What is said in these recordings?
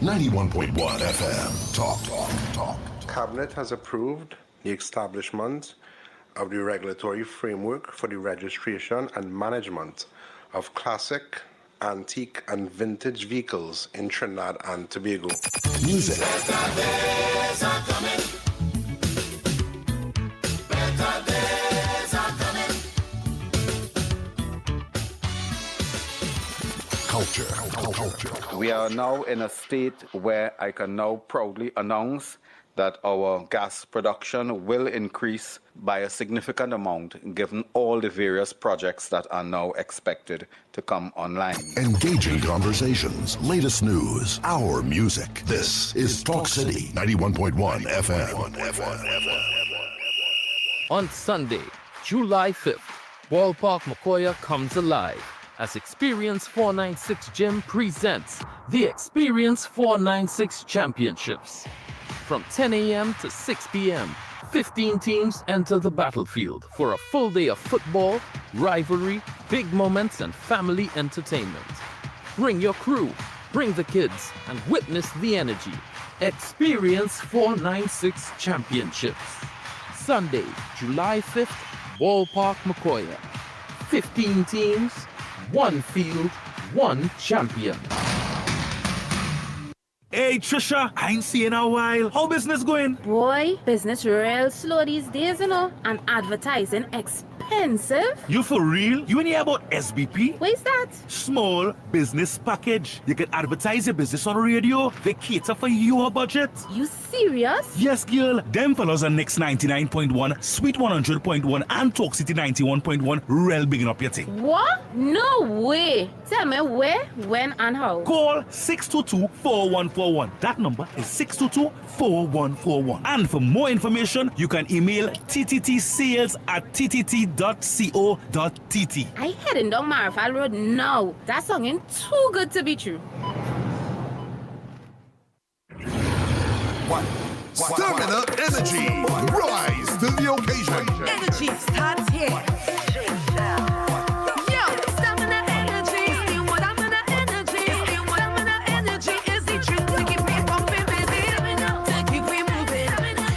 91.1 FM. Talk. Cabinet has approved the establishment of the regulatory framework for the registration and management of classic, antique, and vintage vehicles in Trinidad and Tobago. Music. Better days are coming. Better days are coming. Culture. We are now in a state where I can now proudly announce that our gas production will increase by a significant amount given all the various projects that are now expected to come online. Engaging conversations, latest news, our music. This is Talk City 91.1 FM. On Sunday, July 5th, Ballpark Macoya comes alive as Experience 496 Gym presents the Experience 496 Championships. From 10 a.m. to 6 p.m., 15 teams enter the battlefield for a full day of football, rivalry, big moments, and family entertainment. Bring your crew, bring the kids, and witness the energy. Experience 496 Championships. Sunday, July 5th, Ballpark Macoya. 15 teams, one field, one champion. Hey Trisha, I ain't seen you in a while. How business going? Boy, business real slow these days, you know, and advertising expensive. You for real? You ain't hear about SBP? What is that? Small Business Package. You can advertise your business on radio. They cater for your budget. You serious? Yes, girl. Them fellas are Next 99.1, Sweet 100.1, and Talk City 91.1. Real bigging up your thing. What? No way. Tell me where, when, and how. Call 622-4141. That number is 622-4141. And for more information, you can email tttsales@ttt.co.tt. I heading down Marfal Road now. That song ain't too good to be true. Stamina energy. Rise to the occasion. Energy starts here. Yo, stamina energy. Stamina energy. Stamina energy is the truth to keep me pumping, baby. To keep me moving.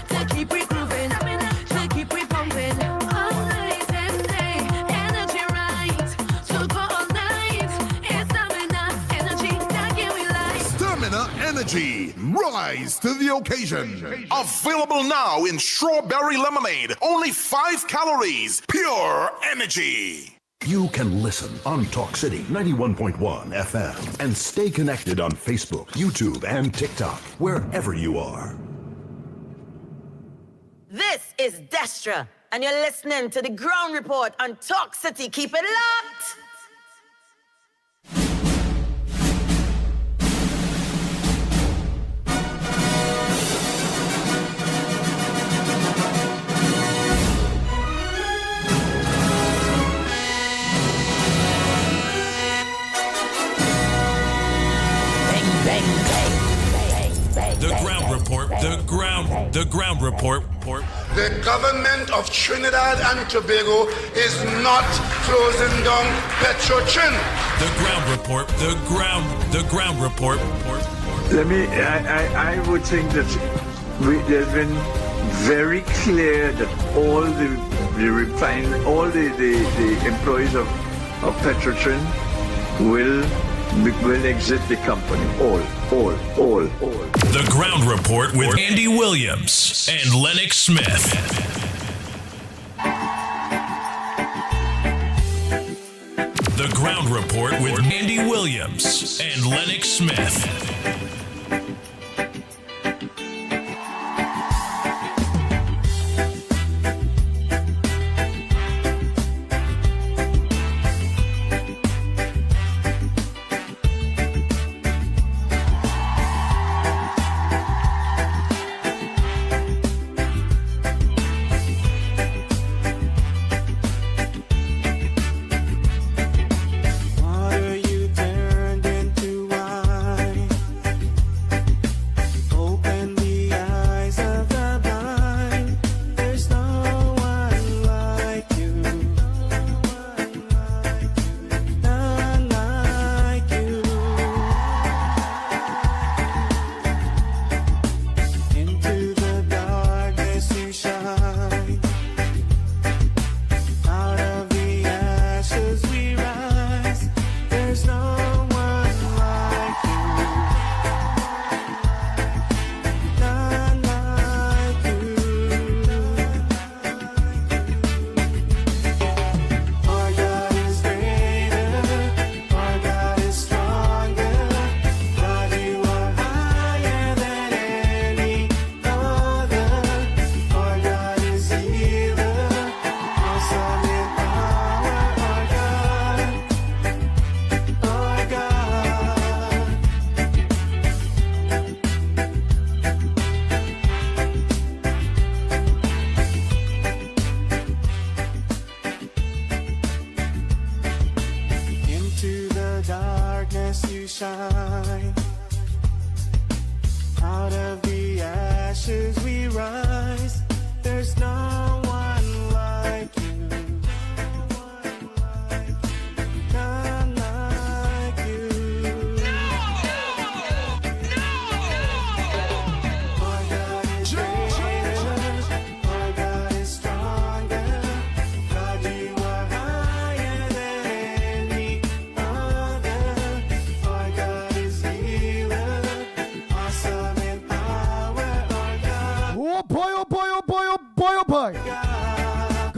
To keep me grooving. To keep me pumping. All night and day. Energy right. To go all night. It's stamina energy that give me life. Stamina energy. Rise to the occasion. Available now in strawberry lemonade. Only 5 calories. Pure energy. You can listen on Talk City 91.1 FM and stay connected on Facebook, YouTube, and TikTok, wherever you are. This is Destra, and you're listening to the Ground Report on Talk City. Keep it locked! The Ground Report, the Ground Report. The government of Trinidad and Tobago is not closing down Petrotrin. The Ground Report, the Ground Report. I would think that there's been very clear that all the employees of Petrotrin will exit the company. All. The Ground Report with Andy Williams and Lennox Smith. The Ground Report with Andy Williams and Lennox Smith.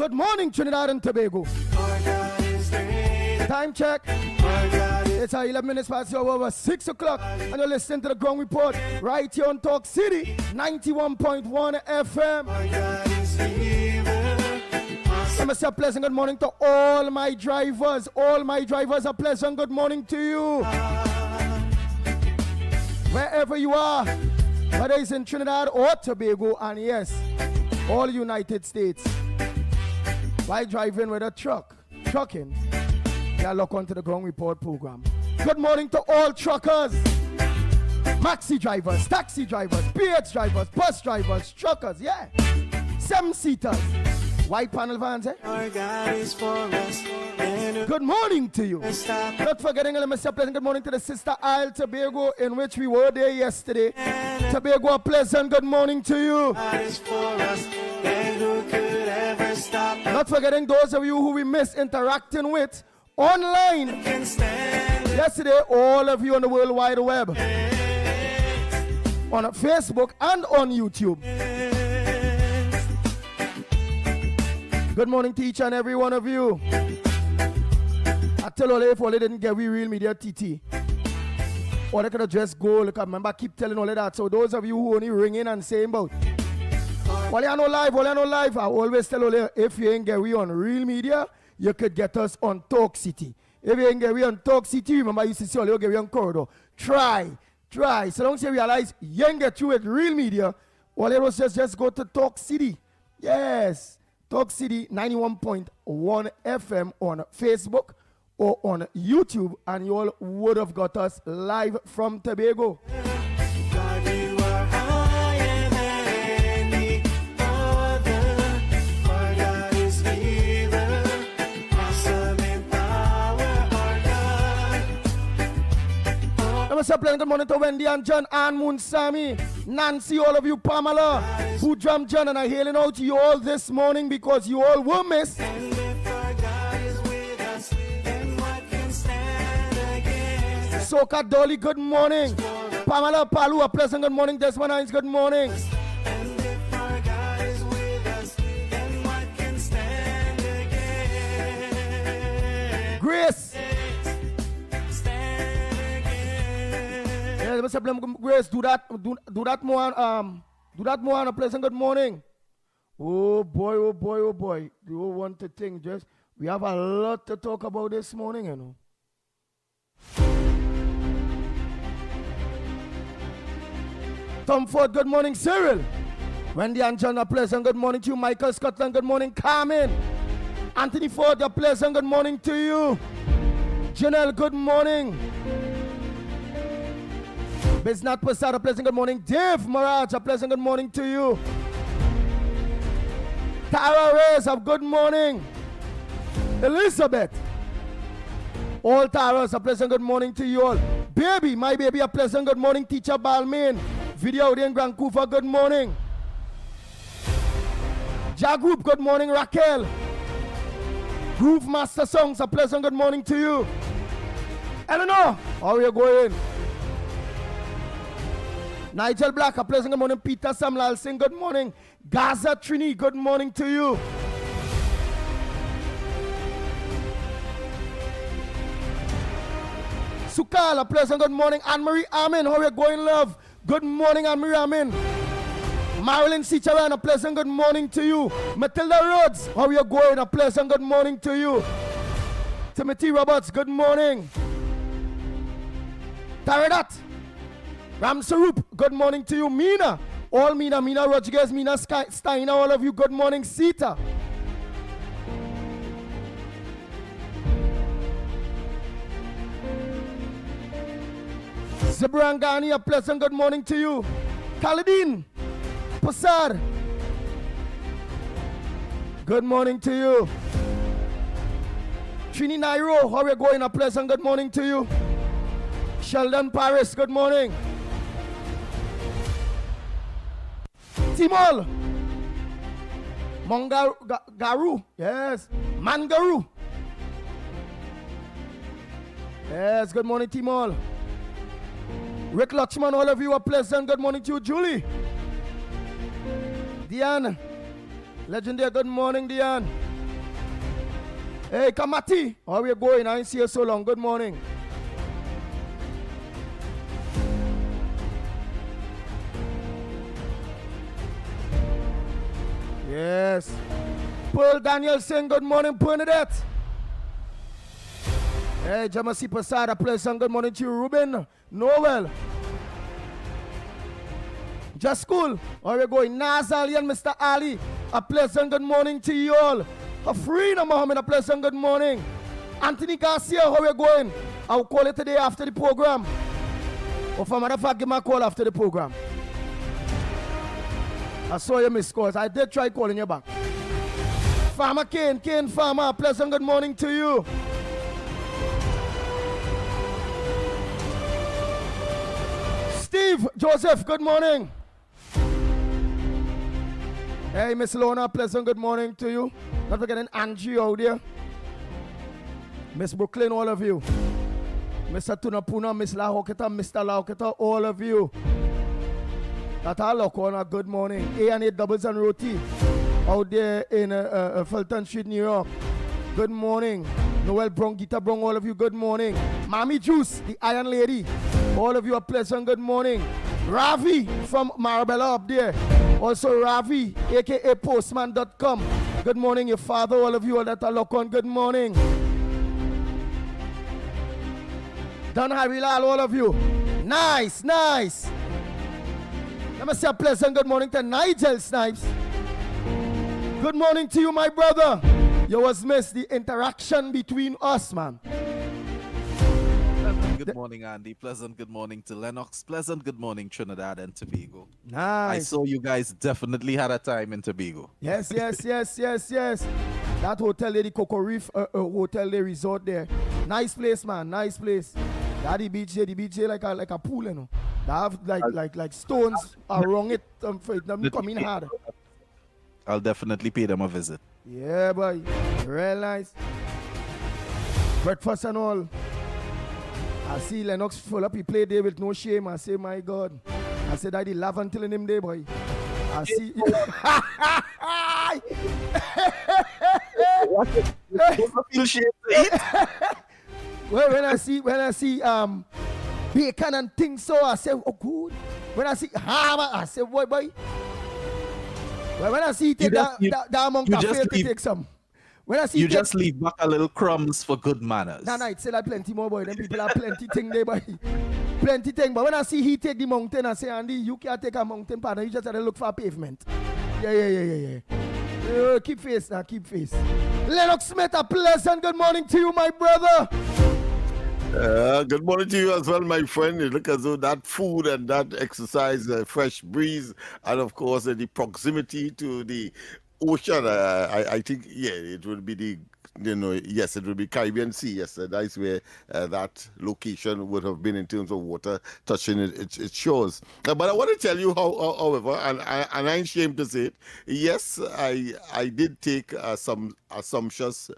Good morning, Trinidad and Tobago. Time check. It's 11 minutes past the hour, 6 o'clock, and you're listening to the Ground Report right here on Talk City, 91.1 FM. Let me say a pleasant good morning to all my drivers. All my drivers, a pleasant good morning to you. Wherever you are, whether it's in Trinidad or Tobago, and yes, all United States. While driving with a trucking, yeah, look onto the Ground Report program. Good morning to all truckers, maxi drivers, taxi drivers, PH drivers, bus drivers, truckers, yeah. 7-seaters, white panel vans, eh? Our God is for us. Good morning to you. Not forgetting, let me say a pleasant good morning to the sister Isle Tobago, in which we were there yesterday. Tobago, a pleasant good morning to you. God is for us, and who could ever stop? Not forgetting those of you who we miss interacting with online yesterday, all of you on the World Wide Web, on Facebook and on YouTube. Good morning to each and every one of you. I tell all if all they didn't get we real media TT, or they could have just go. Look, I remember I keep telling all of that. So those of you who only ring in and saying about well, you know live, I always tell all you, if you ain't get we on real media, you could get us on Talk City. If you ain't get we on Talk City, remember you see all you get we on Corridor. Try. So long as you realize you ain't get through with real media, all you just go to Talk City. Yes, Talk City 91.1 FM on Facebook or on YouTube, and you all would have got us live from Tobago. God, you are higher than any other. Our God is healer, awesome in power, our God. Let me say good morning to Wendy and John, Ann Moon, Sammy, Nancy, all of you, Pamela, who jumped John, and I'm hailing out to you all this morning because you all were missed. Soka Dolly, good morning. Pamela Palu, a pleasant good morning. Desmond Hines, good morning. And if our God is with us, then what can stand again? Grace. Stand again. Yeah, Mr. Grace, do that more. Do that more. A pleasant good morning. Oh boy. Do you want to think? We have a lot to talk about this morning, you know. Tom Ford, good morning. Cyril. Wendy and John, a pleasant good morning to you. Michael Scotland, good morning. Carmen. Anthony Ford, a pleasant good morning to you. Janelle, good morning. Biznat Prasad, a pleasant good morning. Dave Maraj, a pleasant good morning to you. Tara Reyes, a good morning. Elizabeth. All Taras, a pleasant good morning to you all. Baby, my baby, a pleasant good morning. Teacher Balmain. Video in Grand Kufa, good morning. Jagroup, good morning. Raquel. Groove Master Songs, a pleasant good morning to you. Eleanor, how are you going? Nigel Black, a pleasant good morning. Peter Samlal Singh, good morning. Gaza Trini, good morning to you. Sukal, a pleasant good morning. Anne-Marie Amin, how are you going, love? Good morning, Anne-Marie Amin. Marilyn Sicharan, a pleasant good morning to you. Matilda Rhodes, how are you going? A pleasant good morning to you. Timothy Roberts, good morning. Taradat, Ram Sarup, good morning to you. Mina, all Mina Rodriguez, Mina Steiner, all of you, good morning. Sita. Zibrangani, a pleasant good morning to you. Khalidin, Passar, good morning to you. Trini Nairo, how are you going? A pleasant good morning to you. Sheldon Paris, good morning. Timol, Garu, yes. Mangaru. Yes, good morning, Timol. Rick Lachman, all of you, a pleasant good morning to you. Julie. Diane. Legendary, good morning, Diane. Hey, Kamati, how are you going? I ain't see you so long. Good morning. Yes. Pearl Danielson, good morning, Bernadette. Hey, Jamasi Pasada, pleasant good morning to you, Ruben. Noel. Just cool. How are you going? Naz Ali and Mr. Ali, a pleasant good morning to you all. Afrina Mohammed, a pleasant good morning. Anthony Garcia, how are you going? I'll call it today after the program. Or for matter of fact, give me a call after the program. I saw your missed calls. I did try calling you back. Farmer Kane Farmer, pleasant good morning to you. Steve Joseph, good morning. Hey, Miss Lona, pleasant good morning to you. Not forgetting Angie out there. Miss Brooklyn, all of you. Mr. Tunapuna, Miss La Hoketa, Mr. La Hoketa, all of you. That all look on a good morning. A&A Doubles and Roti out there in Fulton Street, New York. Good morning. Noel Brong, Gita Brong, all of you, good morning. Mommy Juice, the Iron Lady, all of you are pleasant good morning. Ravi from Marabella up there. Also Ravi, aka Postman.com. Good morning, your father, all of you all that are look on, good morning. Don Harilal, all of you. Nice. Let me say a pleasant good morning to Nigel Snipes. Good morning to you, my brother. You was missed the interaction between us, man. Pleasant good morning, Andy. Pleasant good morning to Lennox. Pleasant good morning, Trinidad and Tobago. Nice. I saw you guys definitely had a time in Tobago. Yes. That hotel there, the Coco Reef hotel there, resort there. Nice place, man. Nice place. That the beach there like a pool, you know. They have like stones around it for it to come in hard. I'll definitely pay them a visit. Yeah, boy. Real nice. Breakfast and all. I see Lennox full up. He played there with no shame. I say, my God. I said, Daddy, laugh until him day, boy. I see. Feel shame to eat. Well, when I see bacon and things, so I say, oh, good. When I see hammer, I say, boy. Well, when I see take that amount of cafe to take some. When I see you just leave back a little crumbs for good manners. Nah, it's still plenty more, boy. Them people have plenty thing there, boy. Plenty thing. But when I see he take the mountain, I say, Andy, you can't take a mountain partner. You just have to look for a pavement. Yeah. Keep face now, keep face. Lennox Smith, a pleasant good morning to you, my brother. Good morning to you as well, my friend. You look as though that food and that exercise, fresh breeze, and of course the proximity to the ocean. I think, it will be it will be Caribbean Sea. Yes, that's where that location would have been in terms of water touching its shores. But I want to tell you, however, and I'm ashamed to say it, yes, I did take some sumptuous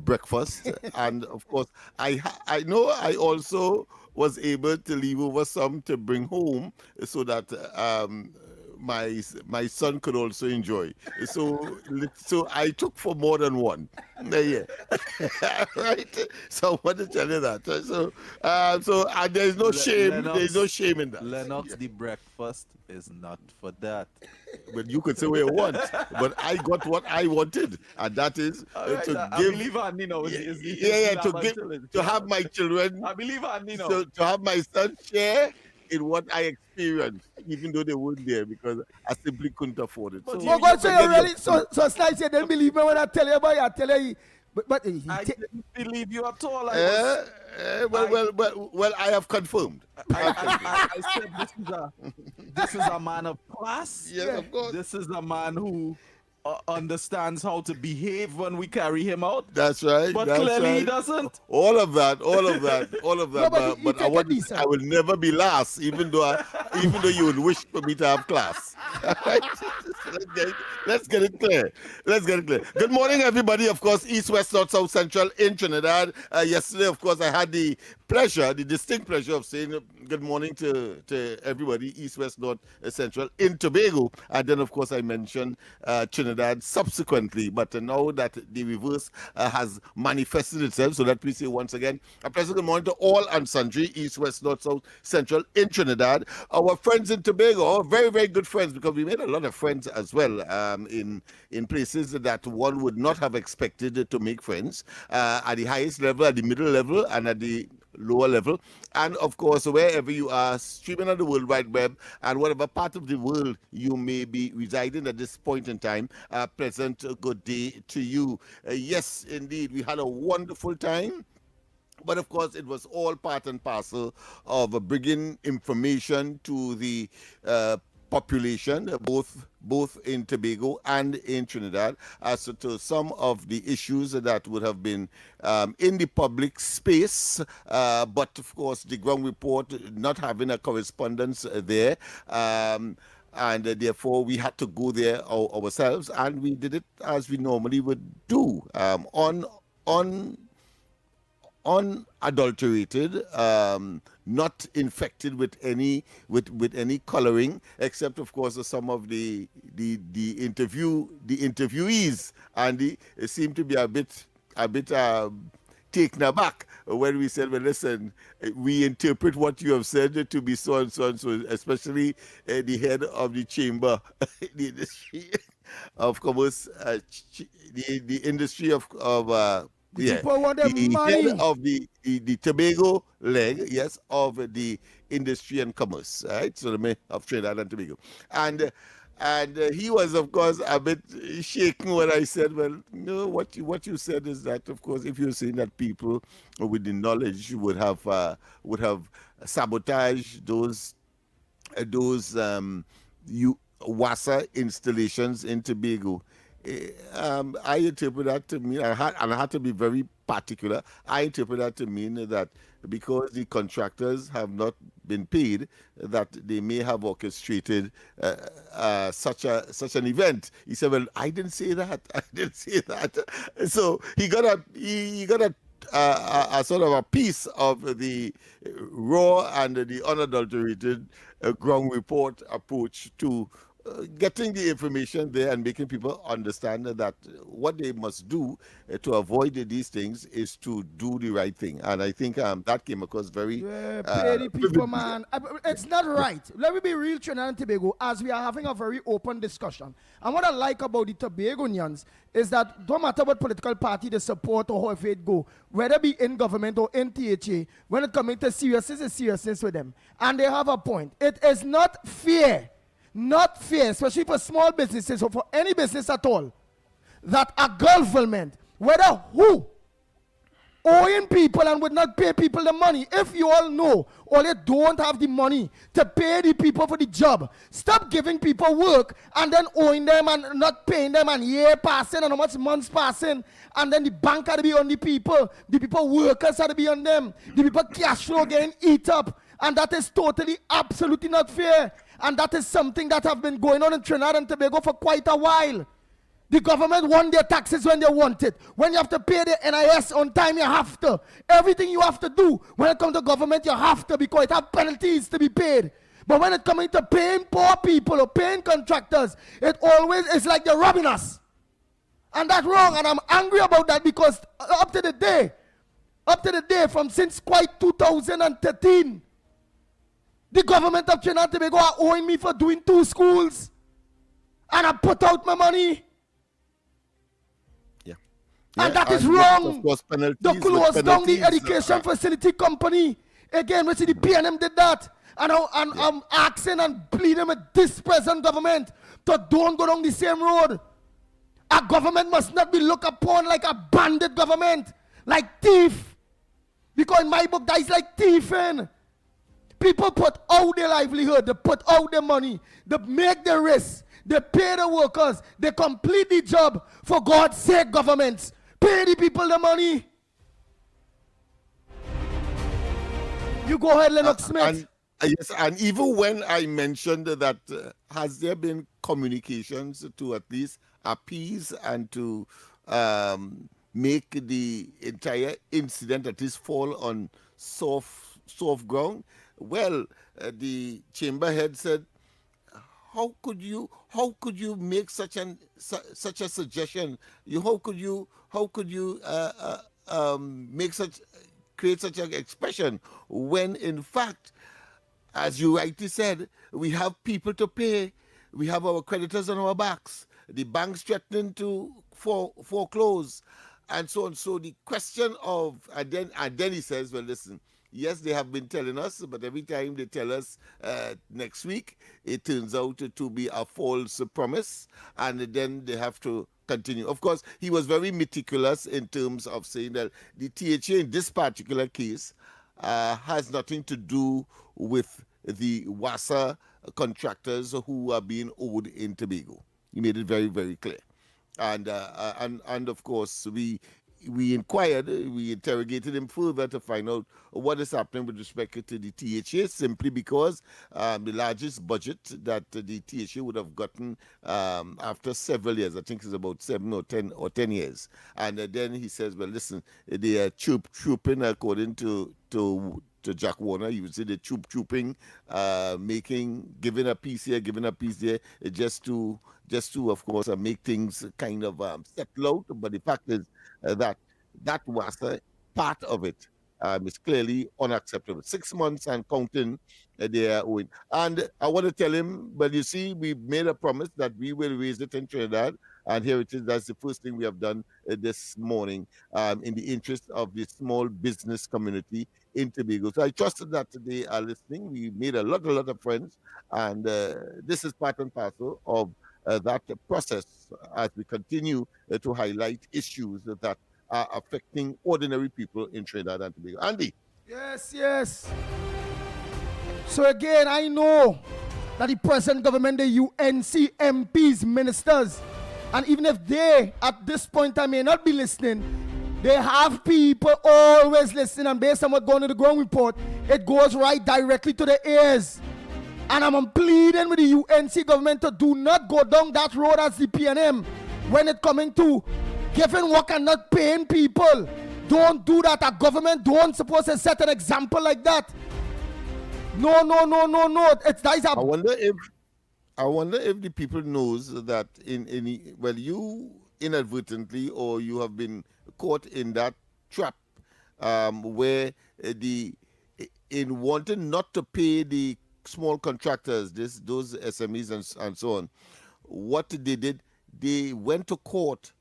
breakfast, and of course, I know I also was able to leave over some to bring home so that my son could also enjoy. So I took for more than one. Yeah. Right. So I want to tell you that. So there's no shame. Lennox, there's no shame in that. Lennox, the breakfast is not for that. But you could say what you want. But I got what I wanted, and that is to give. I believe Andy now. To have my children. I believe Andy now. To have my son share in what I experienced, even though they weren't there, because I simply couldn't afford it. So it's nice you didn't believe me when I tell you about it. I tell you, but I didn't believe you at all. Well, I have confirmed. I said this is a man of class. Yes, of course. This is a man who understands how to behave when we carry him out. That's right. But clearly he doesn't. All of that. No, but I will never be last, even though you would wish for me to have class. Let's get it clear. Good morning, everybody. Of course, East, West, North, South, Central in Trinidad. Yesterday, of course, I had the pleasure, the distinct pleasure of saying good morning to everybody, East, West, North, Central, in Tobago. And then, of course, I mentioned Trinidad subsequently. But now that the reverse has manifested itself, so let me say once again, a pleasant good morning to all and sundry, East, West, North, South, Central, in Trinidad. Our friends in Tobago, very, very good friends, because we made a lot of friends as well in places that one would not have expected to make friends, at the highest level, at the middle level, and at the lower level. And of course, wherever you are streaming on the World Wide Web and whatever part of the world you may be residing at this point in time, pleasant good day to you. Yes, indeed, we had a wonderful time. But of course, it was all part and parcel of bringing information to the population, both in Tobago and in Trinidad, as to some of the issues that would have been in the public space. But of course, the ground report not having a correspondence there. And therefore, we had to go there ourselves, and we did it as we normally would do, unadulterated, not infected with any coloring, except of course some of the interviewees, and they seem to be a bit taken aback when we said, well, listen, we interpret what you have said to be so and so and so, especially the head of the chamber, the industry of commerce, the industry of people want their money. Head of the Tobago leg, yes, of the industry and commerce, right? So the mayor of Trinidad and Tobago, and he was, of course, a bit shaken when I said, well, no, what you said is that, of course, if you're saying that people with the knowledge would have sabotaged those WASA installations in Tobago. I interpret that to mean, and I had to be very particular, I interpret that to mean that because the contractors have not been paid, that they may have orchestrated such an event. He said, well, I didn't say that. I didn't say that. So he got a sort of a piece of the raw and the unadulterated ground report approach to getting the information there and making people understand that what they must do to avoid these things is to do the right thing. And I think that came across very pay the people, man. It's not right. Let me be real, Trinidad and Tobago, as we are having a very open discussion. And what I like about the Tobagonians is that don't matter what political party they support or how it go, whether it be in government or in THA, when it comes to seriousness, it's seriousness with them. And they have a point. It is not fair, especially for small businesses or for any business at all, that a government, whether who, owing people and would not pay people the money, if you all know, or they don't have the money to pay the people for the job, stop giving people work and then owing them and not paying them, and year passing and how much months passing, and then the bank had to be on the people workers had to be on them, the people cash flow getting eat up, and that is totally, absolutely not fair. And that is something that have been going on in Trinidad and Tobago for quite a while. The government want their taxes when they want it. When you have to pay the NIS on time, you have to. Everything you have to do when it comes to government, you have to, because it have penalties to be paid. But when it comes to paying poor people or paying contractors, it always is like they're robbing us. And that's wrong, and I'm angry about that, because up to the day from since quite 2013, the government of Trinidad and Tobago are owing me for doing 2 schools. And I put out my money. Yeah. And that is wrong. Of course, they closed down the education facility company. Again, we see the PNM did that. And I'm asking and pleading with this present government to don't go down the same road. A government must not be looked upon like a bandit government, like thief. Because in my book, that is like thieving. People put out their livelihood, they put out their money, they make the risk, they pay the workers, they complete the job. For God's sake, governments, pay the people the money. You go ahead, Lennox Smith. Yes, and even when I mentioned that, has there been communications to at least appease and to make the entire incident at least fall on soft ground. Well, the chamber head said, how could you make such a suggestion? How could you create such an expression when in fact, as you rightly said, we have people to pay, we have our creditors on our backs, the banks threatening to foreclose, and so on. So the question of, and then he says, well, listen, yes, they have been telling us, but every time they tell us next week, it turns out to be a false promise, and then they have to continue. Of course, he was very meticulous in terms of saying that the THA in this particular case has nothing to do with the WASA contractors who are being owed in Tobago. He made it very, very clear. And of course, we inquired, we interrogated him further to find out what is happening with respect to the THA, simply because the largest budget that the THA would have gotten after several years, I think it's about 7 or 10 years. And then he says, well, listen, they are trooping according to Jack Warner. You would say the trooping, giving a piece here, giving a piece there, just to of course make things kind of settle out. But the fact is that was part of it. Is clearly unacceptable. 6 months and counting, they are owing. And I want to tell him, well, you see, we made a promise that we will raise it in Trinidad, and here it is. That's the first thing we have done this morning in the interest of the small business community in Tobago. So I trust that they are listening. We made a lot of friends, and this is part and parcel of that process as we continue to highlight issues that are affecting ordinary people in Trinidad and Tobago. Andy? Yes. So again, I know that the present government, the UNC MPs, ministers, and even if they, at this point, may not be listening, they have people always listening, and based on what's going to the ground report, it goes right directly to the ears. And I'm pleading with the UNC government to do not go down that road as the PNM when it coming to giving work and not paying people. Don't do that. A government don't supposed to set an example like that. No. I wonder if the people knows that you inadvertently or you have been caught in that trap where in wanting not to pay the small contractors, those SMEs and so on, what they did, they went to court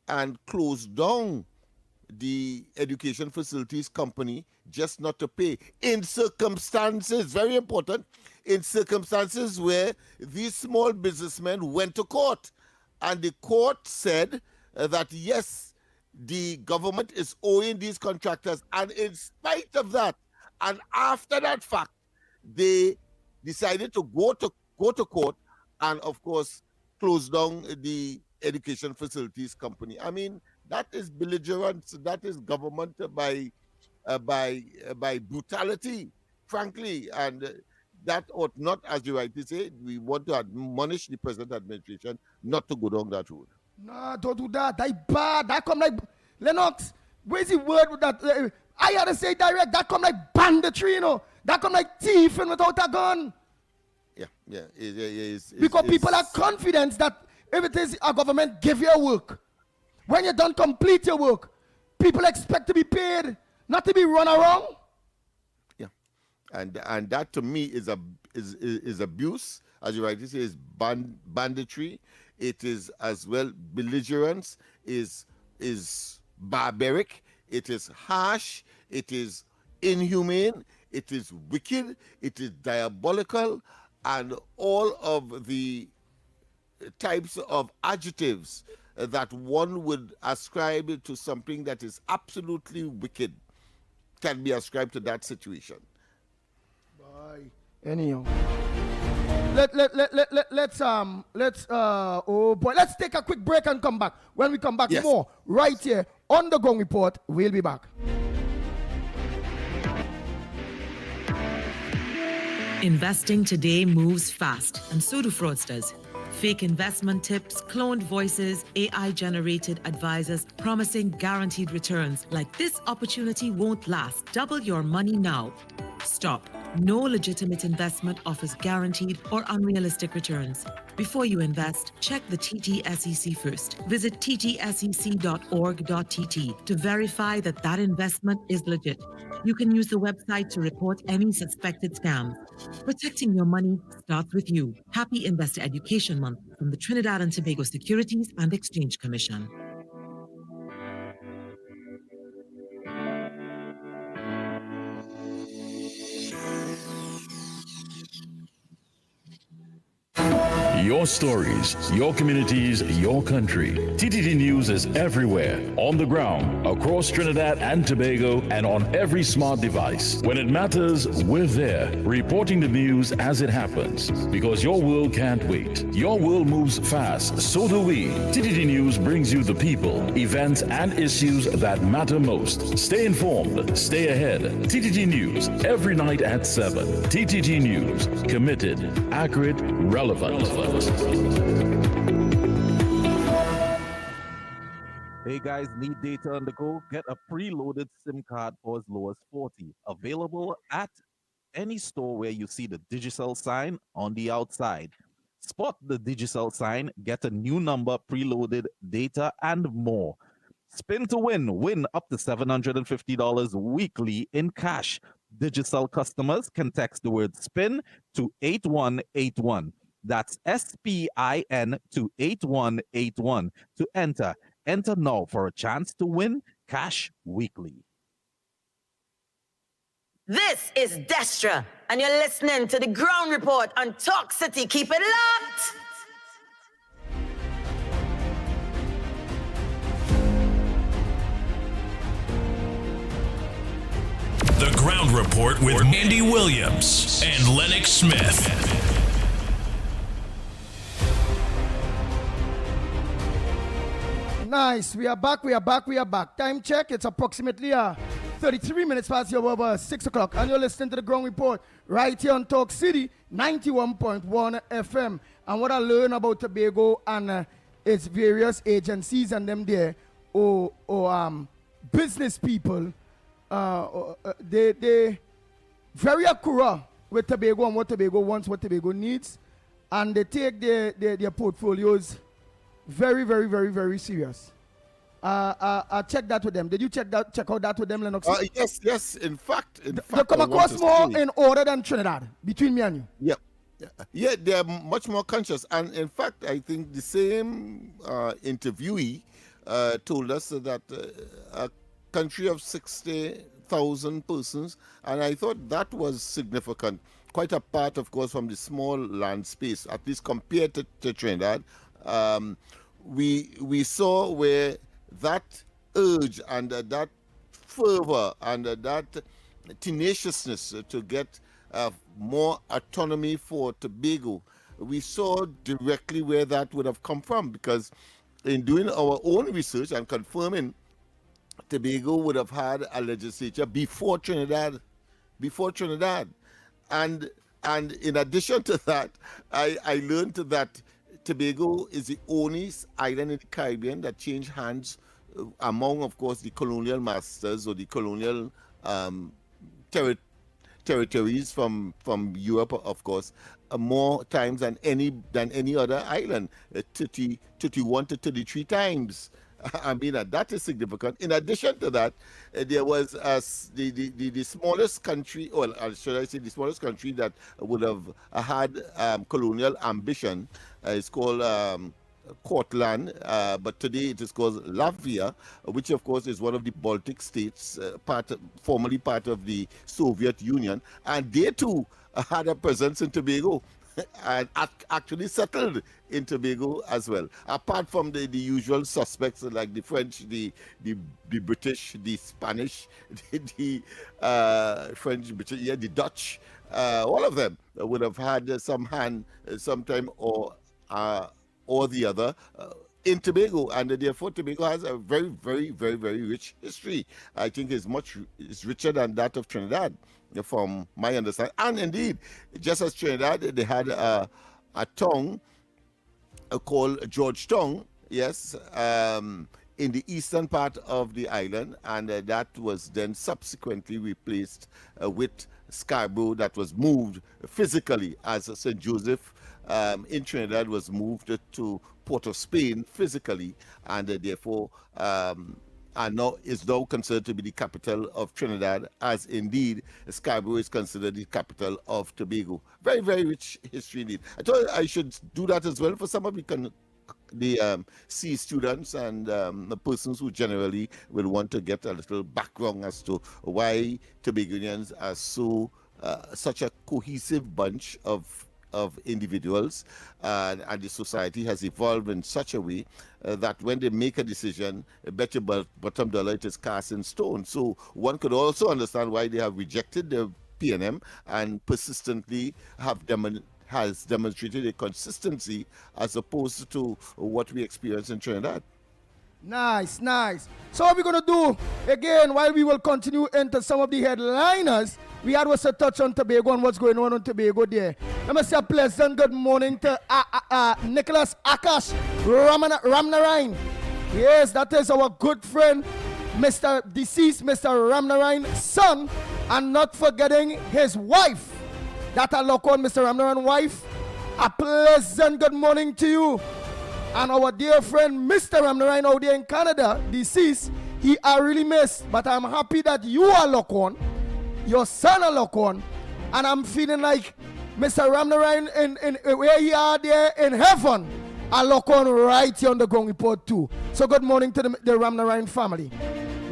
and closed down the education facilities company just not to pay in circumstances, very important, in circumstances where these small businessmen went to court, and the court said that yes, the government is owing these contractors, and in spite of that, and after that fact, they decided to go to court and of course close down the education facilities company. I mean, that is belligerence. That is government by brutality, frankly, and that ought not, as you rightly say, we want to admonish the present administration not to go down that road. No, don't do that. That bad. That come like Lennox. Where's the word with that? I had to say direct. That come like banditry, you know. That come like thieving without a gun. Yeah. Because people have confidence that if it is a government give you work, when you don't complete your work, people expect to be paid, not to be run around. Yeah, and that to me is abuse, as you rightly say, is banditry. It is as well belligerence. Is barbaric. It is harsh. It is inhumane. It is wicked. It is diabolical, and all of the types of adjectives that one would ascribe to something that is absolutely wicked can be ascribed to that situation. Bye. Anyhow, let's take a quick break and come back. When we come back, yes, more right here on the Gong Report. We'll be back. Investing today moves fast, and so do fraudsters. Fake investment tips, cloned voices, AI-generated advisors promising guaranteed returns. Like this opportunity won't last. Double your money now. Stop. No legitimate investment offers guaranteed or unrealistic returns. Before you invest, check the TTSEC first. Visit ttsec.org.tt to verify that that investment is legit. You can use the website to report any suspected scams. Protecting your money starts with you. Happy Investor Education Month from the Trinidad and Tobago Securities and Exchange Commission. Your stories, your communities, your country. TTT News is everywhere, on the ground, across Trinidad and Tobago, and on every smart device. When it matters, we're there, reporting the news as it happens. Because your world can't wait. Your world moves fast, so do we. TTT News brings you the people, events, and issues that matter most. Stay informed, stay ahead. TTT News, every night at 7. TTT News, committed, accurate, relevant. Hey guys, need data on the go? Get a preloaded SIM card for as low as 40. Available at any store where you see the digital sign on the outside. Spot the digital sign, get a new number, preloaded data, and more. Spin to win. Win up to $750 weekly in cash. Digital customers can text the word SPIN to 8181. That's SPIN to 8181 to enter. Enter now for a chance to win cash weekly. This is Destra, and you're listening to the Ground Report on Talk City. Keep it locked. The Ground Report with Andy Williams and Lennox Smith. Nice. We are back. Time check. It's approximately 33 minutes past your over 6 o'clock. And you're listening to the Ground Report right here on Talk City, 91.1 FM. And what I learned about Tobago and its various agencies and them there, business people, they very accurate with Tobago and what Tobago wants, what Tobago needs. And they take their portfolios very, very, very, very serious. I checked that with them. Did you check out that with them, Lennox? Yes. In fact, they come across more in order than Trinidad, between me and you. Yeah, they're much more conscious. And in fact, I think the same interviewee told us that a country of 60,000 persons, and I thought that was significant. Quite apart, of course, from the small land space, at least compared to Trinidad. We saw where that urge and that fervor and that tenaciousness to get more autonomy for Tobago, we saw directly where that would have come from, because in doing our own research and confirming Tobago would have had a legislature before Trinidad. And in addition to that, I learned that Tobago is the only island in the Caribbean that changed hands among, of course, the colonial masters or the colonial territories from Europe, of course, more times than any other island, 31 to 33 times. I mean, that is significant. In addition to that, there was the smallest country, or should I say the smallest country that would have had colonial ambition. It's called Cortland, but today it is called Latvia, which of course is one of the Baltic states, formerly part of the Soviet Union. And they too had a presence in Tobago. And actually settled in Tobago as well. Apart from the usual suspects like the French, the British, the Spanish, the French, British, the Dutch, all of them would have had some hand sometime or the other in Tobago, and therefore Tobago has a very, very, very, very rich history. I think it's richer than that of Trinidad, from my understanding. And indeed, just as Trinidad, they had a tongue called Georgetown, yes, in the eastern part of the island, and that was then subsequently replaced with Scarborough, that was moved physically as St. Joseph in Trinidad was moved to Port of Spain physically, and therefore is now considered to be the capital of Trinidad, as indeed Scarborough is considered the capital of Tobago. Very, very rich history indeed. I thought I should do that as well for some of the C students and the persons who generally will want to get a little background as to why Tobagonians are such a cohesive bunch of individuals, and the society has evolved in such a way that when they make a decision, bet your bottom dollar it is cast in stone. So one could also understand why they have rejected the PNM and persistently has demonstrated a consistency as opposed to what we experience in Trinidad. Nice, nice. So what we're going to do, again, while we will continue into some of the headliners, we had was a touch on Tobago and what's going on Tobago there. Let me say a pleasant good morning to Nicholas Akash Ramnarain. Yes, that is our good friend, deceased Mr. Ramnarain's son, and not forgetting his wife. That I look on Mr. Ramnarain's wife. A pleasant good morning to you. And our dear friend, Mr. Ramnarain out there in Canada, deceased, he are really missed. But I'm happy that you are locked on, your son are locked on, and I'm feeling like Mr. Ramnarain in where you are there in heaven, are locked on right here on the ground report too. So good morning to the Ramnarain family.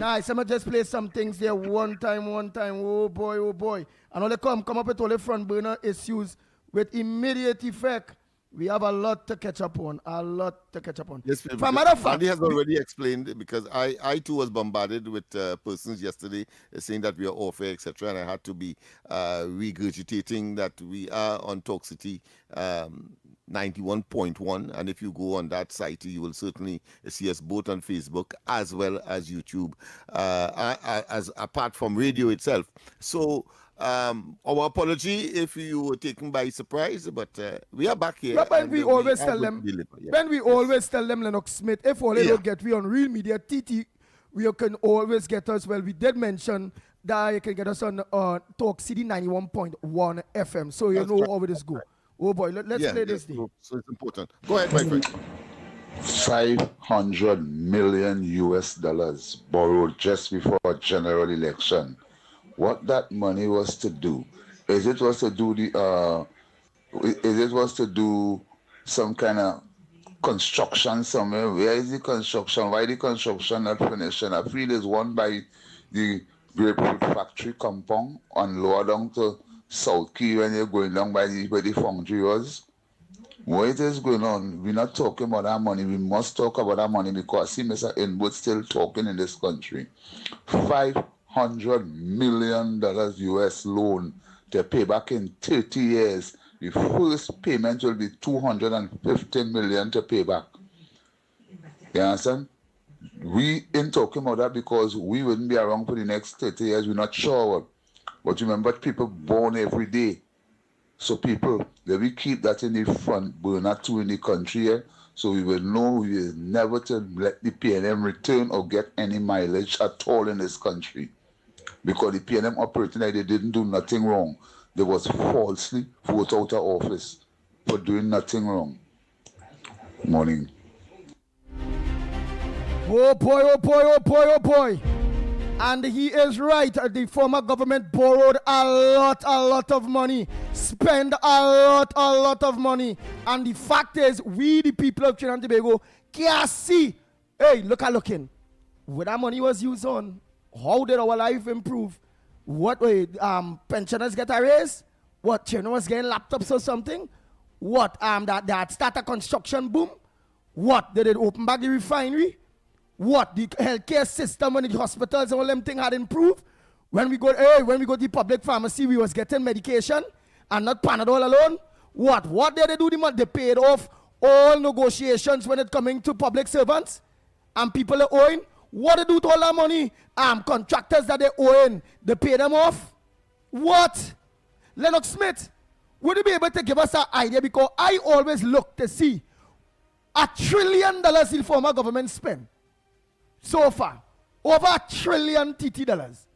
Nice, I'm gonna just play some things there one time. Oh boy. And all they come up with all the front burner issues with immediate effect. We have a lot to catch up on. Yes, Andy has already explained, because I too was bombarded with persons yesterday saying that we are off air, etc. And I had to be regurgitating that we are on Talk City 91.1. And if you go on that site, you will certainly see us both on Facebook as well as YouTube, as apart from radio itself. So our apology if you were taken by surprise, but we are back here. When we always tell them, Lennox Smith, if all they don't get we on Real Media TT, we can always get us. Well, we did mention that you can get us on Talk City 91.1 FM, so you know how it is go. Oh boy, let's play this thing. So it's important. Go ahead, my friend. $500 million borrowed just before a general election. What that money was to do? Is it was to do some kind of construction somewhere? Where is the construction? Why the construction not finished? And I feel it's one by the grapefruit factory compound on lower down to South Key when you're going down by where the foundry was. What is going on? We're not talking about that money. We must talk about that money, because see Mr. Inwood still talking in this country. $500 million loan to pay back in 30 years. The first payment will be $250 million to pay back. You understand? We ain't talking about that because we wouldn't be around for the next 30 years. We're not sure. But remember, people born every day. So people, let me keep that in the front burner too in the country here. So we will know we will never to let the PNM return or get any mileage at all in this country. Because the PNM operating like they didn't do nothing wrong. They was falsely voted out of office for doing nothing wrong. Morning. Oh boy. And he is right. The former government borrowed a lot of money. Spend a lot of money. And the fact is, we the people of Trinidad and Tobago can't see. Hey, looking. What that money was used on? How did our life improve? What way? Pensioners get a raise? What? Children was getting laptops or something? What? That start a construction boom? What? Did it open back the refinery? What? The healthcare system and the hospitals and all them things had improved? When we go to the public pharmacy, we was getting medication and not Panadol alone? What? What did they do? They paid off all negotiations when it coming to public servants and people are owing. What they do to all that money? Contractors that they owing, they pay them off? What? Lennox Smith, would you be able to give us an idea? Because I always look to see $1 trillion the former government spent so far. Over $1 trillion TT dollars.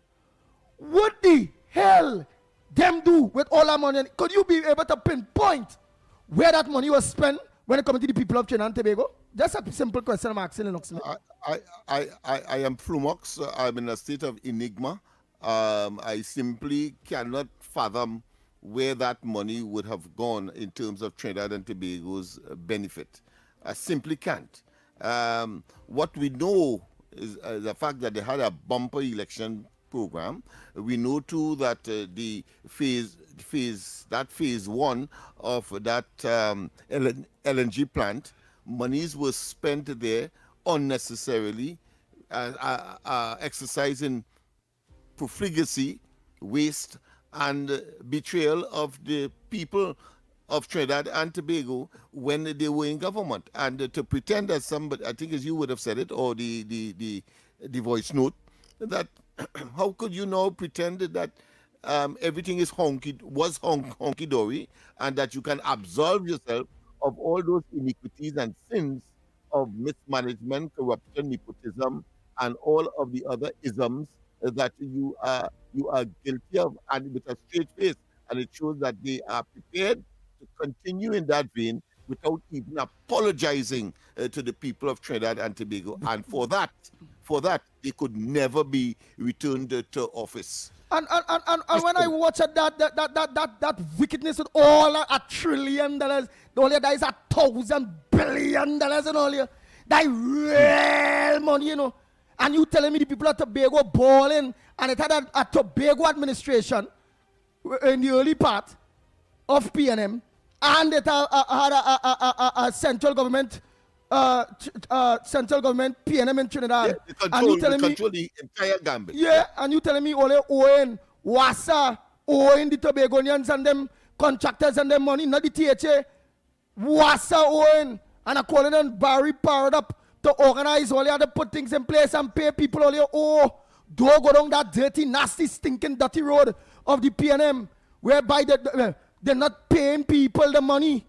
What the hell them do with all that money? Could you be able to pinpoint where that money was spent when it comes to the people of Trinidad and Tobago? Just a simple question I'm asking Lennox. I am flummoxed. I'm in a state of enigma. I simply cannot fathom where that money would have gone in terms of Trinidad and Tobago's benefit. I simply can't. What we know is the fact that they had a bumper election program. We know too that the phase one of that LNG plant, monies were spent there unnecessarily, exercising profligacy, waste, and betrayal of the people of Trinidad and Tobago when they were in government. And to pretend that somebody, I think as you would have said it, or the voice note, that how could you now pretend that everything is honky-dory and that you can absolve yourself of all those iniquities and sins of mismanagement, corruption, nepotism, and all of the other isms that you are guilty of, and with a straight face. And it shows that they are prepared to continue in that vein without even apologizing to the people of Trinidad and Tobago. And for that, they could never be returned to office. And when I watch that wickedness with all $1 trillion, the only that is $1,000 billion and all you, that real money, you know. And you telling me the people of Tobago balling, and it had a Tobago administration in the early part of PNM, and it had a central government PNM in Trinidad. Yeah, control the entire gambit. Yeah, and you telling me only owing WASA, owing the Tobagonians and them contractors and them money, not the THA. WASA owing, and I calling on Barry powered up to organize all you to put things in place and pay people all you owe. Don't go down that dirty, nasty, stinking, dirty road of the PNM, whereby they're not paying people the money.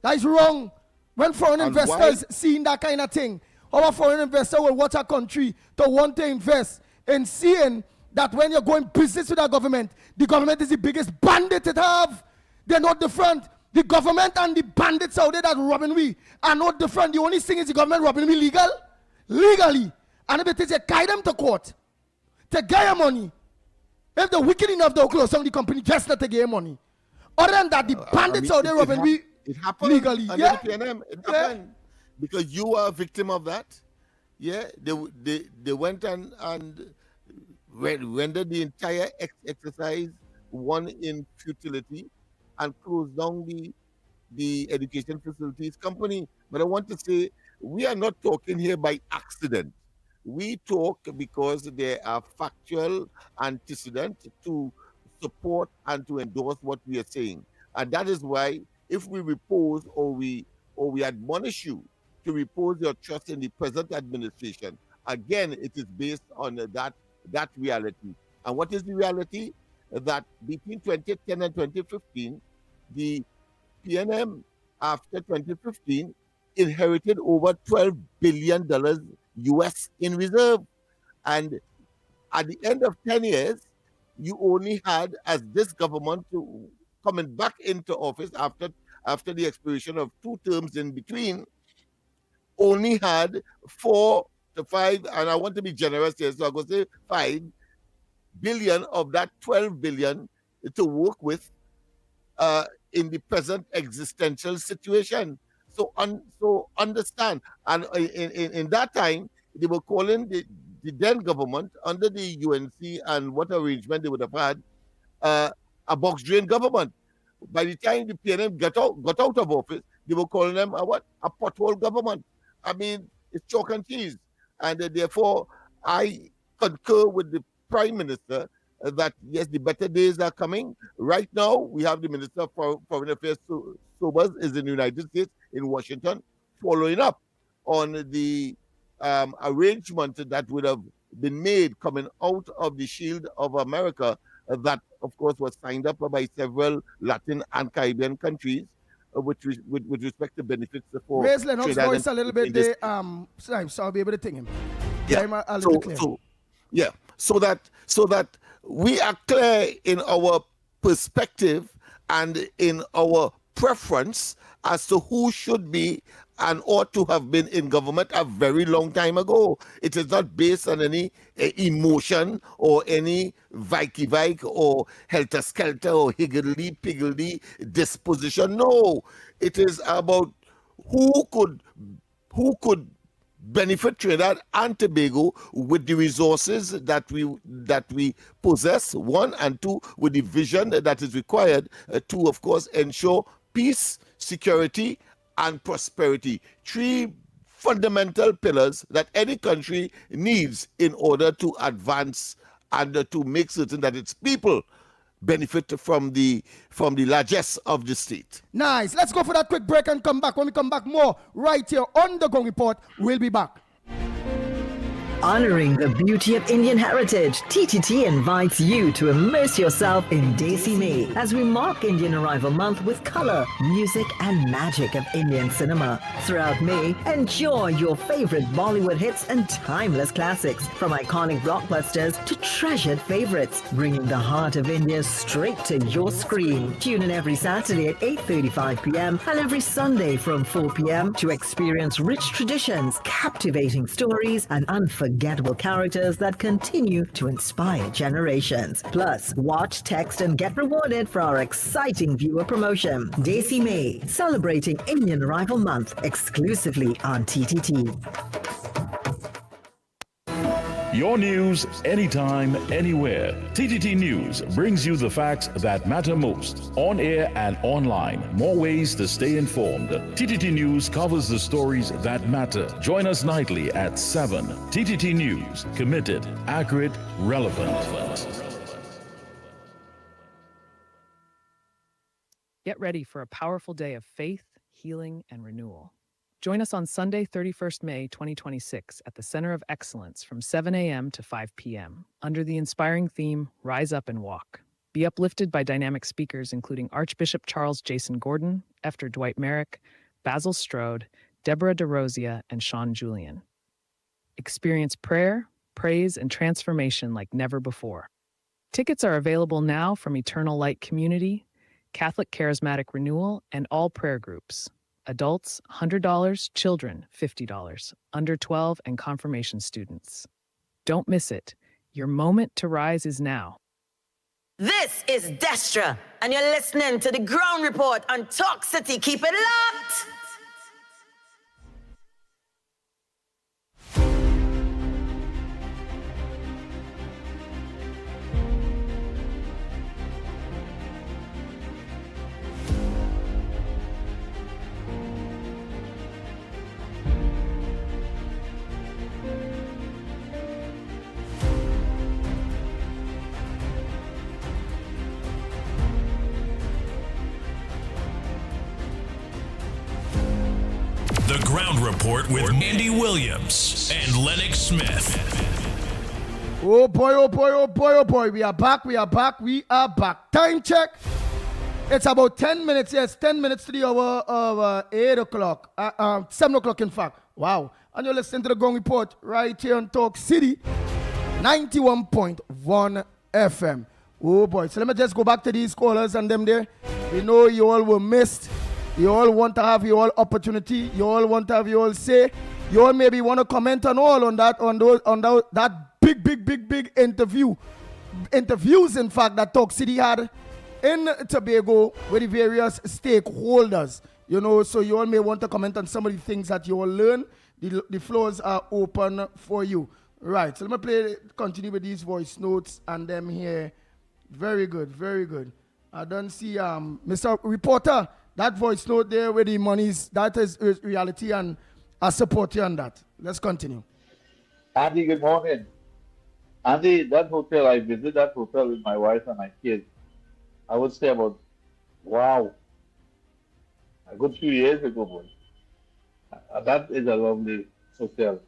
That is wrong. When foreign investors seeing that kind of thing, our foreign investor will watch our country to want to invest in seeing that when you're going business with our government, the government is the biggest bandit it have. They're not different. The government and the bandits out there that robbing we are not different. The only thing is the government robbing me legally. And if it is a guide them to court to get your money, if they're wicked enough, they'll close down the company just not to get your money. Other than that, the bandits out there robbing me legally. Yeah. The PNM. It happened because you are a victim of that. Yeah, they went and rendered the entire exercise one in futility and closed down the education facilities company. But I want to say, we are not talking here by accident. We talk because there are factual antecedents to support and to endorse what we are saying. And that is why if we repose or we admonish you to repose your trust in the present administration, again, it is based on that reality. And what is the reality? That between 2010 and 2015, the PNM after 2015 inherited over $12 billion US in reserve. And at the end of 10 years, you only had, as this government coming back into office after the expiration of 2 terms in between, only had 4 to 5, and I want to be generous here, so I'm going to say 5 billion of that 12 billion to work with in the present existential situation. So understand, and in that time, they were calling the then government under the UNC and what arrangement they would have had a box drain government. By the time the PNM got out of office, they were calling them a pothole government. I mean, it's chalk and cheese. And therefore, I concur with the Prime Minister that, yes, the better days are coming. Right now, we have the Minister of Foreign Affairs, Sobers, is in the United States, in Washington, following up on the arrangement that would have been made coming out of the Shield of America that, of course, was signed up by several Latin and Caribbean countries with respect to benefits for Raise Lennox Trinidad voice a little bit in this. there. So I'll be able to think him. Yeah. I'm a little clear. So that we are clear in our perspective and in our preference as to who should be and ought to have been in government a very long time ago. It is not based on any emotion or any vike or helter-skelter or higgledy-piggledy disposition. No, it is about who could benefit Trinidad and Tobago with the resources that we possess, one, and two, with the vision that is required to, of course, ensure peace, security, and prosperity. Three fundamental pillars that any country needs in order to advance and to make certain that its people benefit from the largesse of the state. Nice. Let's go for that quick break and come back. When we come back, more right here on the Gong Report. We'll be back. Honoring the beauty of Indian heritage, TTT invites you to immerse yourself in Desi May as we mark Indian Arrival Month with color, music, and magic of Indian cinema. Throughout May, enjoy your favorite Bollywood hits and timeless classics, from iconic blockbusters to treasured favorites, bringing the heart of India straight to your screen. Tune in every Saturday at 8:35 p.m. and every Sunday from 4 p.m. to experience rich traditions, captivating stories, and unforgettable characters that continue to inspire generations. Plus, watch, text, and get rewarded for our exciting viewer promotion. Desi May, celebrating Indian Arrival Month exclusively on TTT. Your news, anytime, anywhere. TTT News brings you the facts that matter most, on air and online. More ways to stay informed. TTT News covers the stories that matter. Join us nightly at 7. TTT News, committed, accurate, relevant. Get ready for a powerful day of faith, healing, and renewal. Join us on Sunday, 31st May 2026 at the Center of Excellence from 7 a.m. to 5 p.m. under the inspiring theme, Rise Up and Walk. Be uplifted by dynamic speakers including Archbishop Charles Jason Gordon, Efter Dwight Merrick, Basil Strode, Deborah DeRosia, and Sean Julian. Experience prayer, praise, and transformation like never before. Tickets are available now from Eternal Light Community, Catholic Charismatic Renewal, and all prayer groups. Adults, $100, children, $50, under 12, and confirmation students. Don't miss it. Your moment to rise is now. This is Destra, and you're listening to the Ground Report on Talk City. Keep it locked! The Ground Report with Andy Williams and Lennox Smith. Oh boy, oh boy, oh boy, oh boy. We are back, we are back, we are back. Time check. It's about 10 minutes. Yes, 10 minutes to the hour of 8 o'clock. 7 o'clock, in fact. Wow. And you're listening to the Gong Report right here on Talk City, 91.1 FM. Oh boy. So let me just go back to these callers and them there. We know you all were missed. You all want to have your all opportunity. You all want to have your all say. You all maybe want to comment on all on that, that big interviews, in fact, that Talk City had in Tobago with the various stakeholders. You know, so you all may want to comment on some of the things that you all learn. The floors are open for you. Right, so let me continue with these voice notes and them here. Very good, very good. I don't see Mr. Reporter, that voice note there with the monies, that is reality, and I support you on that. Let's continue. Andy, good morning. Andy, that hotel, I visited that hotel with my wife and my kids. I would say about, wow, a good few years ago, boy. That is a lovely hotel.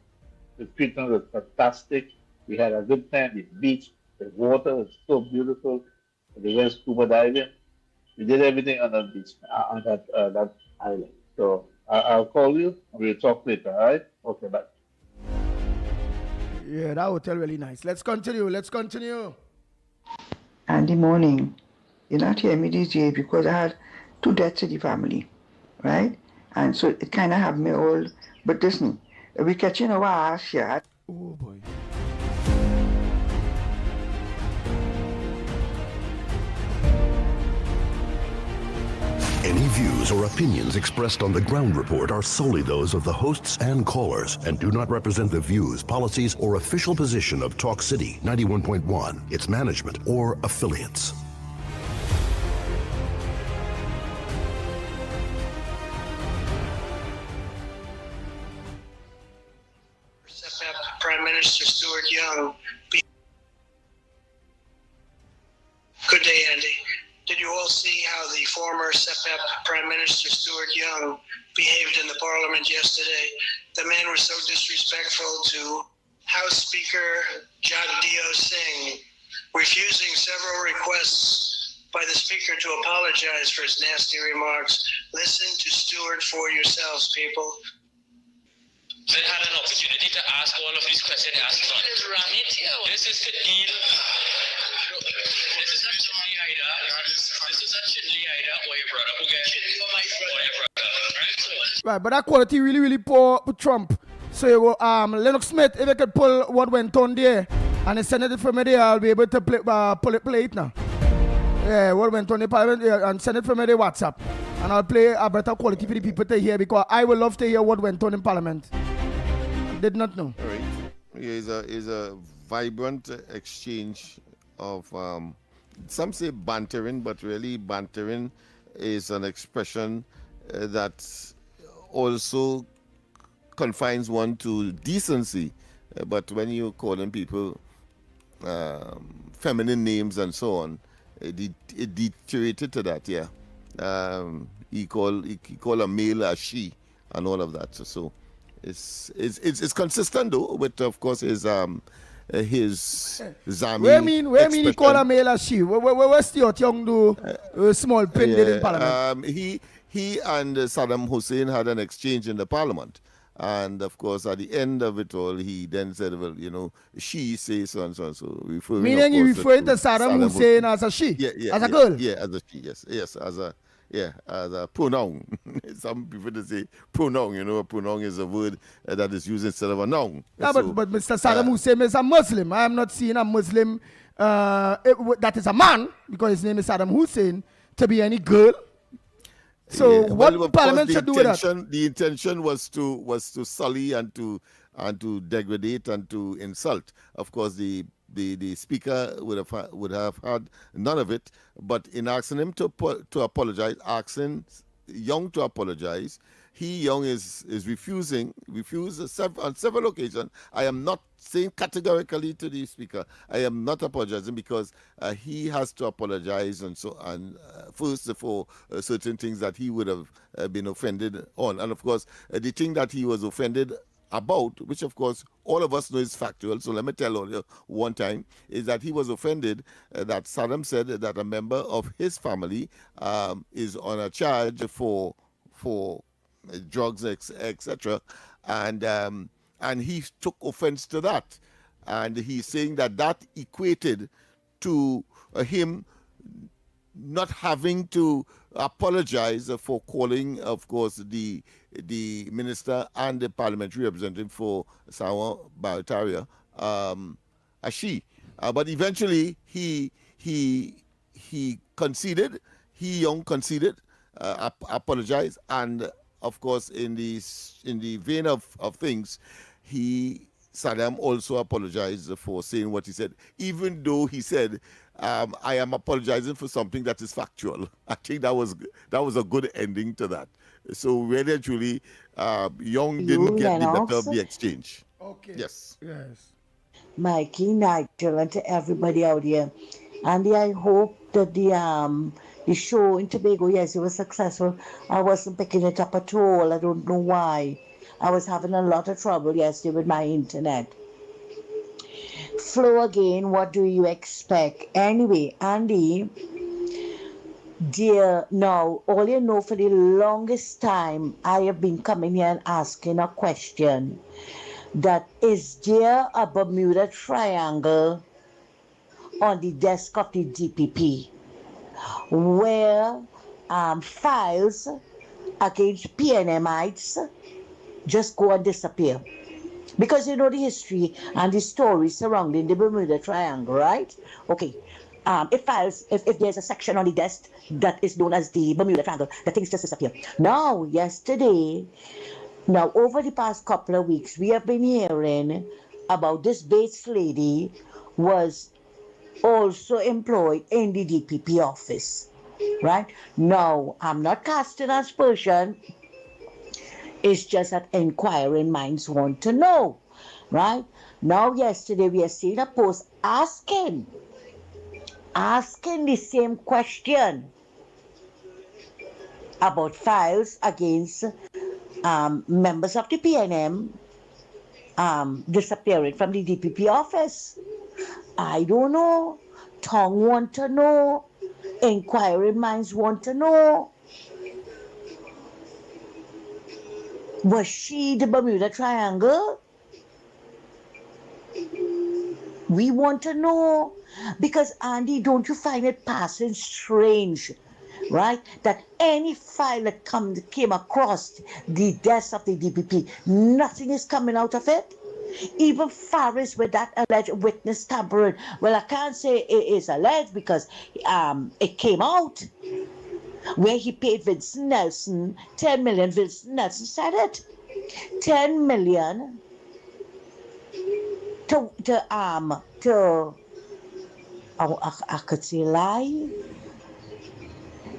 The treatment was fantastic. We had a good time. The beach, the water was so beautiful. We went scuba diving. We did everything on that beach, on that island. So I'll call you. We'll talk later. All right? Okay, bye. Yeah, that hotel really nice. Let's continue. Let's continue. Andy, morning. You're not hearing me these days because I had two deaths in the family, right? And so it kind of have me all. But listen, we catching our ass here. Oh boy. Any views or opinions expressed on the ground report are solely those of the hosts and callers and do not represent the views, policies, or official position of Talk City 91.1, its management, or affiliates. Prime Minister Stuart Young. Good day, Andy. Did you all see how the former SEPEP Prime Minister Stuart Young behaved in the Parliament yesterday? The man was so disrespectful to House Speaker Jagdeo Singh, refusing several requests by the Speaker to apologize for his nasty remarks. Listen to Stuart for yourselves, people. They had an opportunity to ask all of these questions. This is to deal. This is not Chinli Ida. This is not Chinli Ida or your brother. Okay. Chinli or my brother. Or your brother. Right? Right, but that quality really poor for Trump. So Lennox Smith, if I could pull what went on there and send it from there, I'll be able to play it now. Yeah, what went on the Parliament and send it from the WhatsApp. And I'll play a better quality for the people to hear because I would love to hear what went on in Parliament. Did not know. All right. Yeah, is a vibrant exchange of some say bantering, but really bantering is an expression that also confines one to decency. But when you're calling people feminine names and so on, it deteriorated to that. Yeah, he call a male a she and all of that. So it's consistent though with, of course, his Zami. Where mean he call a male a she? Where's Stuart Young do small pin did in Parliament? He and Saddam Hussein had an exchange in the Parliament. And of course, at the end of it all, he then said, well, you know, she says so and so and so. Meaning you referring to Saddam Hussein as a she? Yeah, as a girl? Yeah, as a she, yes, as a pronoun. Some people they say pronoun, you know, a pronoun is a word that is used instead of a noun. Yeah, so, but Mr. Saddam Hussein is a Muslim. I am not seeing a Muslim that is a man, because his name is Saddam Hussein, to be any girl. So what Parliament should do with that? The intention was to sully and to degrade and to insult. Of course, the speaker would have had none of it. But in asking him to apologize, asking Young to apologize, Young is refused on several occasions. I am not saying categorically to the speaker, I am not apologizing, because he has to apologize and first for certain things that he would have been offended on. And of course, the thing that he was offended about, which of course all of us know is factual, so let me tell you one time, is that he was offended that Saddam said that a member of his family is on a charge for drugs, etc. And he took offense to that. And he's saying that equated to him not having to apologize for calling, of course, the minister and the parliamentary representative for Sawa Barataria a she. But eventually he conceded, Young conceded, apologized, and of course, in the vein of things, Saddam also apologized for saying what he said, even though he said, I am apologizing for something that is factual. I think that was a good ending to that. So really and truly, Young didn't get the better of the exchange. Okay. Yes. Mikey, Nigel, and to everybody out here. Andy, I hope that the show in Tobago, yes, it was successful. I wasn't picking it up at all. I don't know why. I was having a lot of trouble yesterday with my internet. Flow again, what do you expect? Anyway, Andy, Dear, now, all you know, for the longest time, I have been coming here and asking a question that is there a Bermuda Triangle on the desk of the DPP where files against PNMites just go and disappear? Because you know the history and the story surrounding the Bermuda Triangle, right? Okay. If there's a section on the desk that is known as the Bermuda Triangle, the things just disappear. Now, over the past couple of weeks, we have been hearing about this Bates lady was also employed in the DPP office, right? Now, I'm not casting aspersion. It's just that inquiring minds want to know, right? Now, yesterday, we have seen a post asking the same question about files against members of the PNM disappearing from the DPP office. I don't know. Tongue want to know. Inquiring minds want to know. Was she the Bermuda Triangle? We want to know. Because, Andy, don't you find it passing strange, right? That any file that came across the desk of the DPP, nothing is coming out of it? Even Faris with that alleged witness tampering. Well, I can't say it is alleged because it came out where he paid Vincent Nelson 10 million. Vincent Nelson said it. 10 million I could say lie,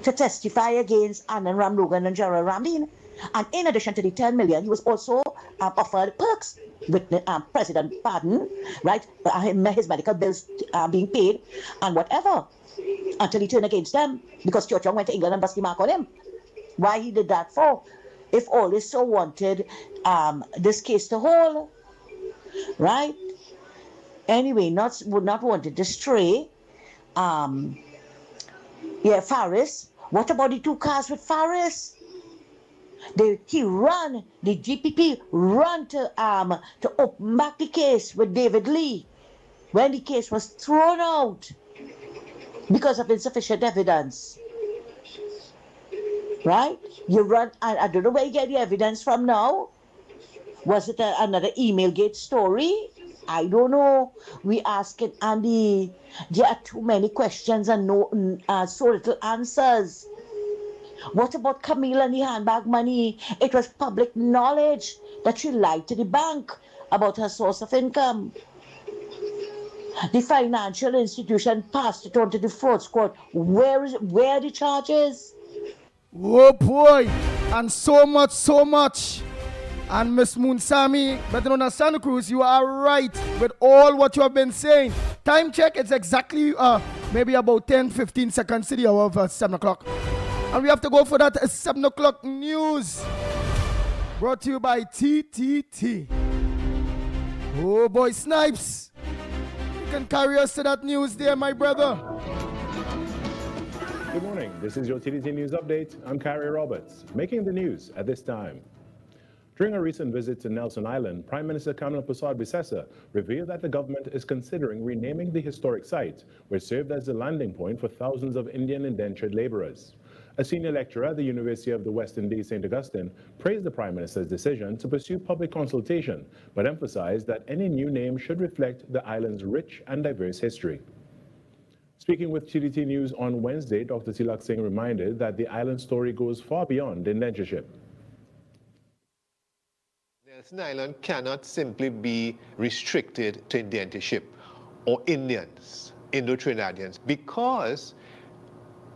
to testify against Anand Ram Logan and Gerald Ramin. And in addition to the 10 million, he was also offered perks with President Pardon, right? His medical bills being paid and whatever, until he turned against them because Cho Chong went to England and bust the mark on him. Why he did that for? If all is so wanted, this case to hold, right? Anyway, would not wanted to stray. Faris. What about the 2 cars with Faris? The DPP ran to open back the case with David Lee when the case was thrown out because of insufficient evidence. Right? You run, I don't know where you get the evidence from now. Was it another email gate story? I don't know. We asking Andy. There are too many questions and so little answers. What about Camille and the handbag money? It was public knowledge that she lied to the bank about her source of income. The financial institution passed it on to the fraud squad. Where are the charges? Oh boy, and so much. And Miss Moonsami, better known as Santa Cruz, you are right with all what you have been saying. Time check, it's exactly maybe about 10-15 seconds to the hour of 7 o'clock. And we have to go for that 7 o'clock news. Brought to you by TTT. Oh boy, Snipes. You can carry us to that news there, my brother. Good morning. This is your TTT News Update. I'm Carrie Roberts, making the news at this time. During a recent visit to Nelson Island, Prime Minister Kamala Persad-Bissessar revealed that the government is considering renaming the historic site, which served as the landing point for thousands of Indian indentured laborers. A senior lecturer at the University of the West Indies, St. Augustine, praised the Prime Minister's decision to pursue public consultation, but emphasized that any new name should reflect the island's rich and diverse history. Speaking with TTT News on Wednesday, Dr. Tilak Singh reminded that the island story goes far beyond indentureship. Nelson Island cannot simply be restricted to indentureship or Indians, Indo-Trinidadians, because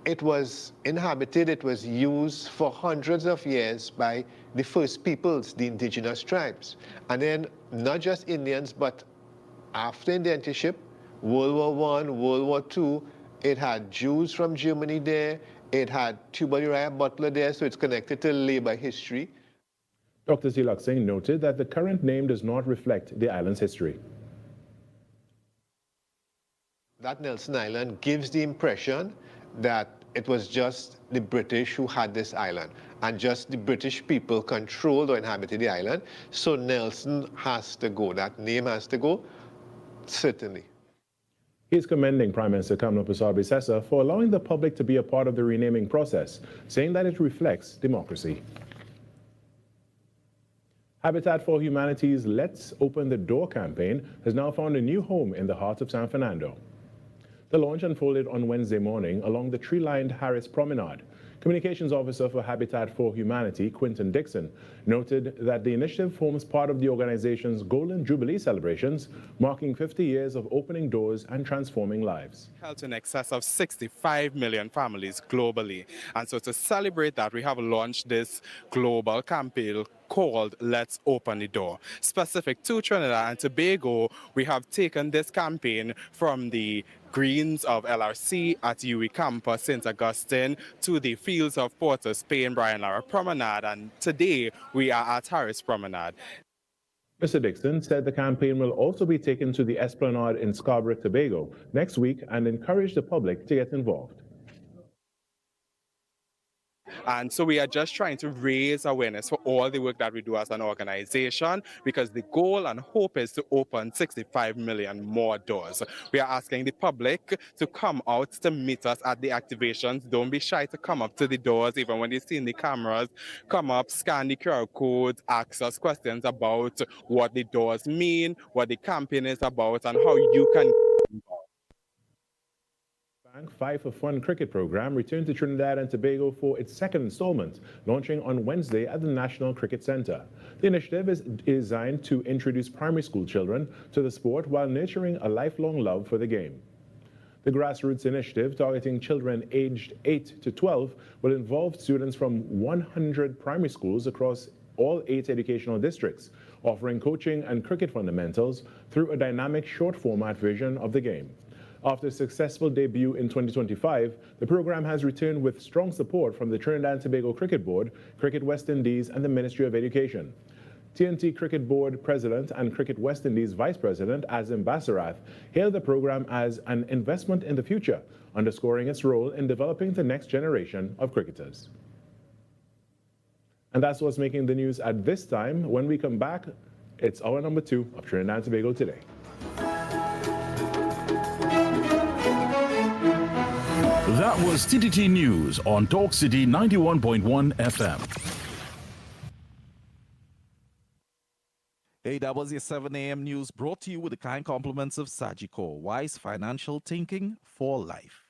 it was inhabited, it was used for hundreds of years by the first peoples, the indigenous tribes. And then not just Indians, but after indentureship, World War I, World War II, it had Jews from Germany there, it had Tubal Uriah Butler there, so it's connected to labor history. Dr. Tilak Singh noted that the current name does not reflect the island's history. That Nelson Island gives the impression that it was just the British who had this island, and just the British people controlled or inhabited the island. So Nelson has to go. That name has to go, certainly. He is commending Prime Minister Kamla Persad-Bissessar for allowing the public to be a part of the renaming process, saying that it reflects democracy. Habitat for Humanity's Let's Open the Door campaign has now found a new home in the heart of San Fernando. The launch unfolded on Wednesday morning along the tree-lined Harris Promenade. Communications Officer for Habitat for Humanity, Quinton Dixon, noted that the initiative forms part of the organization's Golden Jubilee celebrations, marking 50 years of opening doors and transforming lives. Helped in excess of 65 million families globally. And so to celebrate that, we have launched this global campaign called Let's Open the Door. Specific to Trinidad and Tobago, we have taken this campaign from the greens of LRC at UE Campus, St. Augustine, to the fields of Port of Spain, Brian Lara Promenade, and today we are at Harris Promenade. Mr. Dixon said the campaign will also be taken to the Esplanade in Scarborough, Tobago next week and encourage the public to get involved. And so we are just trying to raise awareness for all the work that we do as an organization, because the goal and hope is to open 65 million more doors. We are asking the public to come out to meet us at the activations. Don't be shy to come up to the doors, even when you see in the cameras. Come up, scan the QR codes, ask us questions about what the doors mean, what the campaign is about, and how you can. Bank 5 for Fun cricket program returned to Trinidad and Tobago for its second installment, launching on Wednesday at the National Cricket Centre. The initiative is designed to introduce primary school children to the sport while nurturing a lifelong love for the game. The grassroots initiative, targeting children aged 8 to 12, will involve students from 100 primary schools across all 8 educational districts, offering coaching and cricket fundamentals through a dynamic short-format version of the game. After a successful debut in 2025, the program has returned with strong support from the Trinidad and Tobago Cricket Board, Cricket West Indies, and the Ministry of Education. TNT Cricket Board President and Cricket West Indies Vice President Azim Basarath hailed the program as an investment in the future, underscoring its role in developing the next generation of cricketers. And that's what's making the news at this time. When we come back, it's hour number 2 of Trinidad and Tobago Today. That was TTT News on Talk City 91.1 FM. Hey, that was your 7 a.m. news brought to you with the kind compliments of Sagicor, wise financial thinking for life.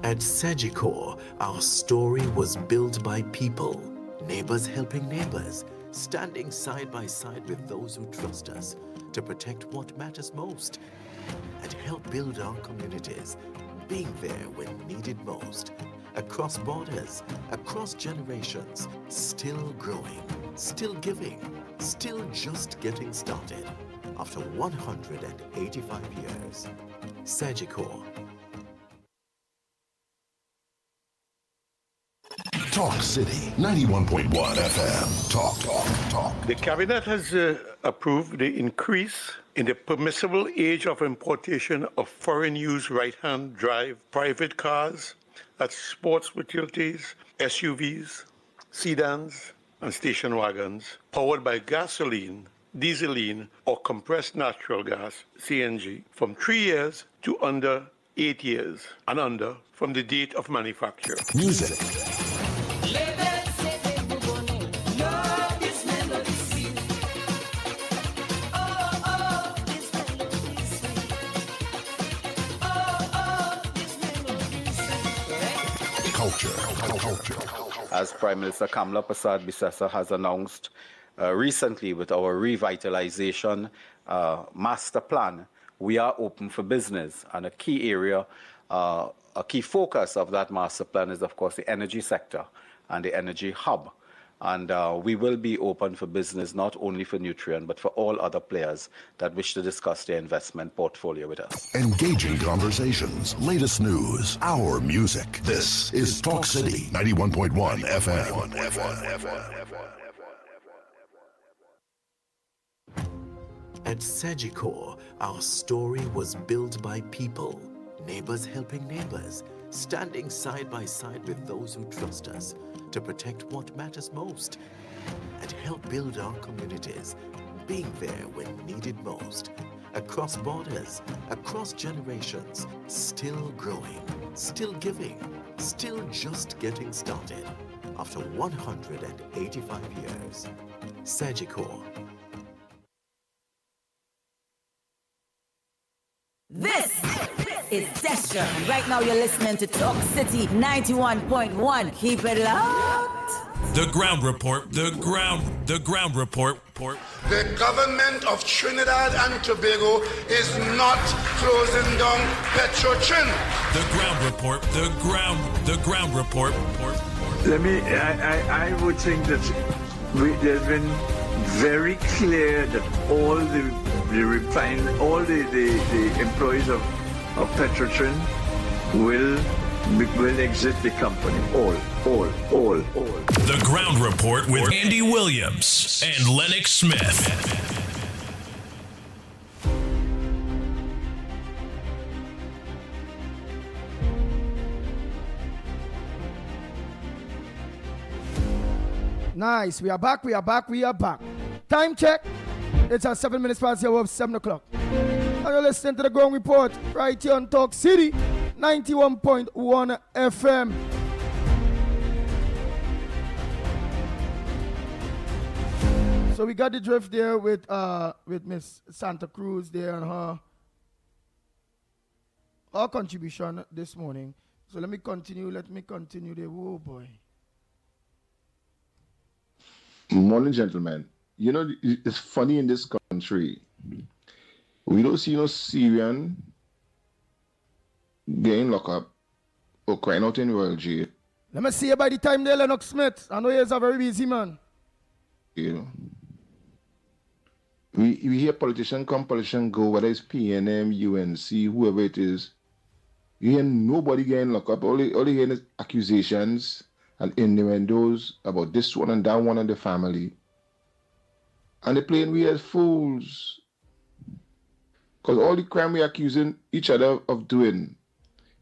At Sagicor, our story was built by people, neighbors helping neighbors, standing side by side with those who trust us to protect what matters most and help build our communities, being there when needed most, across borders, across generations, still growing, still giving, still just getting started. After 185 years, Sagicor. Talk City 91.1 FM. Talk. The cabinet has approved the increase in the permissible age of importation of foreign-use right-hand drive private cars, that's sports utilities, SUVs, sedans, and station wagons, powered by gasoline, dieseline, or compressed natural gas, CNG, from 3 years to under 8 years, and under from the date of manufacture. Music. Culture. As Prime Minister Kamla Persad-Bissessar has announced recently with our revitalization master plan, we are open for business. And a key area, a key focus of that master plan is, of course, the energy sector and the energy hub. And we will be open for business, not only for Nutrien, but for all other players that wish to discuss their investment portfolio with us. Engaging conversations, latest news, our music. This is Talk City 91.1 FM. At Sagicor, our story was built by people, neighbors helping neighbors, standing side by side with those who trust us to protect what matters most and help build our communities, being there when needed most. Across borders, across generations, still growing, still giving, still just getting started. After 185 years, Sagicor. This is Destra, and right now you're listening to Talk City 91.1. Keep it locked. The ground report. The ground report. The government of Trinidad and Tobago is not closing down Petrotrin. The ground report. The ground report. I would think that there's been very clear that all the employees of Petrotrin will exit the company. All. The ground report with Andy Williams and Lennox Smith. Nice. We are back. Time check. It's at 7 minutes past the hour of 7 o'clock. And you're listening to the Ground Report right here on Talk City 91.1 FM. So we got the drift there with Miss Santa Cruz there and her contribution this morning. So let me continue there. Oh boy. Morning, gentlemen. You know, it's funny in this country. We don't see no Syrian getting locked up or crying out in royal jail. Let me see you by the time there, Lennox Smith. I know he's a very busy man. You know. We hear politician come, politician go, whether it's PNM, UNC, whoever it is. You hear nobody getting locked up. All you hear is accusations and innuendos about this one and that one and the family. And they're playing we as fools. Because all the crime we're accusing each other of doing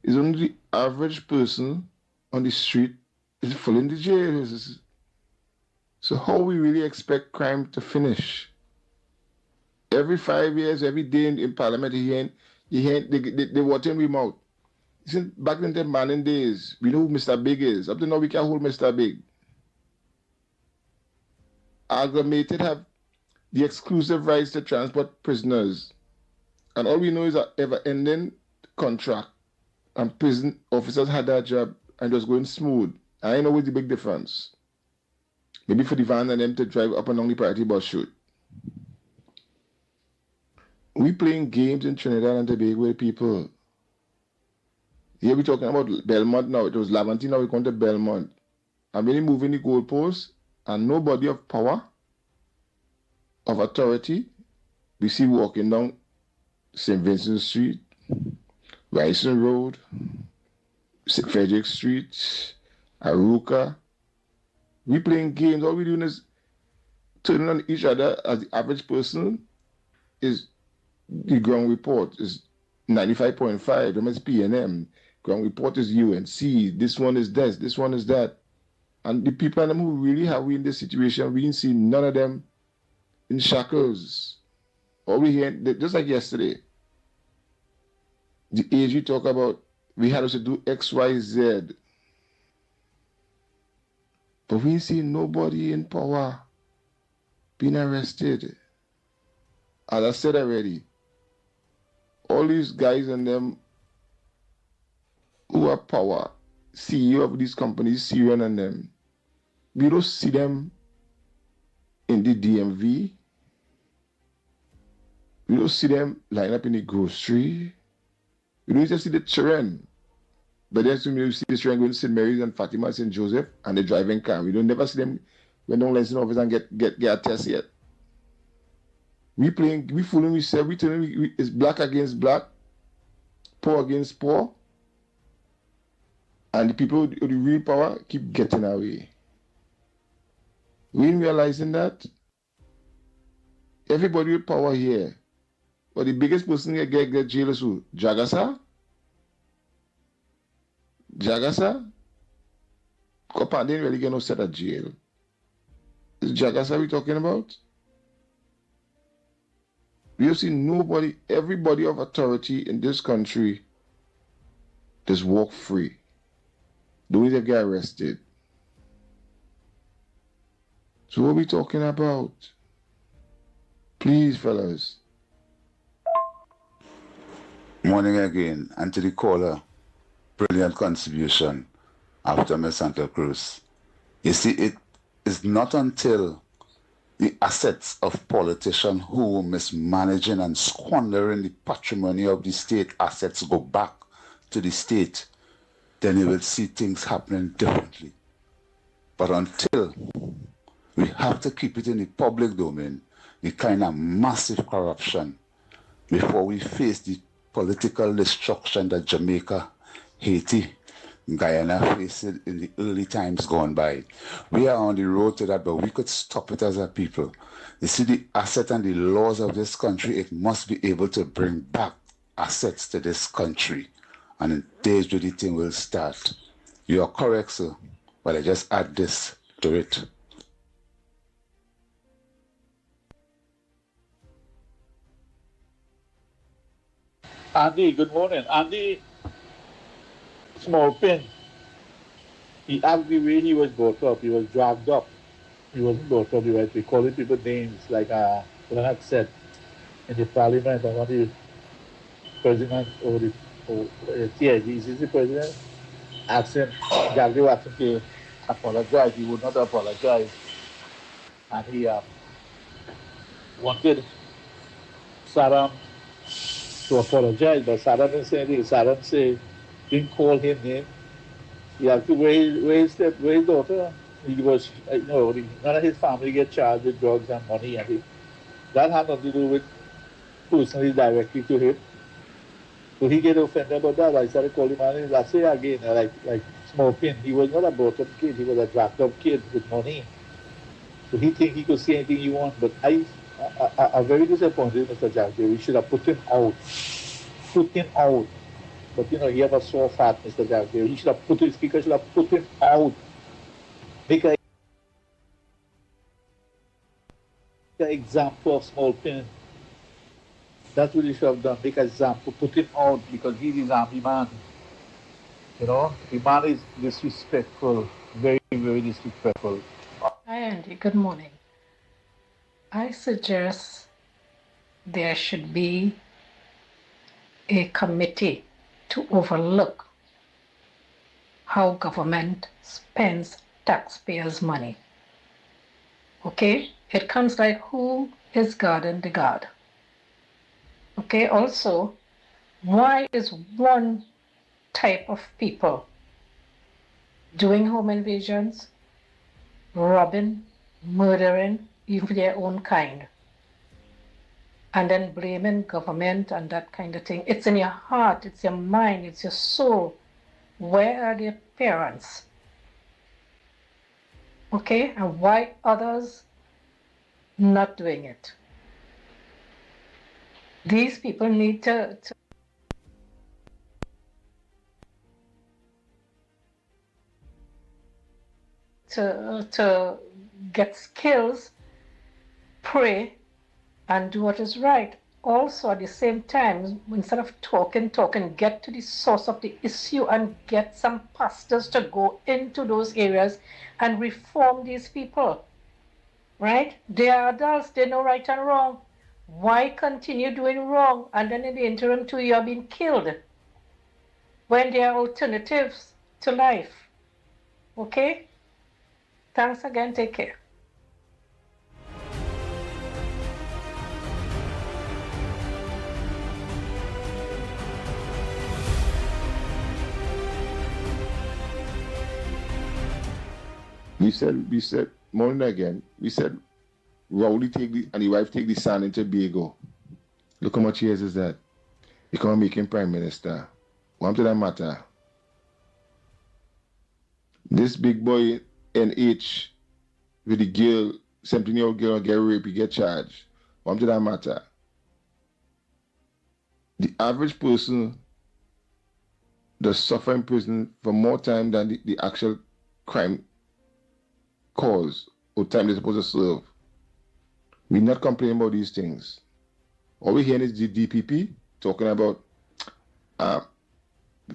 is only the average person on the street is full in the jail. So how we really expect crime to finish? Every 5 years, every day in Parliament, they water in we mouth. Since back in the Manning days, we know who Mr. Big is. Up to now, we can't hold Mr. Big. Aggregated have the exclusive rights to transport prisoners. And all we know is that ever-ending contract. And prison officers had that job and it was going smooth. I know what's the big difference. Maybe for the van and them to drive up and down the priority bus shoot. We playing games in Trinidad and Tobago with people. Here we're talking about Belmont now. It was Laventine, now we're going to Belmont. I'm really moving the goalposts and nobody of power, of authority, we see walking down St. Vincent Street, Ryson Road, St. Frederick Street, Aruka. We playing games. All we're doing is turning on each other as the average person is the ground report is 95.5, MSPNM. Ground report is UNC. This one is this one is that. And the people who really have we in this situation, we didn't see none of them in shackles. All we hear, just like yesterday, the AG talk about we had to do X, Y, Z. But we see nobody in power being arrested. As I said already, all these guys and them who have power, CEO of these companies, Syrian and them, we don't see them in the DMV. We don't see them line up in the grocery. We don't just see the children. But then we see the children going to St. Mary's and Fatima and St. Joseph and the driving car. We don't never see them when don't license office and get a test yet. We playing, we fooling, we say, we telling it's black against black, poor against poor. And the people with the real power keep getting away. We ain't realizing that everybody with power here, but the biggest person here get jail is who? Jagasa? Jagasa? Kopan didn't really get no set of jail. Is Jagasa we talking about? We have seen nobody, everybody of authority in this country just walk free. Don't even get arrested. So what are we talking about? Please, fellas. Morning again, and to the caller, brilliant contribution after Ms. Santa Cruz. You see, it is not until the assets of politicians who mismanaging and squandering the patrimony of the state assets go back to the state, then you will see things happening differently. But until we have to keep it in the public domain, the kind of massive corruption, before we face the political destruction that Jamaica, Haiti, Guyana faced in the early times gone by. We are on the road to that, but we could stop it as a people. You see, the asset and the laws of this country, it must be able to bring back assets to this country. And in days where the thing will start. You are correct, sir, but I just add this to it. Andy, good morning. Andy Smallpin, he acted the way he was brought up. He was dragged up. He wasn't brought up the right way, calling people names like Lennox said in the parliament. And one of the president or the TIGCC president asked him, Jagdev asked him to apologize. He would not apologize. And he wanted Saddam to apologize, but Saddam didn't say anything. Saddam didn't call him name. He had to where his daughter. He was, none of his family get charged with drugs and money. And that had nothing to do with personally directly to him. So he get offended about that. I started calling him and I say again, like Smallpin, he was not a brought up kid, he was a dragged up kid with money. So he think he could say anything he want, but I'm very disappointed, Mr. Jagdev. We should have put him out. Put him out. But he have a sore fat, Mr. Jagdev. He should have put his speaker should have put him out. Make an example of Smallpin. That's what he should have done. Make an example, put him out because he's his army man. The man is disrespectful, very, very disrespectful. Hi, Andy. Good morning. I suggest there should be a committee to overlook how government spends taxpayers' money. Okay? It comes like who is guarding the guard? Okay? Also, why is one type of people doing home invasions, robbing, murdering, even their own kind, and then blaming government and that kind of thing? It's in your heart, it's your mind, it's your soul. Where are their parents? Okay, and why others not doing it? These people need to get skills, pray, and do what is right. Also, at the same time, instead of talking, get to the source of the issue and get some pastors to go into those areas and reform these people. Right? They are adults, they know right and wrong. Why continue doing wrong and then in the interim too you are being killed when there are alternatives to life? Okay? Thanks again, take care. We said, morning again, we said, Rowley and the wife take the son into Tobago. Look how much years is that? They come and make him prime minister. What to that matter? This big boy NH with the girl, 17-year-old girl get raped, he get charged. What to that matter? The average person does suffer in prison for more time than the actual crime cause or time they're supposed to serve. We're not complaining about these things. All we're hearing is the DPP talking about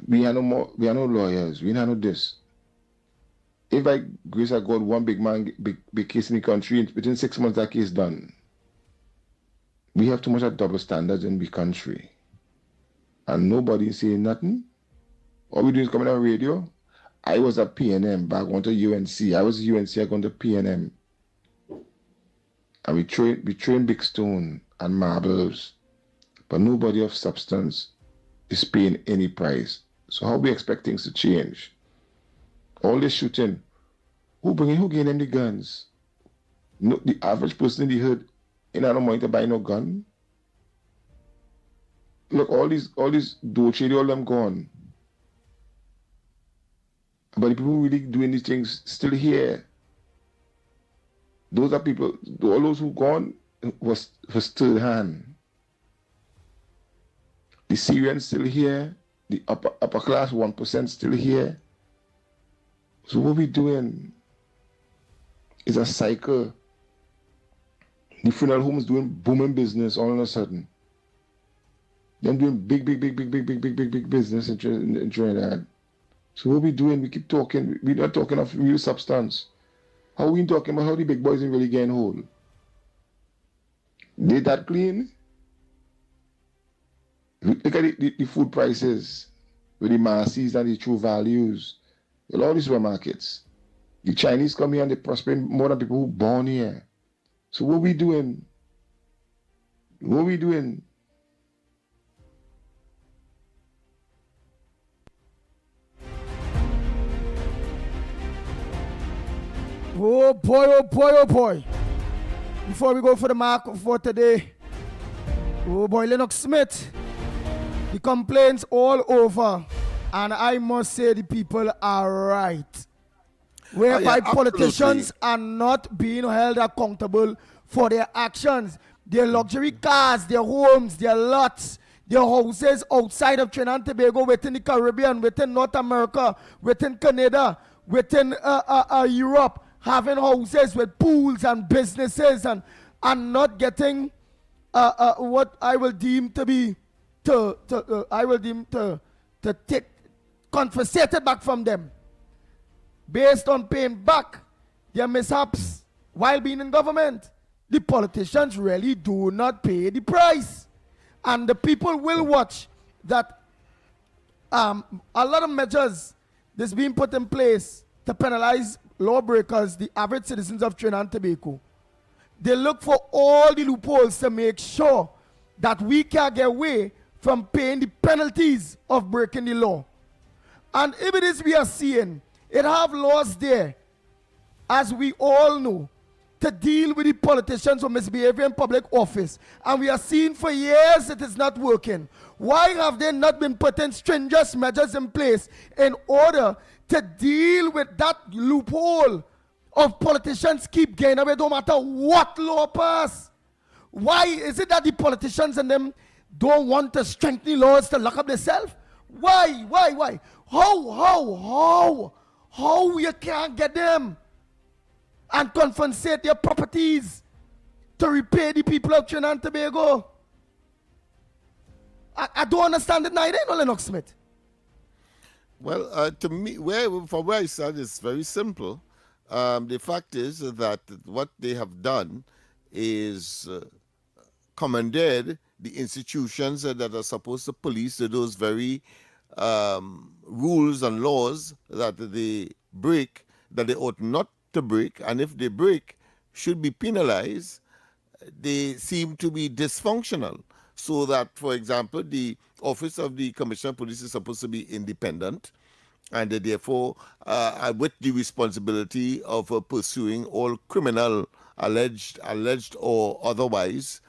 we are no lawyers, we are no this. If by grace of God, one big man, big case in the country, within 6 months that case done. We have too much of double standards in the country. And nobody saying nothing. All we do is coming on radio. I was at PNM, back on to UNC. I was at UNC, I gone to PNM. And we train big stone and marbles. But nobody of substance is paying any price. So how we expect things to change? All this shooting, who gave them the guns? No, the average person in the hood ain't no money to buy no gun. Look, all these Dolce, all them gone. But the people who really doing these things still here. Those are people, all those who gone was third hand. The Syrians still here, the upper class 1% still here. So what we doing is a cycle. The funeral homes doing booming business all of a sudden. Them doing big business in Trinidad. So what we doing? We keep talking. We're not talking of real substance. How we talking about how the big boys ain't really getting hold? They that clean? Look at the food prices with the masses and the true values. With all these supermarkets. The Chinese come here and they prosper more than people who born here. So what we doing? What we doing? Oh boy, oh boy, oh boy. Before we go for the mark for today, oh boy, Lennox Smith, the complaints all over, and I must say the people are right. Whereby politicians are not being held accountable for their actions. Their luxury cars, their homes, their lots, their houses outside of Trinidad and Tobago, within the Caribbean, within North America, within Canada, within Europe, having houses with pools and businesses and not getting what I will deem to be to take confiscated back from them based on paying back their mishaps while being in government. The politicians really do not pay the price, and the people will watch that a lot of measures that's being put in place to penalize lawbreakers, the average citizens of Trinidad and Tobago. They look for all the loopholes to make sure that we can get away from paying the penalties of breaking the law. And if it is we are seeing, it have laws there, as we all know, to deal with the politicians who misbehave in public office. And we are seeing for years it is not working. Why have they not been putting stringent measures in place in order to deal with that loophole of politicians keep getting away no matter what law pass? Why is it that the politicians and them don't want to strengthen laws to lock up themselves? Why? How you can't get them and confiscate their properties to repay the people of Trinidad and Tobago? I don't understand it neither, Lennox Smith. Well, to me, from where I stand, it's very simple. The fact is that what they have done is commandeered the institutions that are supposed to police those very rules and laws that they break, that they ought not to break, and if they break, should be penalized. They seem to be dysfunctional. So that, for example, the Office of the Commissioner of Police is supposed to be independent, and therefore with the responsibility of pursuing all criminal, alleged or otherwise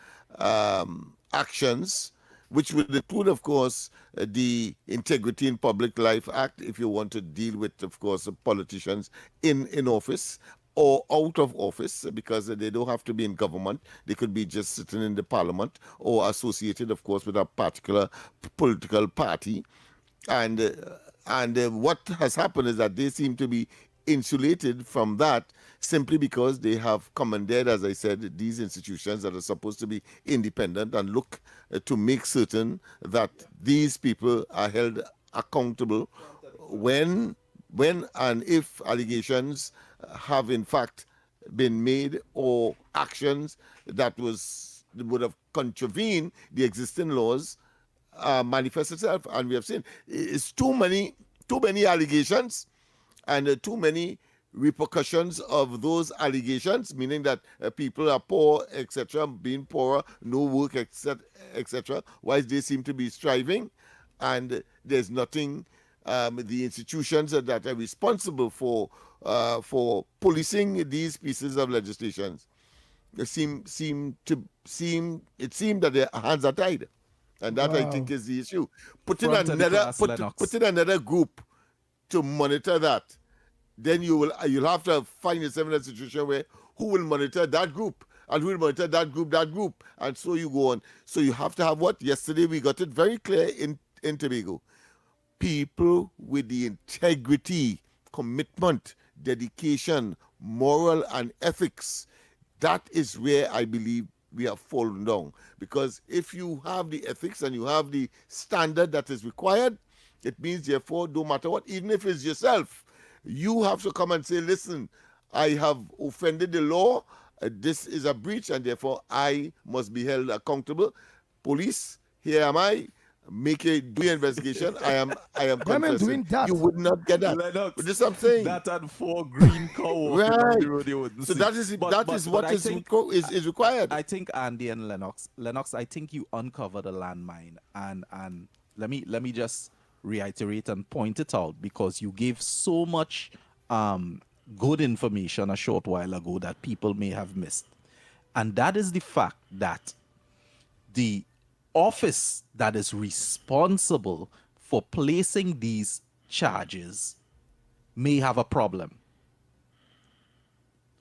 actions, which would include, of course, the Integrity in Public Life Act, if you want to deal with, of course, politicians in office or out of office, because they don't have to be in government. They could be just sitting in the parliament or associated, of course, with a particular political party. And what has happened is that they seem to be insulated from that simply because they have commandeered, as I said, these institutions that are supposed to be independent and look to make certain that these people are held accountable when and if allegations have in fact been made or actions that would have contravened the existing laws manifest itself. And we have seen it's too many allegations and too many repercussions of those allegations, meaning that people are poor, etc., being poorer, no work, etc., whilst they seem to be striving, and there's nothing. The institutions that are responsible for policing these pieces of legislation seem that their hands are tied, and that I think is the issue. Putting another group to monitor that, then you'll have to find yourself in a situation where who will monitor that group and who will monitor that group, and so you go on. So you have to have what? Yesterday we got it very clear in Tobago. People with the integrity, commitment, dedication, moral and ethics. That is where I believe we have fallen down. Because if you have the ethics and you have the standard that is required, it means, therefore, no matter what, even if it's yourself, you have to come and say, listen, I have offended the law, this is a breach, and therefore I must be held accountable. Police, here am I, do your investigation. I am confessing. You would not get that. Lennox, but this I'm saying. That and 4 green cow right. So that is what is required. I think Andy and Lennox, I think you uncovered a landmine, and let me just reiterate and point it out, because you gave so much good information a short while ago that people may have missed, and that is the fact that the office that is responsible for placing these charges may have a problem,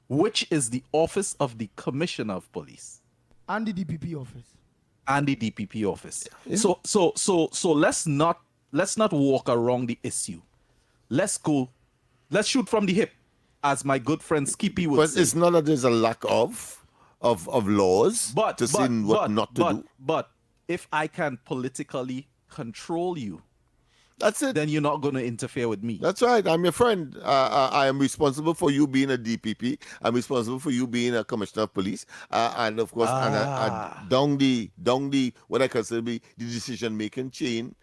which is the office of the Commissioner of Police and the DPP office. Yeah. So let's not walk around the issue. Let's shoot from the hip, as my good friend Skippy would say. But it's not that there's a lack of laws to see what not to do. But if I can politically control you, that's it. Then you're not going to interfere with me. That's right. I'm your friend. I am responsible for you being a DPP. I'm responsible for you being a commissioner of police, and of course, down the what I consider be the decision-making chain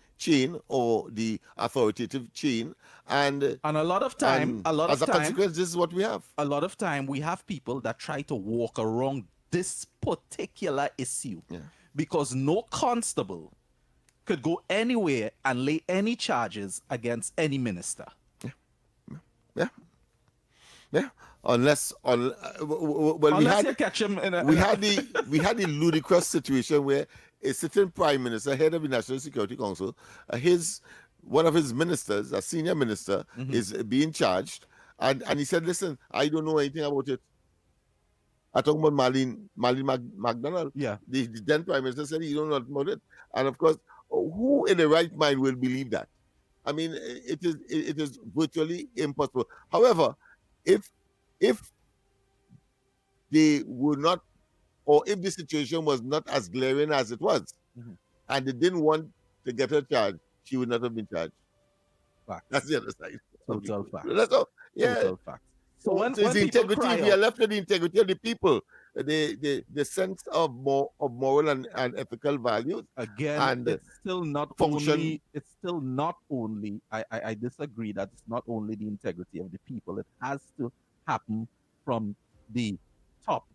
or the authoritative chain, and a lot of time, as a consequence, this is what we have. A lot of time, we have people that try to walk around this particular issue. Yeah. Because no constable could go anywhere and lay any charges against any minister. Yeah. Unless you catch him in we had the ludicrous situation where a sitting prime minister, head of the National Security Council, one of his ministers, a senior minister, is being charged, and he said, "Listen, I don't know anything about it." I'm talking about Marlene McDonald. Yeah. The then Prime Minister said he don't know about it. And of course, who in the right mind will believe that? I mean, it is virtually impossible. However, if they were not, or if the situation was not as glaring as it was, and they didn't want to get her charged, she would not have been charged. Fact. That's the other side. Total fact. That's all. Yeah. Total fact. So when the integrity, we are left with the integrity of the people, the sense of moral and ethical values. Again, and it's still not function. only. I disagree that it's not only the integrity of the people. It has to happen from the top.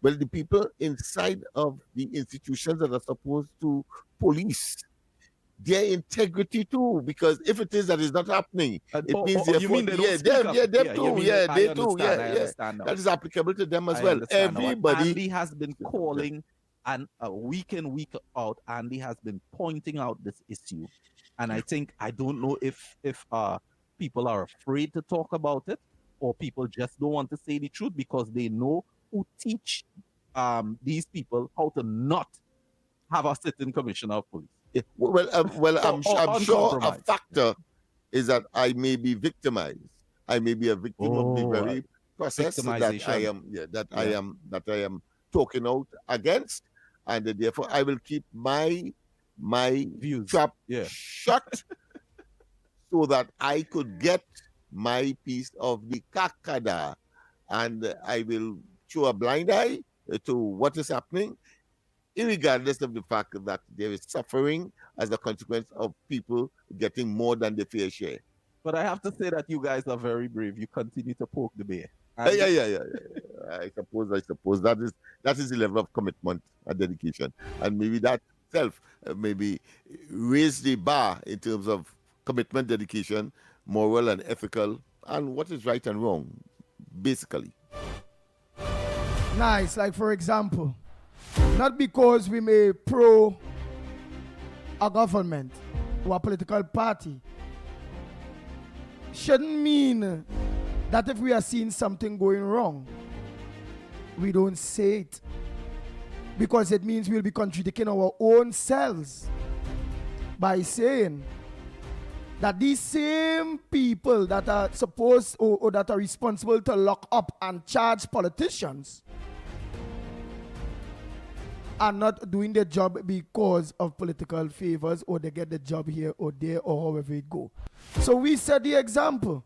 Well, the people inside of the institutions that are supposed to police their integrity too, because if it is that is not happening, it means you mean they don't speak up? they I too. understand now. That is applicable to them as I well. understand now. Everybody. Andy has been calling, and week in, week out, Andy has been pointing out this issue, and I don't know if people are afraid to talk about it, or people just don't want to say the truth because they know who teach these people how to not have a sitting commissioner of police. Yeah. Well, I'm sure a factor is that I may be victimized. I may be a victim of the Oh, very process that I victimization. am, that Yeah. I am talking out against, and therefore I will keep my Views. trap Yeah. shut so that I could get my piece of the kakada, and I will show a blind eye to what is happening, regardless of the fact that there is suffering as a consequence of people getting more than their fair share. But I have to say that you guys are very brave. You continue to poke the bear. Yeah. I suppose that is the level of commitment and dedication, and maybe that self maybe raise the bar in terms of commitment, dedication, moral and ethical, and what is right and wrong, basically. Nice. Like, for example, not because we may pro a government or a political party shouldn't mean that if we are seeing something going wrong, we don't say it, because it means we'll be contradicting our own selves by saying that these same people that are supposed or that are responsible to lock up and charge politicians are not doing their job because of political favors, or they get the job here or there or however it go. So we set the example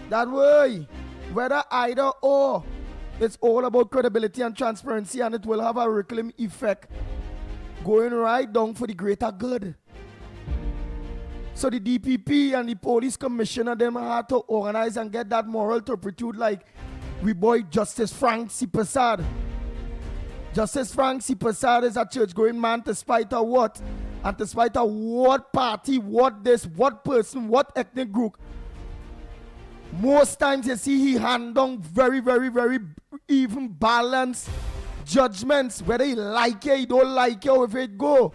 that way, whether either or, it's all about credibility and transparency, and it will have a rippling effect going right down for the greater good. So the DPP and the police commissioner them had to organize and get that moral turpitude, like we boy Justice Frank C. Prasad. Justice Frank C. Prasad is a church-going man, despite of what? And despite of what party, what this, what person, what ethnic group. Most times you see he hand down very, very, very even balanced judgments, whether he like it, he don't like it, or if it go.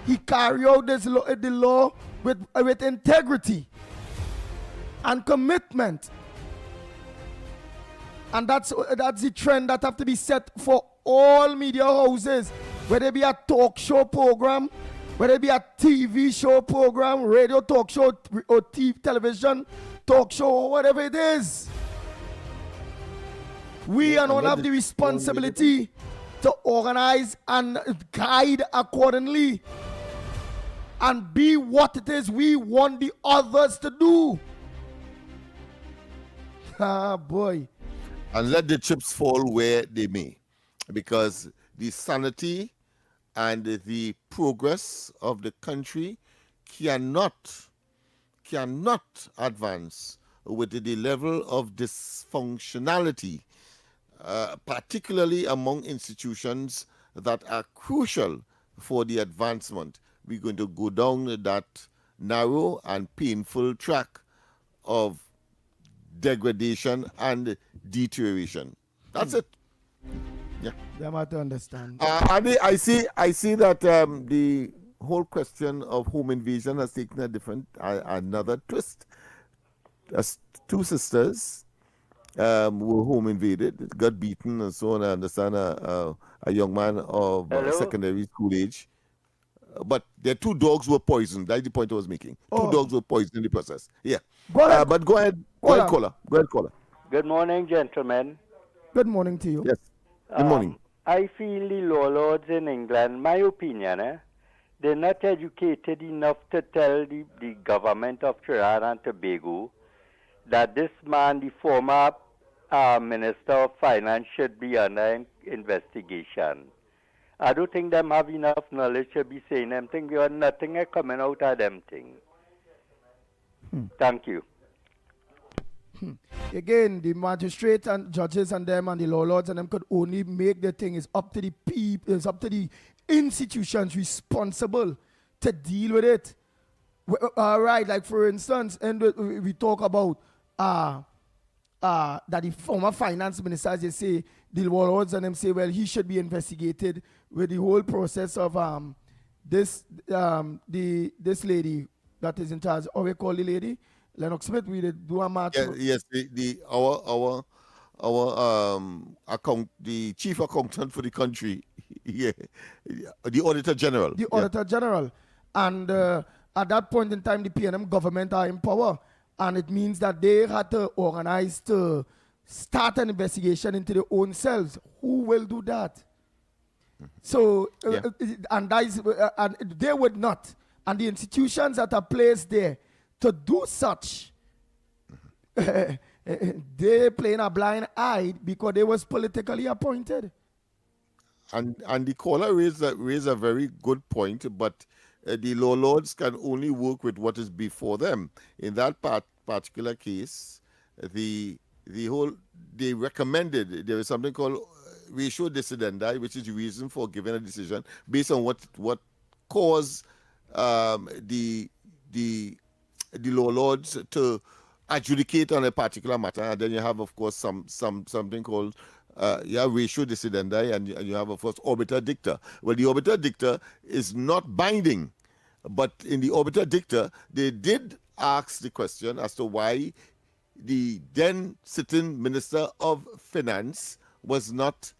He carry out the law with integrity and commitment. And that's the trend that have to be set for all media houses, whether it be a talk show program, whether it be a TV show program, radio talk show, or television talk show, or whatever it is. We are not have the responsibility to organize and guide accordingly and be what it is we want the others to do. Ah, boy. And let the chips fall where they may, because the sanity and the progress of the country cannot advance with the level of dysfunctionality, particularly among institutions that are crucial for the advancement. We're going to go down that narrow and painful track of degradation and deterioration. That's it. Yeah. Them have to understand. Adi, I see that the whole question of home invasion has taken a different, another twist. As two sisters were home invaded, got beaten and so on. I understand a young man of secondary school age. But their two dogs were poisoned. That's the point I was making. Two dogs were poisoned in the process. Yeah. But go ahead, caller. Go ahead, caller. Good morning, gentlemen. Good morning to you. Yes. Good morning. I feel the law lords in England, my opinion, they're not educated enough to tell the government of Trinidad and Tobago that this man, the former Minister of Finance, should be under investigation. I don't think them have enough knowledge to be saying them things. There are nothing coming out of them things. Thank you. Again, the magistrates and judges and them and the law lords and them could only make the thing. It's up to the people, it's up to the institutions responsible to deal with it. Right, like for instance, and we talk about that the former finance minister, as they say, the law lords and them say, well, he should be investigated with the whole process of this lady that is in charge. Or we call the lady Lennox Smith. We did do a match. Yes, our the chief accountant for the country, yeah, the auditor general. The auditor general, and at that point in time, the PNM government are in power. And it means that they had to organize to start an investigation into their own selves. Who will do that? So, and they would not. And the institutions that are placed there to do such, they playing a blind eye because they was politically appointed. And the caller raised a very good point, but the law lords can only work with what is before them. In that particular case, they recommended there is something called ratio decidendi, which is the reason for giving a decision based on what caused the law lords to adjudicate on a particular matter. And then you have, of course, something called ratio decidendi, and you have, of course, obiter dicta. Well, the obiter dicta is not binding, but in the obiter dicta, they did ask the question as to why the then sitting Minister of Finance was not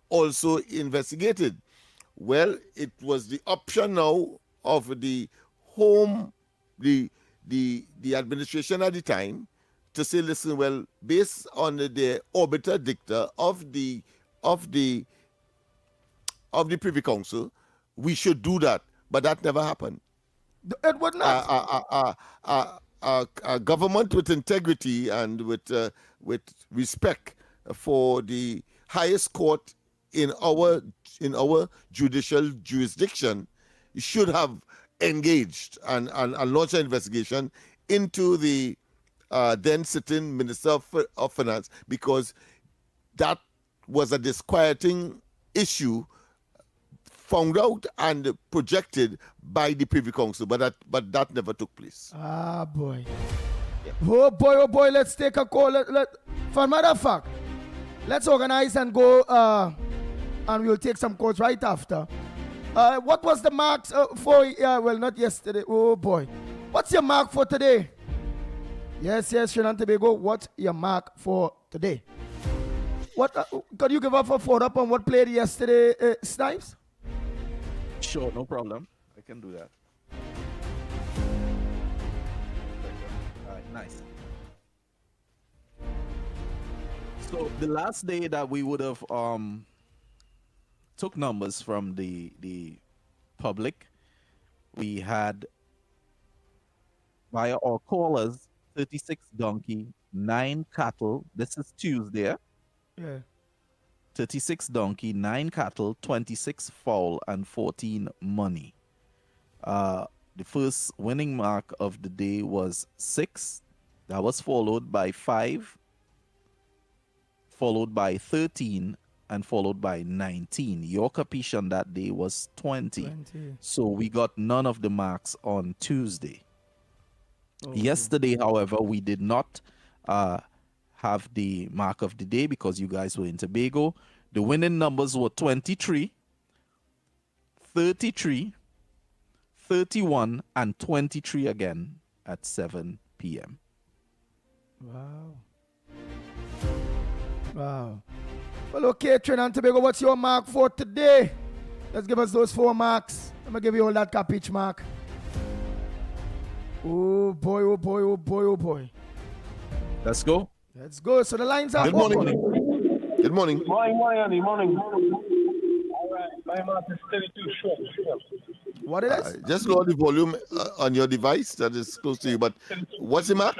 also investigated. Well, it was the option now of the administration at the time to say, listen, well, based on the obiter dicta of the Privy Council, we should do that. But that never happened. It would not. A government with integrity and with respect for the highest court in our judicial jurisdiction should have engaged and launched an investigation into the then sitting Minister of Finance, because that was a disquieting issue found out and projected by the Privy Council, but that never took place. Ah, boy. Yeah. Oh boy, let's take a call. For a matter of fact, let's organize and go, and we'll take some calls right after. What was the marks for, well, not yesterday. Oh boy. What's your mark for today? Yes, Trinidad and Tobago, what's your mark for today? What could you give up a follow up on what played yesterday, Snipes? Sure, no problem. I can do that. All right, nice. So the last day that we would have took numbers from the public, we had via our callers 36 donkey, 9 cattle. This is Tuesday. Yeah. 36 donkey, 9 cattle, 26 fowl, and 14 money. The first winning mark of the day was 6. That was followed by 5, followed by 13, and followed by 19. Your capiche that day was 20. So we got none of the marks on Tuesday. Okay. Yesterday, however, we did not have the mark of the day because you guys were in Tobago. The winning numbers were 23, 33, 31, and 23 again at 7 p.m. Wow. Wow. Well, okay, Trinidad and Tobago, what's your mark for today? Let's give us those 4 marks. I'm going to give you all that capiche mark. Oh, boy, oh, boy, oh, boy, oh, boy. Let's go. Let's go. So the lines are Good open. morning. Good morning. Morning, Andy. Morning. All right. My mark is 32 short. What is it? Just lower the volume on your device that is close to you. But what's the mark?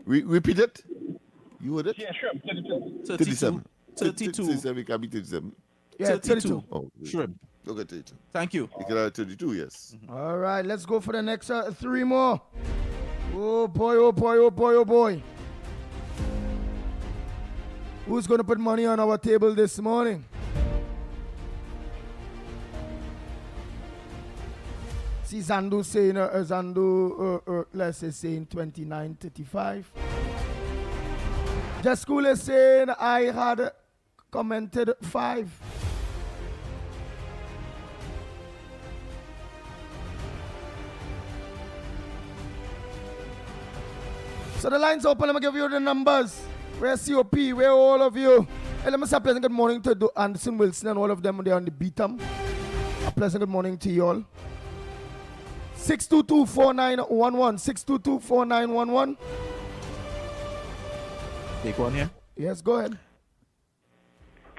Repeat it. You heard it? Yeah, sure. 32. 37. 32. 37. It can be 37. Yeah, 32. Oh, sure. Okay, 32. Thank you. You can have 32, yes. All right, let's go for the next 3 more. Oh, boy, oh, boy, oh, boy, oh, boy. Who's going to put money on our table this morning? See Zandu saying, let's say saying 29.35. Just School is saying I had commented 5. So the line's open. Let me give you the numbers. Where's COP? Where are all of you? Hey, let me say a pleasant good morning to Anderson Wilson and all of them. They're on the beat. A pleasant good morning to you all. 622-4911. 622-4911. Take one here. Yes, go ahead.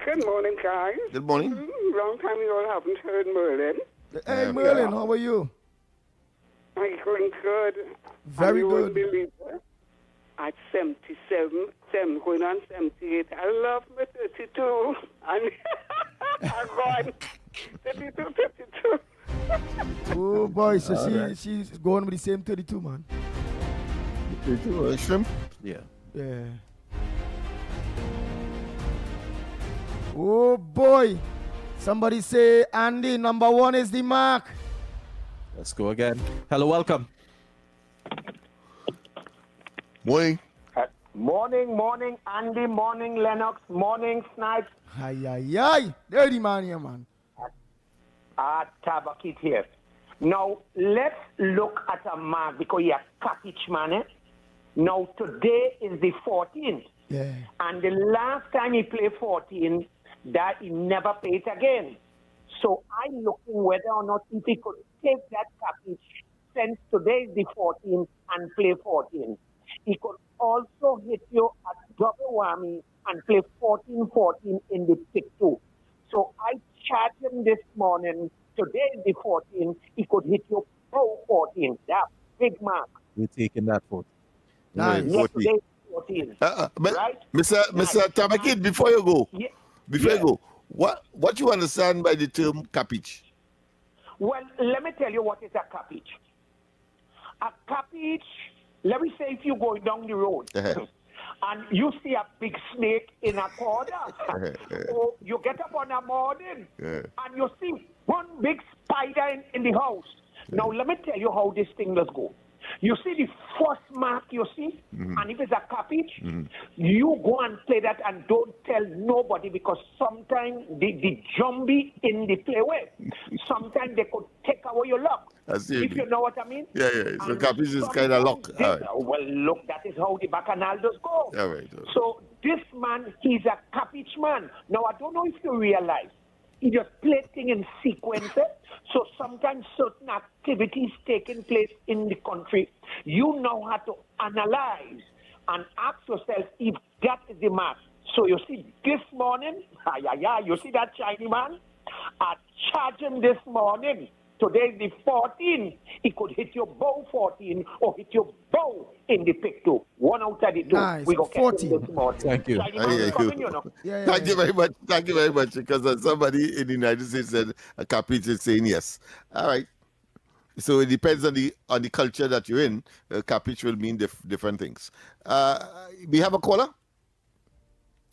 Good morning, guys. Good morning. Long time you all haven't heard Merlin. Hey, Merlin, how are you? I'm going good. Very and you good. Won't believe it. At 77, going on 78, I love my 32. And I'm going 32, 52. Oh, boy, so All she's going with the same 32, man. 32, shrimp? Yeah. Yeah. Oh, boy. Somebody say, Andy, number 1 is the mark. Let's go again. Hello, welcome. Morning. Morning, Andy. Morning, Lennox. Morning, Snipes. Ay. Dirty man here, man. Tabakit here. Now, let's look at a mark because you're a cabbage man. Eh? Now, today is the 14th. Yeah. And the last time he played 14, that he never played again. So I'm looking whether or not if he could take that cabbage since today is the 14th and play 14. He could also hit you a double whammy and play 14-14 in the pick 2. So I charged him this morning. Today is the 14th. He could hit you 14. That big mark. We're taking that vote. Nice. Yes, today is 14. Right? Mr. Tabakit, before you go, what you understand by the term cabbage? Well, let me tell you what is a cabbage. A cabbage, let me say if you're going down the road and you see a big snake in a corner, or you get up on a morning and you see one big spider in the house. Now, let me tell you how this thing does go. You see the first mark you see, and if it's a cabbage, you go and play that and don't tell nobody because sometimes the zombie in the playway, sometimes they could take away your luck. If you know what I mean? Yeah. So cabbage is kind of luck. All right. Well, look, that is how the bacchanal does go. All right. So this man, he's a cabbage man. Now, I don't know if you realize, he just plays things in sequences. So sometimes certain activities taking place in the country, you know how to analyze and ask yourself if that is the mark. So you see this morning, you see that shiny man? I charged him this morning. Today is the 14th. He could hit your bow 14 or hit your bow in the pick 2. 1 out of the 2. Nice. We go catch him this morning. Thank you. Shiny man is coming, you know. Thank you very much. Thank you very much. Because somebody in the United States said a cabbage is saying yes. All right. So it depends on the culture that you're in. Cabbage will mean different things. We have a caller?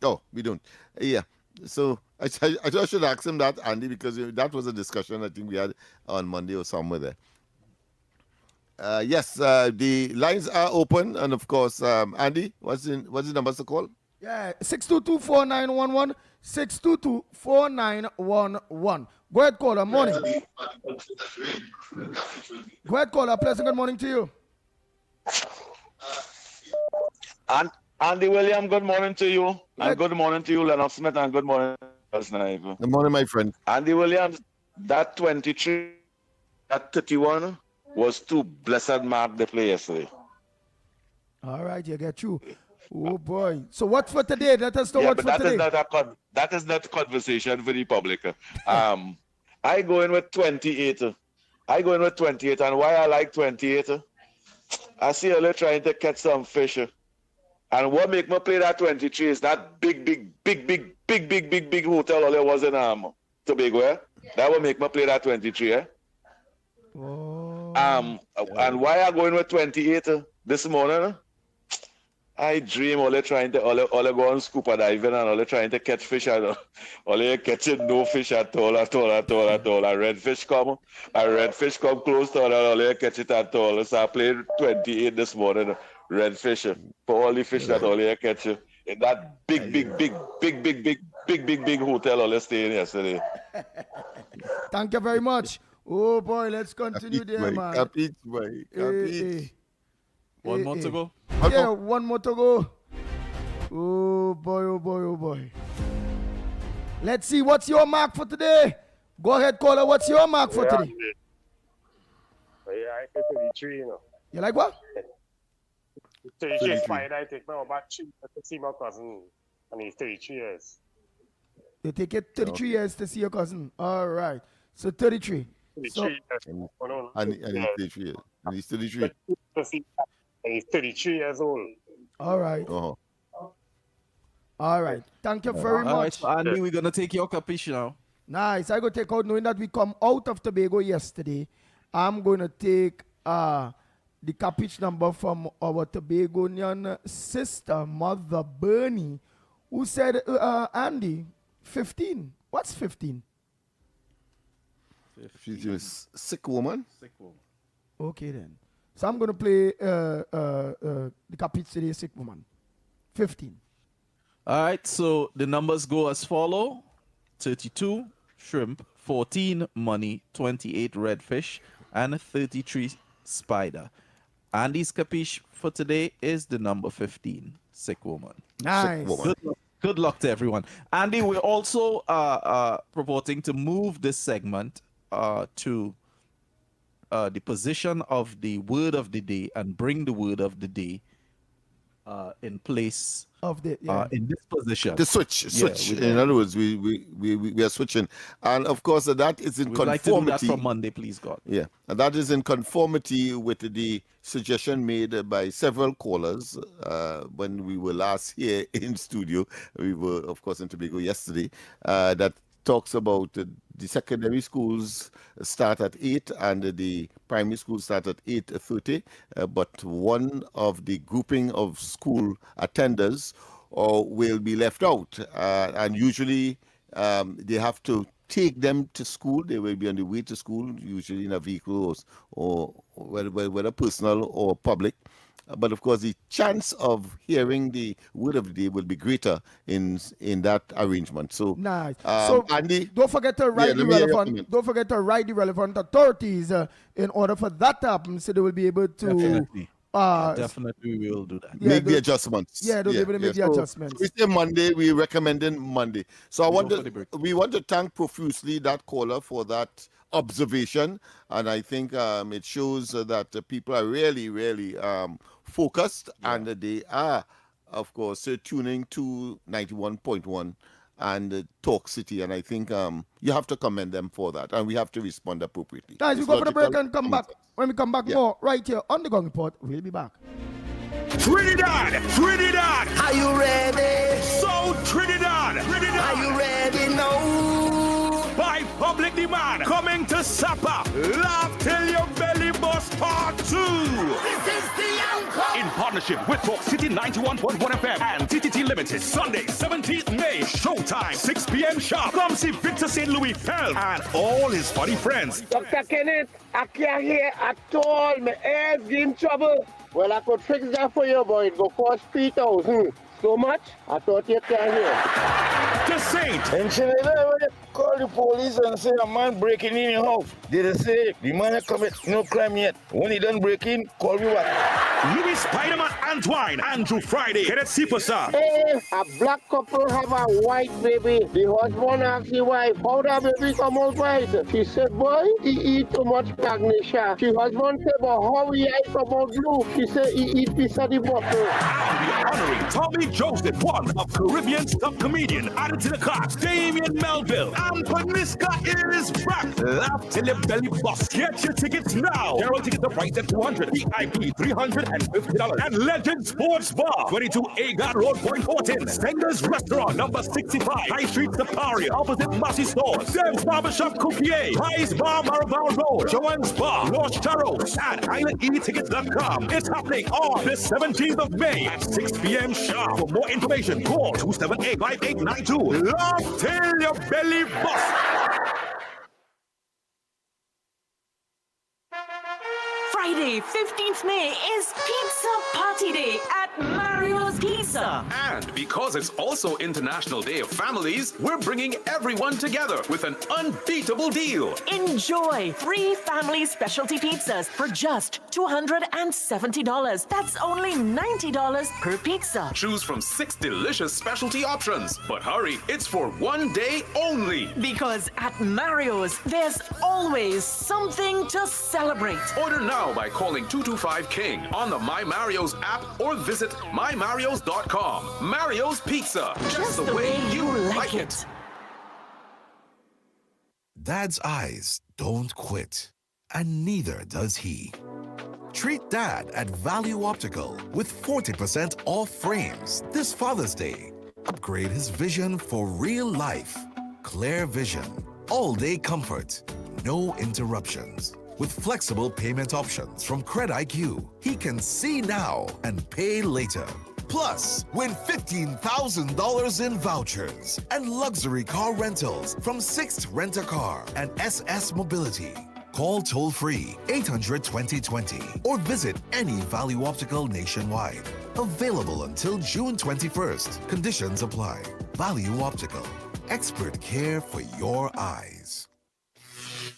Oh, we don't. Yeah. So I just should ask him that, Andy, because that was a discussion I think we had on Monday or somewhere there. Yes, the lines are open, and of course, Andy, what's the numbers to call? Yeah, 622-4911. 622-4911. Go ahead, caller. Morning. Go ahead, caller. Pleasant good morning to you. Andy William, good morning to you. And good morning to you, Lennox Smith, and good morning, Sniper. Good morning, my friend. Andy Williams, that 23, that 31 was too blessed mark they play yesterday. All right, you get you. Oh, boy. So what for today? Let us know what for today. That is not a conversation for the public. I go in with 28. And why I like 28, I see earlier trying to catch some fish. And what make me play that 23 is that big hotel all there was in Tobago. That will make me play that 23. And why I going with 28 this morning? I dream all trying to all go on scuba diving and all trying to catch fish and all catching no fish at all. A redfish come close to all catch it at all. So I played 28 this morning. Redfish for all the fish that all you catch in that big hotel all staying yesterday. Thank you very much. Oh boy, let's continue there, man. Cabbage, boy. Cabbage. One more to go. Yeah, one more to go. Oh boy. Let's see what's your mark for today. Go ahead, caller. What's your mark for today? 33, you know. You like what? 33 is fine. I take my about 3 to see my cousin, and he's 33 years. You take it 33 years to see your cousin. All right. So 33. 33 So, years. Oh, no, And he's 33 years. And he's 33. And he's 33 years old. all right. All right. Thank you very All right, much. so Andy, we're gonna take your capiche now. Nice. I go take out, knowing that we come out of Tobago yesterday. I'm going to take the capiche number from our Tobagonian sister, Mother Bernie, who said, Andy, 15. What's 15? She's a sick woman. Okay, then. So I'm going to play the capiche today, sick woman. 15. All right, so the numbers go as follow: 32 shrimp, 14 money, 28 redfish, and 33 spider. Andy's capiche for today is the number 15, sick woman. Nice. Good luck to everyone. Andy, we're also purporting to move this segment to the position of the word of the day and bring the word of the day in place of the in this position. The switch. In other words, we are switching, and of course that is in We'd conformity. like to do that from Monday, please God. Yeah, and that is in conformity with the suggestion made by several callers when we were last here in studio. We were, of course, in Tobago yesterday. That talks about the secondary schools start at 8 and the primary schools start at 8:30. But one of the grouping of school attenders will be left out, and usually they have to take them to school. They will be on the way to school, usually in a vehicle or whether personal or public. But of course, the chance of hearing the word of the day will be greater in that arrangement. So, nice. Andy, don't forget to write the relevant. Don't forget to write the relevant authorities in order for that to happen, so they will be able to. Definitely. Definitely, we will do that. Make the adjustments. Yeah, they'll be able to make the adjustments. So we say Monday, we're recommending Monday. So we want to thank profusely that caller for that observation, and I think it shows that people are really, really focused, and they are, of course, tuning to 91.1 and Talk City, and I think you have to commend them for that, and we have to respond appropriately. Guys, we go for the break and come back. When we come back more, right here on the Gong Report, we'll be back. Trinidad! Are you ready? So Trinidad! Are you ready now? By public demand, coming to Sapa, Laugh Till Your Belly Bust Part 2. This is the encore. In partnership with Talk City 91.1 FM and TTT Limited, Sunday, 17th May, showtime, 6 p.m. sharp. Come see Victor St. Louis Pell and all his funny friends. Dr. Kenneth, I can't hear at all. My ears in trouble. Well, I could fix that for you, boy. It go cost 3,000. So much? I thought you can't hear. The Saint. And Trinidad, when you call the police and say a man breaking in your house, they say the man has committed no crime yet. When he done break in, call me back. Louis Spider-Man Antoine, Andrew Friday, Kenneth Superstar. Hey, a black couple have a white baby. The husband asked the wife, how that baby come out white? She said, boy, he eat too much magnesia. The husband said, but how he ate come out blue? She said, he eat piece of the bottle. And we are honoring Tommy Joseph, one of Caribbean top comedian, added to the cast, Damien Melville, and Paniska is back. Laugh till your belly bust. Get your tickets now. General tickets are priced at $200, VIP $350, and Legend Sports Bar, 22 Agard Road, Point Fortin. Sengers Restaurant, number 65, High Street, Siparia, opposite Massey Stores. Sam's Barbershop, Coupier, Prize Bar, Maribel Road, Joanne's Bar, Los Charros, and IslandEtickets.com. It's happening on the 17th of May at 6 p.m. sharp. For more information, call 278-5892. Laugh till your belly bust. Friday, 15th May is Pizza Party Day at Mario's Mario's Pizza. And because it's also International Day of Families, we're bringing everyone together with an unbeatable deal. Enjoy free family specialty pizzas for just $270. That's only $90 per pizza. Choose from 6 delicious specialty options. But hurry, it's for one day only. Because at Mario's, there's always something to celebrate. Order now by calling 225-KING on the My Mario's app or visit mymarios.com. Mario's Pizza, just the way you like it. Dad's eyes don't quit, and neither does he. Treat Dad at Value Optical with 40% off frames this Father's Day. Upgrade his vision for real life. Clear vision, all-day comfort, no interruptions. With flexible payment options from CredIQ, he can see now and pay later. Plus, win $15,000 in vouchers and luxury car rentals from Sixt Rent-A-Car and SS Mobility. Call toll-free 800-2020 or visit any Value Optical nationwide. Available until June 21st. Conditions apply. Value Optical. Expert care for your eyes.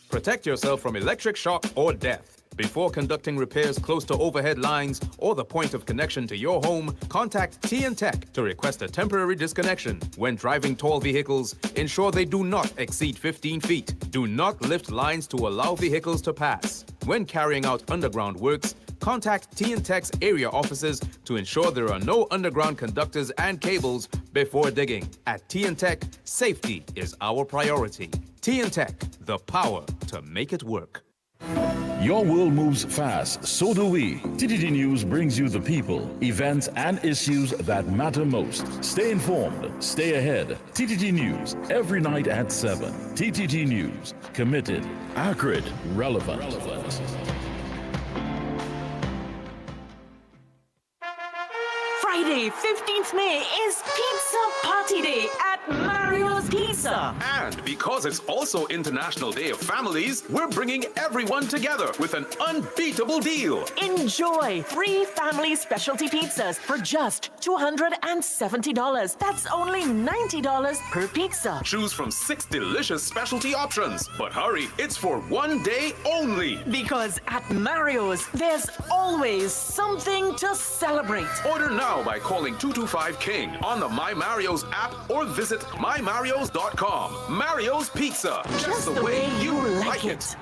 Protect yourself from electric shock or death. Before conducting repairs close to overhead lines or the point of connection to your home, contact TN-Tech to request a temporary disconnection. When driving tall vehicles, ensure they do not exceed 15 feet. Do not lift lines to allow vehicles to pass. When carrying out underground works, contact TN-Tech's area offices to ensure there are no underground conductors and cables before digging. At TN-Tech, safety is our priority. TN-Tech, the power to make it work. Your world moves fast, so do we. TTT News brings you the people, events, and issues that matter most. Stay informed, stay ahead. TTT News, every night at 7. TTT News, committed, accurate, relevant. Friday, 15th May is Pizza Party Day at Mario's Pizza. And because it's also International Day of Families, we're bringing everyone together with an unbeatable deal. Enjoy free family specialty pizzas for just $270. That's only $90 per pizza. Choose from 6 delicious specialty options. But hurry, it's for one day only. Because at Mario's, there's always something to celebrate. Order now by calling 225-KING on the My Mario's app or visit mymarios.com. Mario's Pizza, just the way you like it.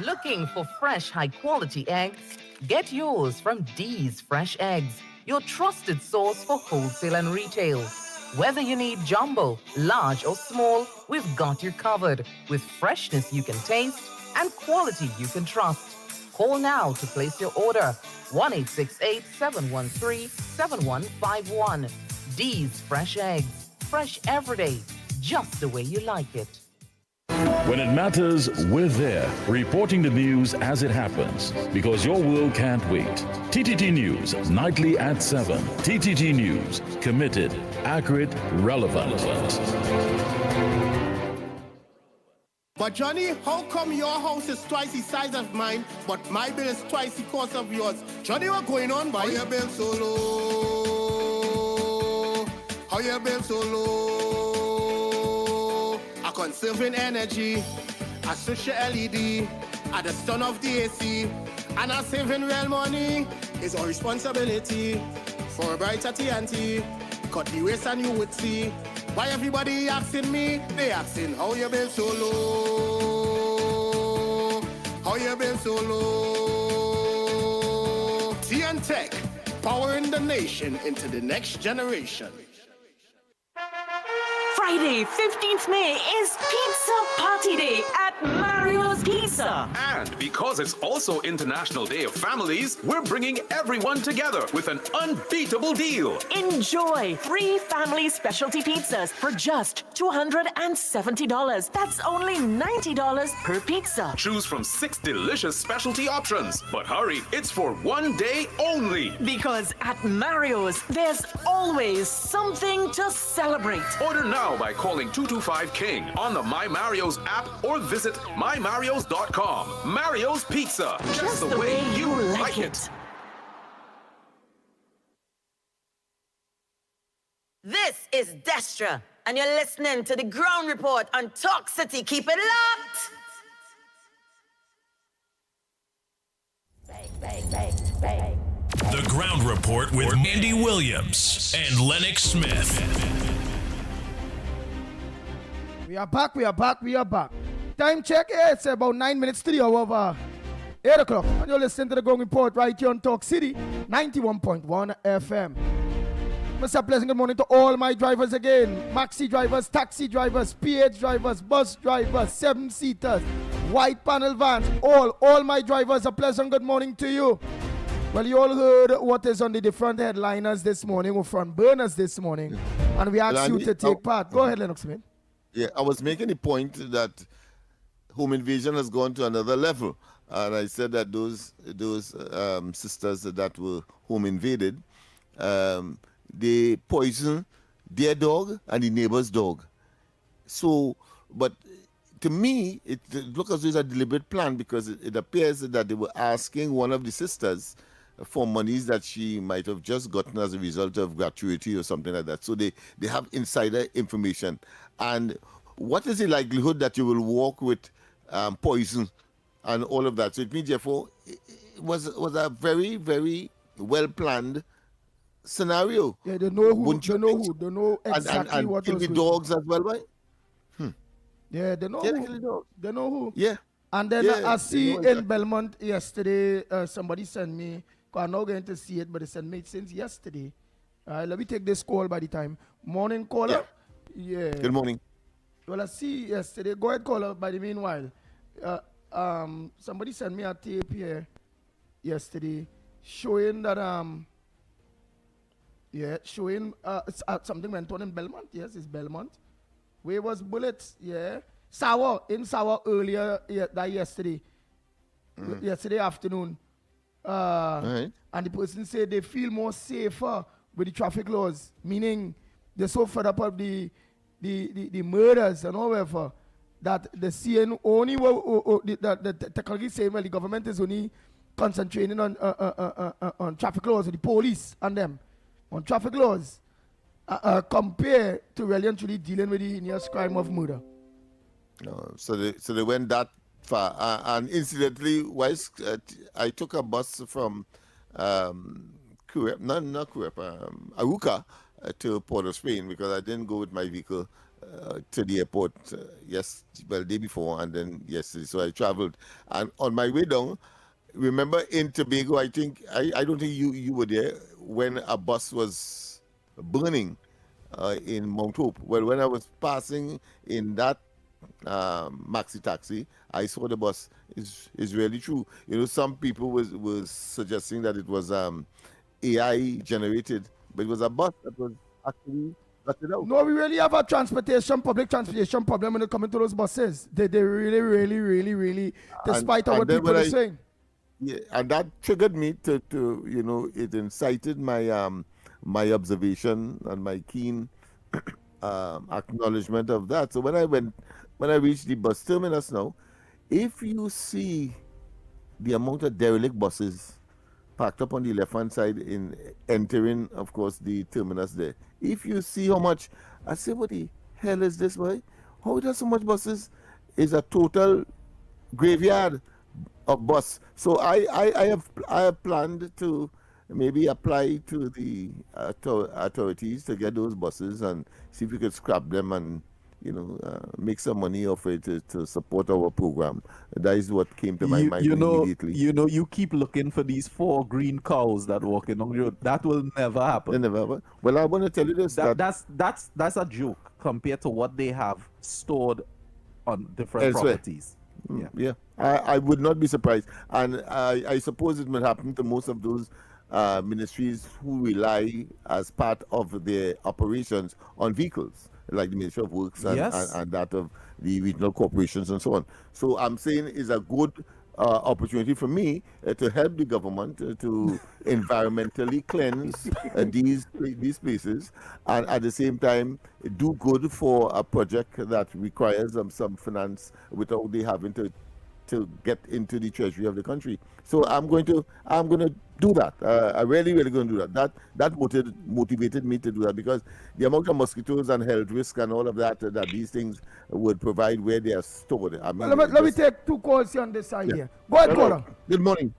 Looking for fresh, high-quality eggs? Get yours from D's Fresh Eggs, your trusted source for wholesale and retail. Whether you need jumbo, large or small, we've got you covered with freshness you can taste and quality you can trust. Call now to place your order. 1-868-713-7151. D's Fresh Eggs. Fresh every day, just the way you like it. When it matters, we're there, reporting the news as it happens, because your world can't wait. TTT News, nightly at 7. TTT News, committed, accurate, relevant. But Johnny, how come your house is twice the size of mine, but my bill is twice the cost of yours? Johnny, what's going on, boy? How your bill so low? How your bill so low? I conserving energy, I switch your LED, at the sun of the AC, and I saving real money. It's our responsibility for a brighter TNT. Cut the waste and you would see. Why everybody asking me? They asking how you been so low? How you been so low? TN-Tech, powering the nation into the next generation. Friday, 15th May is Pizza Party Day at Mario's Pizza. And because it's also International Day of Families, we're bringing everyone together with an unbeatable deal. Enjoy free family specialty pizzas for just $270. That's only $90 per pizza. Choose from 6 delicious specialty options. But hurry, it's for one day only. Because at Mario's, there's always something to celebrate. Order now by calling 225-KING on the My Mario's app or visit mymarios.com. Mario's Pizza, just the way you like it. This is Destra, and you're listening to the Ground Report on Talk City. Keep it locked! The Ground Report with Andy Williams and Lennox Smith. We are back. Time check, it's about 9 minutes to the hour of 8 o'clock. And you're listening to the Ground Report right here on Talk City, 91.1 FM. Mr. Pleasant, good morning to all my drivers again. Maxi drivers, taxi drivers, PH drivers, bus drivers, 7-seaters, white panel vans, all my drivers, a pleasant good morning to you. Well, you all heard what is on the different headliners this morning, or front burners this morning, and we asked you to take part. Go ahead, Lennox Smith. Yeah, I was making the point that home invasion has gone to another level, and I said that those sisters that were home invaded, they poisoned their dog and the neighbor's dog. So, but to me, it looked as though it's a deliberate plan, because it appears that they were asking one of the sisters for monies that she might have just gotten as a result of gratuity or something like that. So they have insider information. And what is the likelihood that you will walk with poison and all of that? So it means, therefore, it was a very, very well-planned scenario. Yeah, they know who, they know exactly and what kill was the dogs as well, right? Yeah, they know who. They know who. Yeah. And then Yeah, I see exactly. in Belmont yesterday, somebody sent me, I'm not going to see it, but they sent me it since yesterday. Let me take this call by the time. Morning caller. Yeah. Good morning. Well, I see yesterday. Go ahead, caller, by the meanwhile. Somebody sent me a tape here yesterday showing that, something went on in Belmont. Yes, it's Belmont. Where was bullets? Yeah. In Sour earlier yesterday. Yesterday afternoon. Right. And the person said they feel more safer with the traffic laws, meaning they're so fed up of the murders and all whatever, that the CN only the technology saying, well, the government is only concentrating on traffic laws, with the police and them on traffic laws, compared to really and truly dealing with the heinous crime of murder. No, so they went that far. And incidentally, I took a bus from Aruca to Port of Spain, because I didn't go with my vehicle to the airport the day before and then yesterday. So I traveled. And on my way down, remember in Tobago, I don't think you were there when a bus was burning in Mount Hope. Well, when I was passing in that maxi taxi, I saw the bus. Is really true. You know, some people was suggesting that it was AI generated, but it was a bus that was actually gutted out. No, we really have a public transportation problem when it comes to those buses. They really, despite what people are saying. Yeah, and that triggered me to it incited my my observation and my keen acknowledgement of that. So when I reached the bus terminus now, if you see the amount of derelict buses parked up on the left-hand side in entering, of course, the terminus there, if you see how much, I say, what the hell is this, boy? How it has so much buses? Is a total graveyard of bus. So I have planned to maybe apply to the authorities to get those buses and see if we could scrap them and make some money off it to support our program. That is what came to my mind immediately. You keep looking for these 4 green cows that walking on the road. That will never happen. They never happen. Well, I want to tell you this. That's a joke compared to what they have stored on different elsewhere. Properties. Yeah. I would not be surprised. And I suppose it will happen to most of those ministries who rely as part of their operations on vehicles, like the Ministry of Works and that of the regional corporations and so on. So I'm saying it's a good opportunity for me to help the government to environmentally cleanse these places, and at the same time do good for a project that requires some finance without they having to to get into the treasury of the country. So I'm going to do that. I really going to do that. That motivated me to do that, because the amount of mosquitoes and health risk and all of that these things would provide where they are stored. I mean, let me take 2 calls here on this side here. Go ahead, caller. Good morning.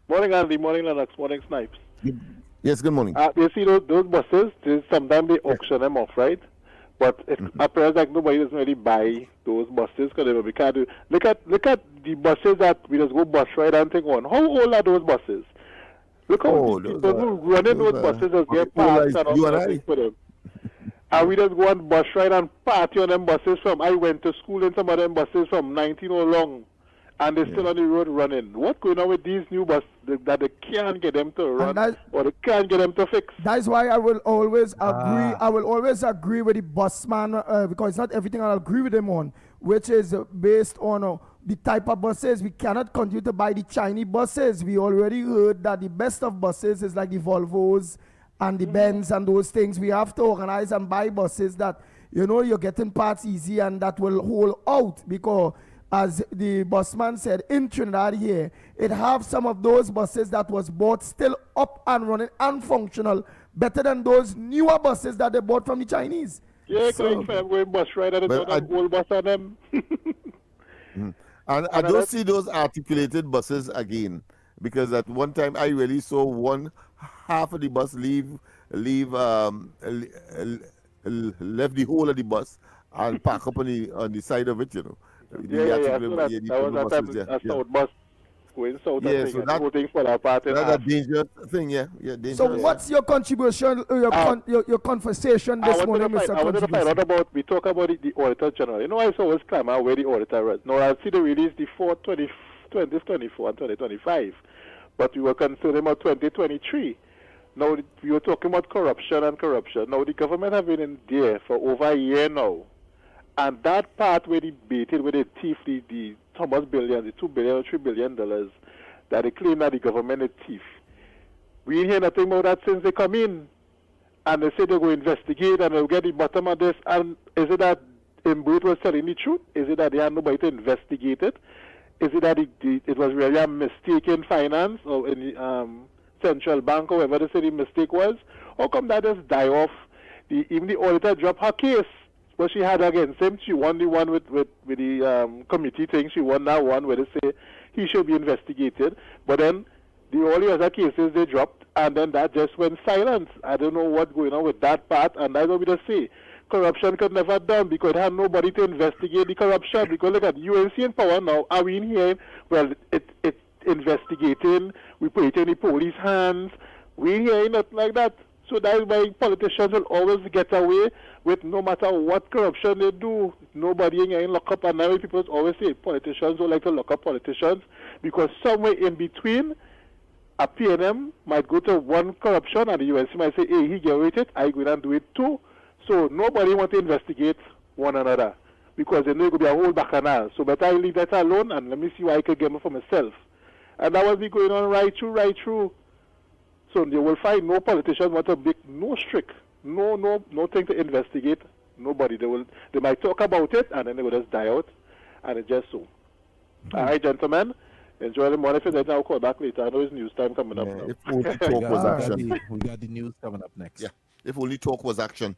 Morning, Andy. Morning, Lennox. Morning, Snipes. Yes, good morning. You see those buses, sometimes they auction them off, right? But it appears like nobody doesn't really buy those buses because we can't do. Look at the buses that we just go bus ride and take on. How old are those buses? Look how people who running those buses just get parked and all that for them. And we just go on bus ride and party on them buses from. I went to school in some of them buses from 19 or long. And they're still on the road running. What's going on with these new buses that they can't get them to run or they can't get them to fix? That's why I will always agree. I will always agree with the busman because not everything I'll agree with him on, which is based on the type of buses. We cannot continue to buy the Chinese buses. We already heard that the best of buses is like the Volvos and the Benz and those things. We have to organize and buy buses that, you're getting parts easy and that will hold out, because as the busman said, in Trinidad here, it have some of those buses that was bought still up and running and functional, better than those newer buses that they bought from the Chinese. Yeah, I'm going bus ride and old bus on them. And I don't see those articulated buses again, because at one time I really saw half of the bus left the whole of the bus and park up on the side of it, That south bus going south and voting for that part. That's a dangerous thing, dangerous. So what's your contribution, your conversation this morning, Mr. I wanted to find out about, we talk about the Auditor General. I always clamor where the auditor is. Now, I see the release the 2024 and 2025, but we were concerned about 2023. Now, we were talking about corruption. Now, the government have been in there for over a year now. And that part where they baited, where they thief the Thomas billions, the $2 billion or $3 billion that they claim that the government is thief. We ain't hear nothing about that since they come in. And they say they're going to investigate and they'll get the bottom of this. And is it that Imbrit was telling the truth? Is it that they had nobody to investigate it? Is it that it was really a mistake in finance or in the central bank or whatever they say the mistake was? How come that just die off? Even the auditor dropped her case. What she had against him, she won the one with the committee thing. She won that one where they say he should be investigated. But then all the other cases they dropped, and then that just went silent. I don't know what's going on with that part, and that's what we just say. Corruption could never done because it had nobody to investigate the corruption. Because look at UNC in power now. Are we in here? Well, it's investigating. We put it in the police hands. We ain't hearing nothing like that. So that's why politicians will always get away with no matter what corruption they do. Nobody ain't getting locked up. And now people always say politicians don't like to lock up politicians because somewhere in between, a PNM might go to one corruption and the UNC might say, hey, he get with it, I go and do it too. So nobody want to investigate one another because they know it could be a whole bacchanal. So better I leave that alone and let me see what I can get for myself. And that will be going on right through. So you will find no politicians want to make no strict, nothing to investigate. Nobody. They might talk about it and then they will just die out, and it's just so. All right, gentlemen. Enjoy the morning. If I'll call back later. I know it's news time coming up now. If only talk was action. We got the news coming up next. Yeah. If only talk was action,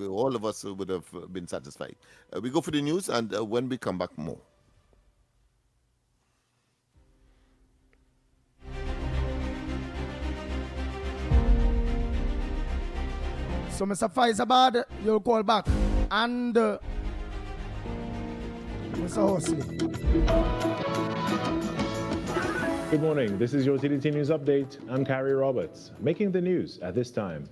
all of us would have been satisfied. We go for the news, and when we come back, more. So, Mr. Faizabad, you'll call back. And Mr. Horsley. Good morning. This is your TDT News Update. I'm Carrie Roberts, making the news at this time.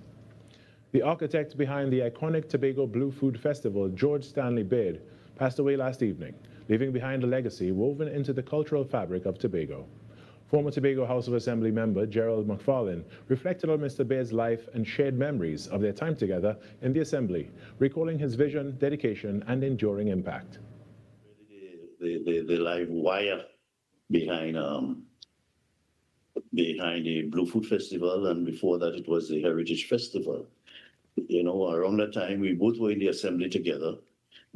The architect behind the iconic Tobago Blue Food Festival, George Stanley Baird, passed away last evening, leaving behind a legacy woven into the cultural fabric of Tobago. Former Tobago House of Assembly member Gerald McFarlane reflected on Mr. Baird's life and shared memories of their time together in the Assembly, recalling his vision, dedication, and enduring impact. The live wire behind the Blue Food Festival, and before that it was the Heritage Festival. You know, around that time we both were in the Assembly together,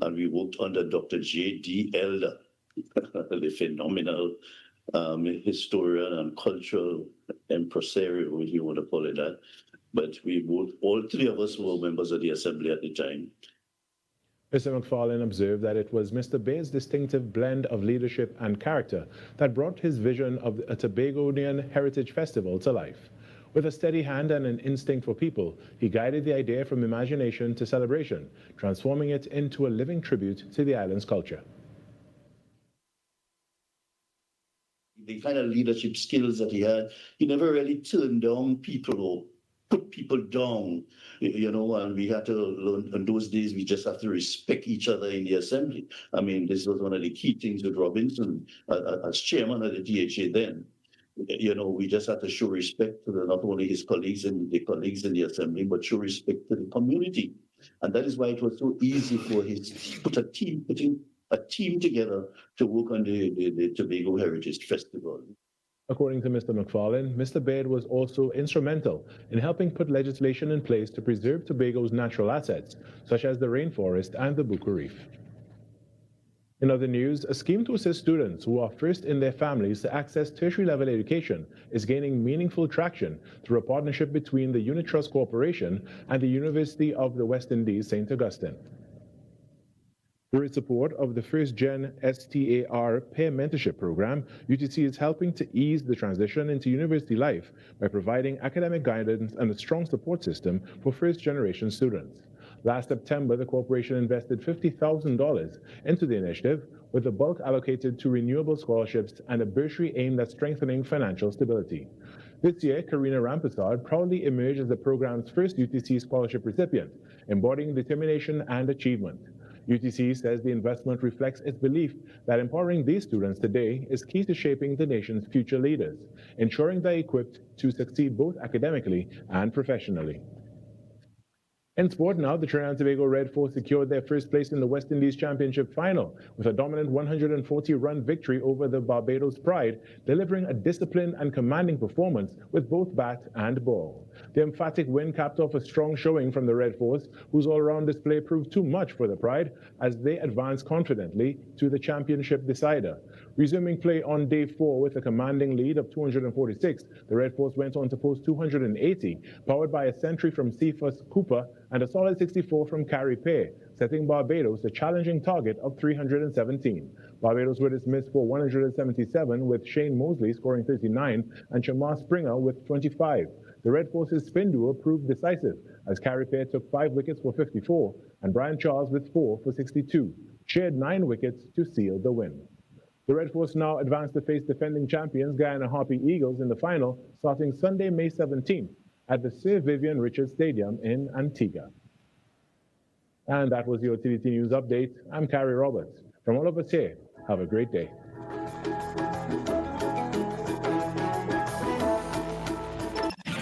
and we worked under Dr. J.D. Elder the phenomenal historian and cultural impresario, if you want to call it that. But all three of us were members of the assembly at the time. Mr. McFarlane observed that it was Mr. Bade's distinctive blend of leadership and character that brought his vision of a Tobagonian Heritage Festival to life. With a steady hand and an instinct for people, he guided the idea from imagination to celebration, transforming it into a living tribute to the island's culture. The kind of leadership skills that he had, he never really turned down people or put people down, and we had to learn. In those days, we just have to respect each other in the assembly. I mean, this was one of the key things with Robinson as chairman of the DHA then. We just had to show respect to not only his colleagues and the colleagues in the assembly, but show respect to the community. And that is why it was so easy for putting a team together to work on the Tobago Heritage Festival. According to Mr. McFarlane, Mr. Baird was also instrumental in helping put legislation in place to preserve Tobago's natural assets, such as the rainforest and the Bucca Reef. In other news, a scheme to assist students who are first in their families to access tertiary-level education is gaining meaningful traction through a partnership between the Unitrust Corporation and the University of the West Indies, St. Augustine. Through its support of the first-gen STAR Peer Mentorship Program, UTC is helping to ease the transition into university life by providing academic guidance and a strong support system for first-generation students. Last September, the corporation invested $50,000 into the initiative, with the bulk allocated to renewable scholarships and a bursary aimed at strengthening financial stability. This year, Karina Rampasad proudly emerged as the program's first UTC scholarship recipient, embodying determination and achievement. UTC says the investment reflects its belief that empowering these students today is key to shaping the nation's future leaders, ensuring they're equipped to succeed both academically and professionally. In sport now, the Trinidad and Tobago Red Force secured their first place in the West Indies Championship final with a dominant 140-run victory over the Barbados Pride, delivering a disciplined and commanding performance with both bat and ball. The emphatic win capped off a strong showing from the Red Force, whose all-around display proved too much for the Pride as they advanced confidently to the championship decider. Resuming play on day 4 with a commanding lead of 246, the Red Force went on to post 280, powered by a century from Cephas Cooper and a solid 64 from Carrie Pay, setting Barbados a challenging target of 317. Barbados were dismissed for 177, with Shane Mosley scoring 39 and Shamar Springer with 25. The Red Force's spin duo proved decisive, as Carrie Pay took 5 wickets for 54 and Brian Charles with 4 for 62, shared 9 wickets to seal the win. The Red Force now advance to face defending champions Guyana Harpy Eagles in the final, starting Sunday, May 17th at the Sir Vivian Richards Stadium in Antigua. And that was your TDT News Update. I'm Carrie Roberts. From all of us here, have a great day.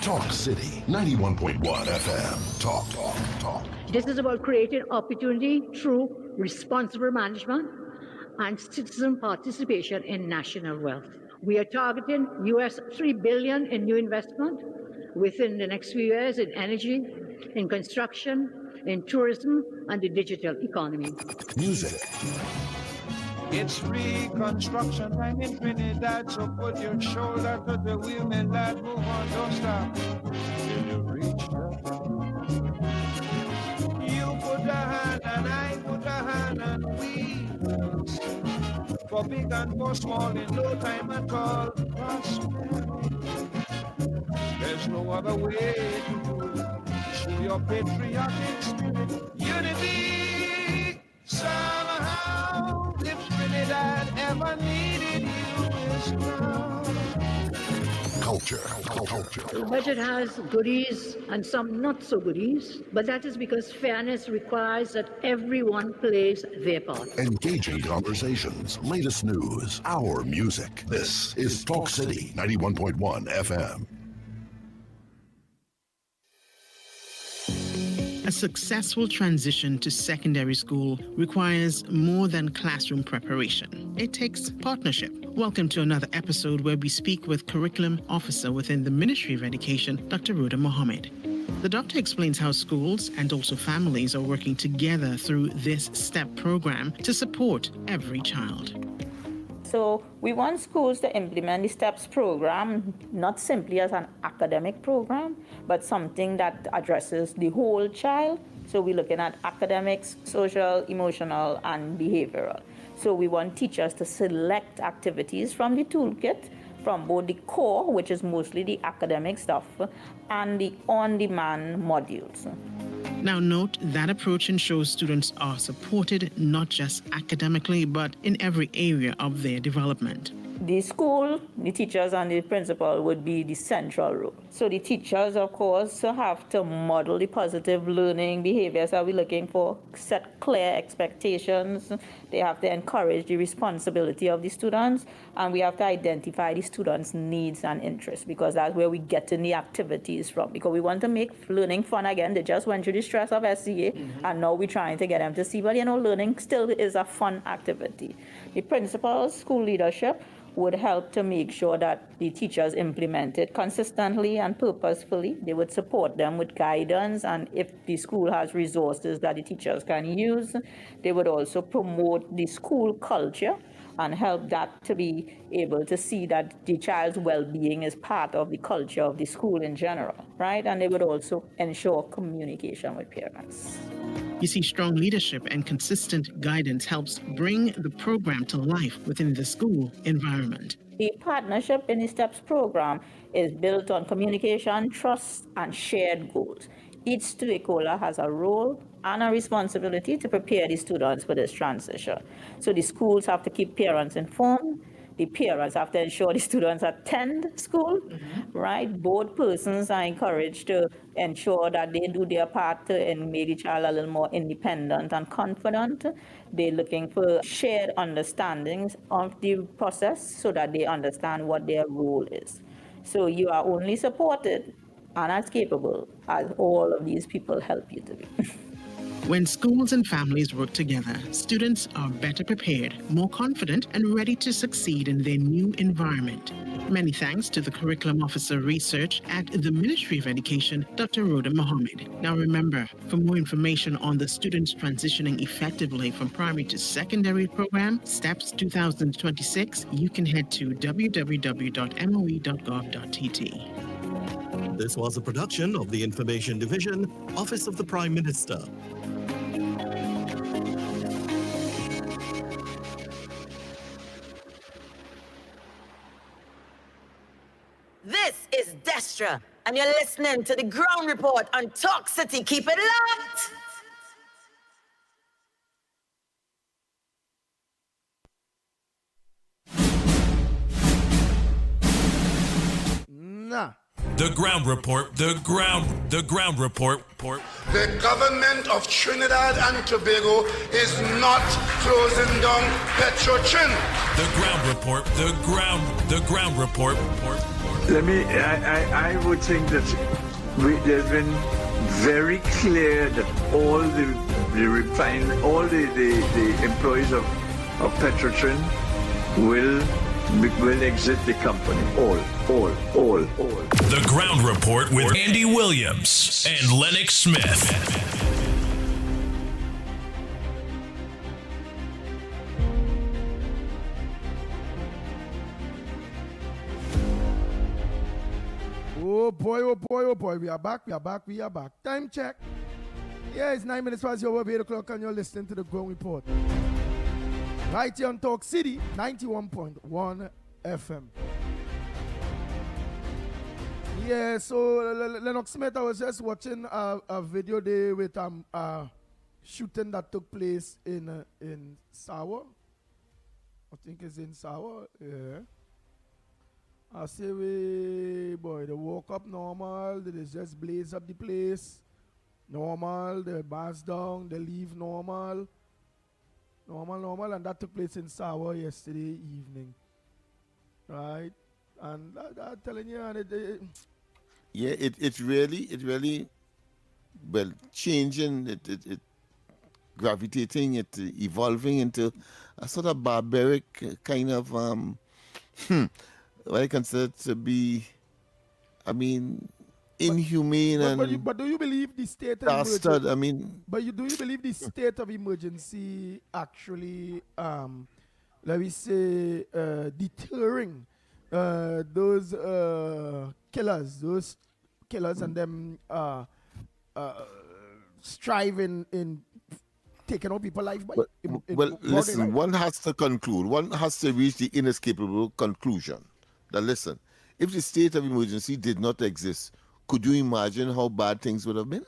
Talk City 91.1 FM. Talk. This is about creating opportunity through responsible management and citizen participation in national wealth. We are targeting US $3 billion in new investment within the next few years in energy, in construction, in tourism, and the digital economy. Music. It's reconstruction time in Trinidad, so put your shoulder to the wheel, man, lad, move on, don't stop till you reach the top. You put a hand and I put a hand and we will sing. For big and for small in no time at all. Prosperity. There's no other way to do it. Show your patriotic spirit. Unity somehow. If Trinidad ever needed you, it's now. Culture. The budget has goodies and some not so goodies, but that is because fairness requires that everyone plays their part. Engaging conversations, latest news, our music. This is Talk City 91.1 FM. A successful transition to secondary school requires more than classroom preparation. It takes partnership. Welcome to another episode where we speak with Curriculum Officer within the Ministry of Education, Dr. Rhoda Mohammed. The doctor explains how schools and also families are working together through this STEP program to support every child. So we want schools to implement the STEPS program, not simply as an academic program, but something that addresses the whole child. So we're looking at academics, social, emotional, and behavioral. So we want teachers to select activities from the toolkit, from both the core, which is mostly the academic stuff, and the on-demand modules. Now note that approach ensures students are supported not just academically, but in every area of their development. The school, the teachers, and the principal would be the central role. So the teachers, of course, have to model the positive learning behaviors that we're looking for, set clear expectations. They have to encourage the responsibility of the students, and we have to identify the students' needs and interests, because that's where we get in the activities from. Because we want to make learning fun again. They just went through the stress of SCA, and now we're trying to get them to see, well, learning still is a fun activity. The principals, school leadership, would help to make sure that the teachers implement it consistently and purposefully. They would support them with guidance, and if the school has resources that the teachers can use, they would also promote the school culture and help that to be able to see that the child's well-being is part of the culture of the school in general, right? And they would also ensure communication with parents. You see, strong leadership and consistent guidance helps bring the program to life within the school environment. The partnership in the STEPS program is built on communication, trust, and shared goals. Each stakeholder has a role and a responsibility to prepare the students for this transition. So the schools have to keep parents informed. The parents have to ensure the students attend school, right? Both persons are encouraged to ensure that they do their part and make the child a little more independent and confident. They're looking for shared understandings of the process so that they understand what their role is. So you are only supported and as capable as all of these people help you to be. When schools and families work together, students are better prepared, more confident, and ready to succeed in their new environment. Many thanks to the Curriculum Officer Research at the Ministry of Education, Dr. Rhoda Mohammed. Now remember, for more information on the students transitioning effectively from primary to secondary program, STEPS 2026, you can head to www.moe.gov.tt. This was a production of the Information Division, Office of the Prime Minister. This is Destra, and you're listening to the Ground Report on Talk City. Keep it locked! Nah. The Ground Report, the ground report. The government of Trinidad and Tobago is not closing down Petrotrin. The Ground Report, the ground report. I would think that they've been very clear that all the employees of Petrotrin will exit the company. All. The Ground Report with Andy Williams and Lennox Smith. Oh boy, we are back. Time check. Yeah, it's 9 minutes past your 8 o'clock and you're listening to the Ground Report. Right here on Talk City, 91.1 FM. Yeah, so Lennox Smith, I was just watching a video there with shooting that took place in Sawa. I think it's in Sawa, yeah. I say, boy, they woke up normal, they just blaze up the place. Normal, they bass down, they leave normal. Normal, and that took place in Sawa yesterday evening. Right? And I'm telling you, and it's really, well, changing, it gravitating, it evolving into a sort of barbaric kind of, what I consider to be, inhumane but do you believe the state of emergency? But do you believe the state of emergency actually let me say, deterring those killers and them striving in taking out people's life. Well, listen, one has to conclude, one has to reach the inescapable conclusion that, listen, if the state of emergency did not exist, could you imagine how bad things would have been?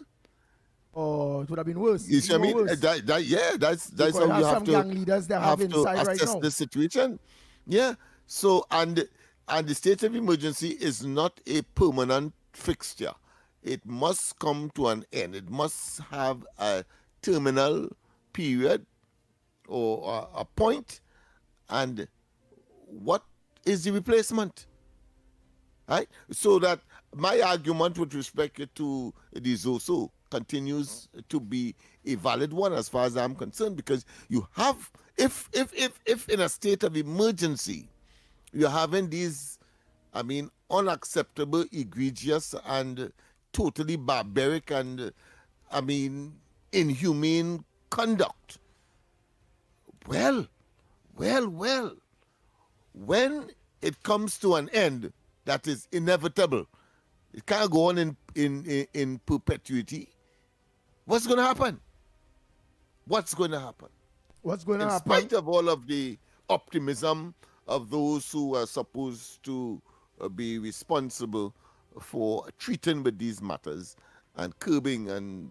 Oh, it would have been worse. You see what I mean? That's how you have to, gang leaders that have inside assess right now. the situation. Yeah. So, and the state of emergency is not a permanent fixture. It must come to an end. It must have a terminal period or a point. And what is the replacement? Right? So that my argument with respect to the ZOSO continues to be a valid one as far as I'm concerned, because you have, if in a state of emergency, you're having these, unacceptable, egregious, and totally barbaric and, inhumane conduct. Well, when it comes to an end that is inevitable, it can't go on in perpetuity. What's going to happen? In spite of all of the optimism of those who are supposed to be responsible for treating with these matters and curbing and,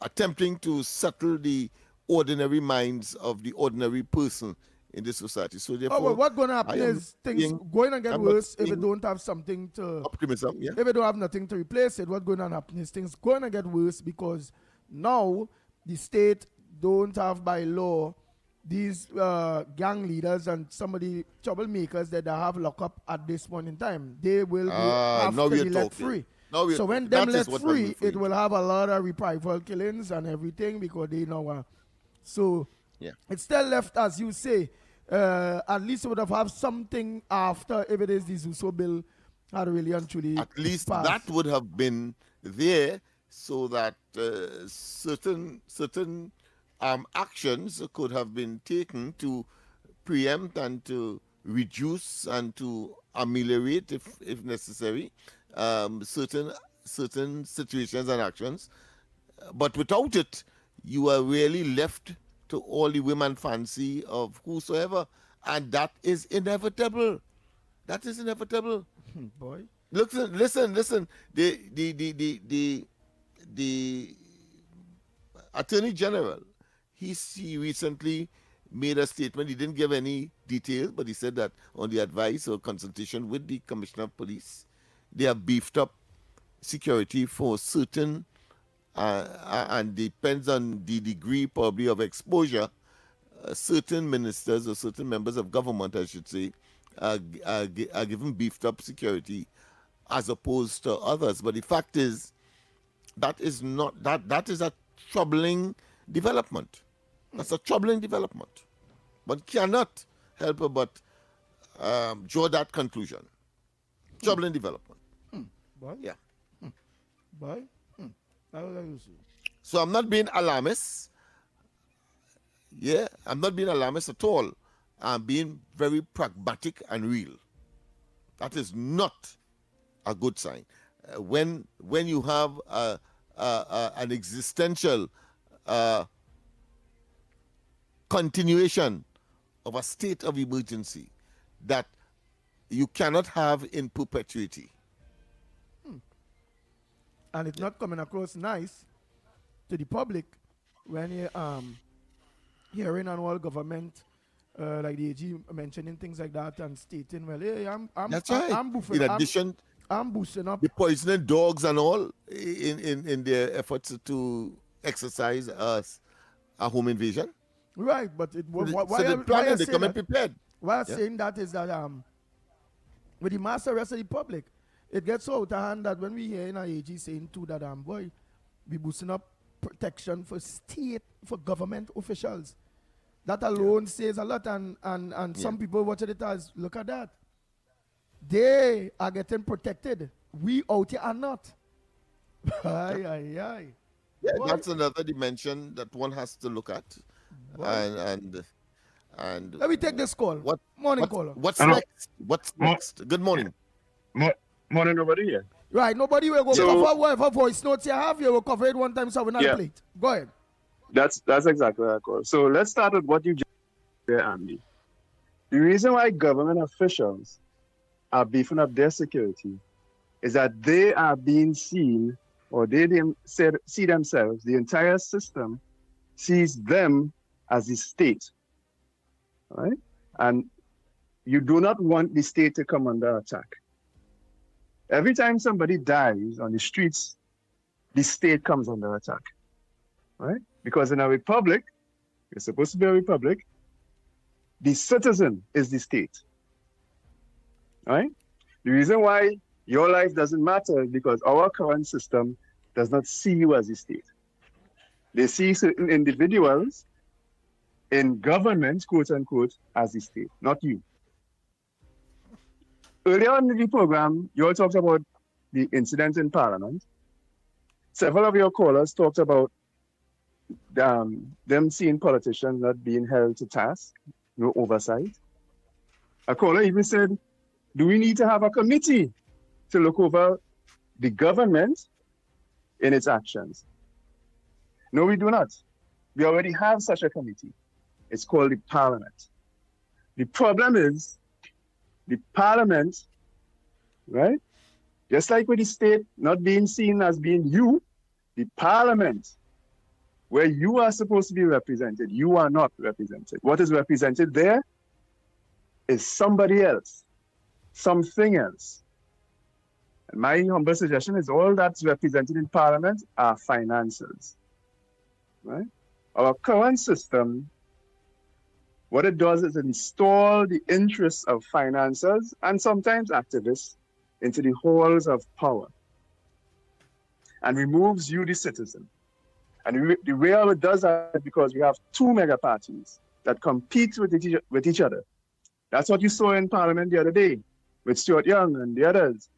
attempting to settle the ordinary minds of the ordinary person in this society. So therefore, what's going to happen is things going to get worse if it don't have something to... Optimism, yeah. If it don't have nothing to replace it, what's going to happen is things going to get worse, because now the state don't have by law these gang leaders and some of the troublemakers that they have locked up at this point in time. They will have to be let free. So when them let free, it will have a lot of reprisal killings and everything, because they know so yeah, it's still left, as you say, at least it would have something after, if it is the ZUSO bill had really and truly at least passed. that would have been there, so that certain actions could have been taken to preempt and to reduce and to ameliorate, if necessary, certain situations and actions. But without it, you are really left to all the whim and fancy of whosoever, and that is inevitable. That is inevitable. Boy, listen. The Attorney General, he recently made a statement. He didn't give any details, but he said that on the advice or consultation with the Commissioner of Police, they have beefed up security for certain, and depends on the degree probably of exposure, certain ministers or certain members of government, I should say, are given beefed up security as opposed to others. But the fact is, that is a troubling development. That's a troubling development. One cannot help but draw that conclusion. Troubling development. Boy. Yeah. Boy. So I'm not being alarmist. Yeah, I'm not being alarmist at all. I'm being very pragmatic and real. That is not a good sign. When you have an existential continuation of a state of emergency that you cannot have in perpetuity. And it's not coming across nice to the public when you hearing on all government, like the AG mentioning things like that and stating, well, hey, That's right. I'm boofing. In addition, I'm boosting up the poisoning dogs and all in their efforts to exercise a home invasion. Right, but it was why they plan, they come prepared. Why I'm saying that is that with the mass arrest of the public, it gets so out of hand that when we hear in our AG saying too that boy, we boosting up protection for government officials. That alone says a lot, and some people watching it as, look at that. They are getting protected. We out here are not. Yeah, that's another dimension that one has to look at. And And let me take this call. Morning caller. What's next? What's next? Good morning. Morning, nobody here. Right, nobody will go cover whatever voice notes you have. You will cover it one time, so we're not plate. Go ahead. That's exactly what I call. So let's start with what you just said, Andy. The reason why government officials are beefing up their security is that they are being seen, or they see themselves, the entire system sees them as the state, right? And you do not want the state to come under attack. Every time somebody dies on the streets, the state comes under attack, right? Because in a republic, it's supposed to be a republic, the citizen is the state, right? The reason why your life doesn't matter is because our current system does not see you as a state. They see certain individuals in government, quote unquote, as the state, not you. Earlier on in the program, you all talked about the incident in Parliament. Several of your callers talked about them seeing politicians not being held to task, no oversight. A caller even said, do we need to have a committee to look over the government in its actions? No, we do not. We already have such a committee. It's called the Parliament. The problem is the Parliament, right? Just like with the state not being seen as being you, the Parliament, where you are supposed to be represented, you are not represented. What is represented there is somebody else, something else. And my humble suggestion is all that's represented in Parliament are finances, right? Our current system, what it does is install the interests of financiers and sometimes activists into the halls of power and removes you, the citizen. And the way how it does that is because we have two mega parties that compete with each other. That's what you saw in Parliament the other day with Stuart Young and the others,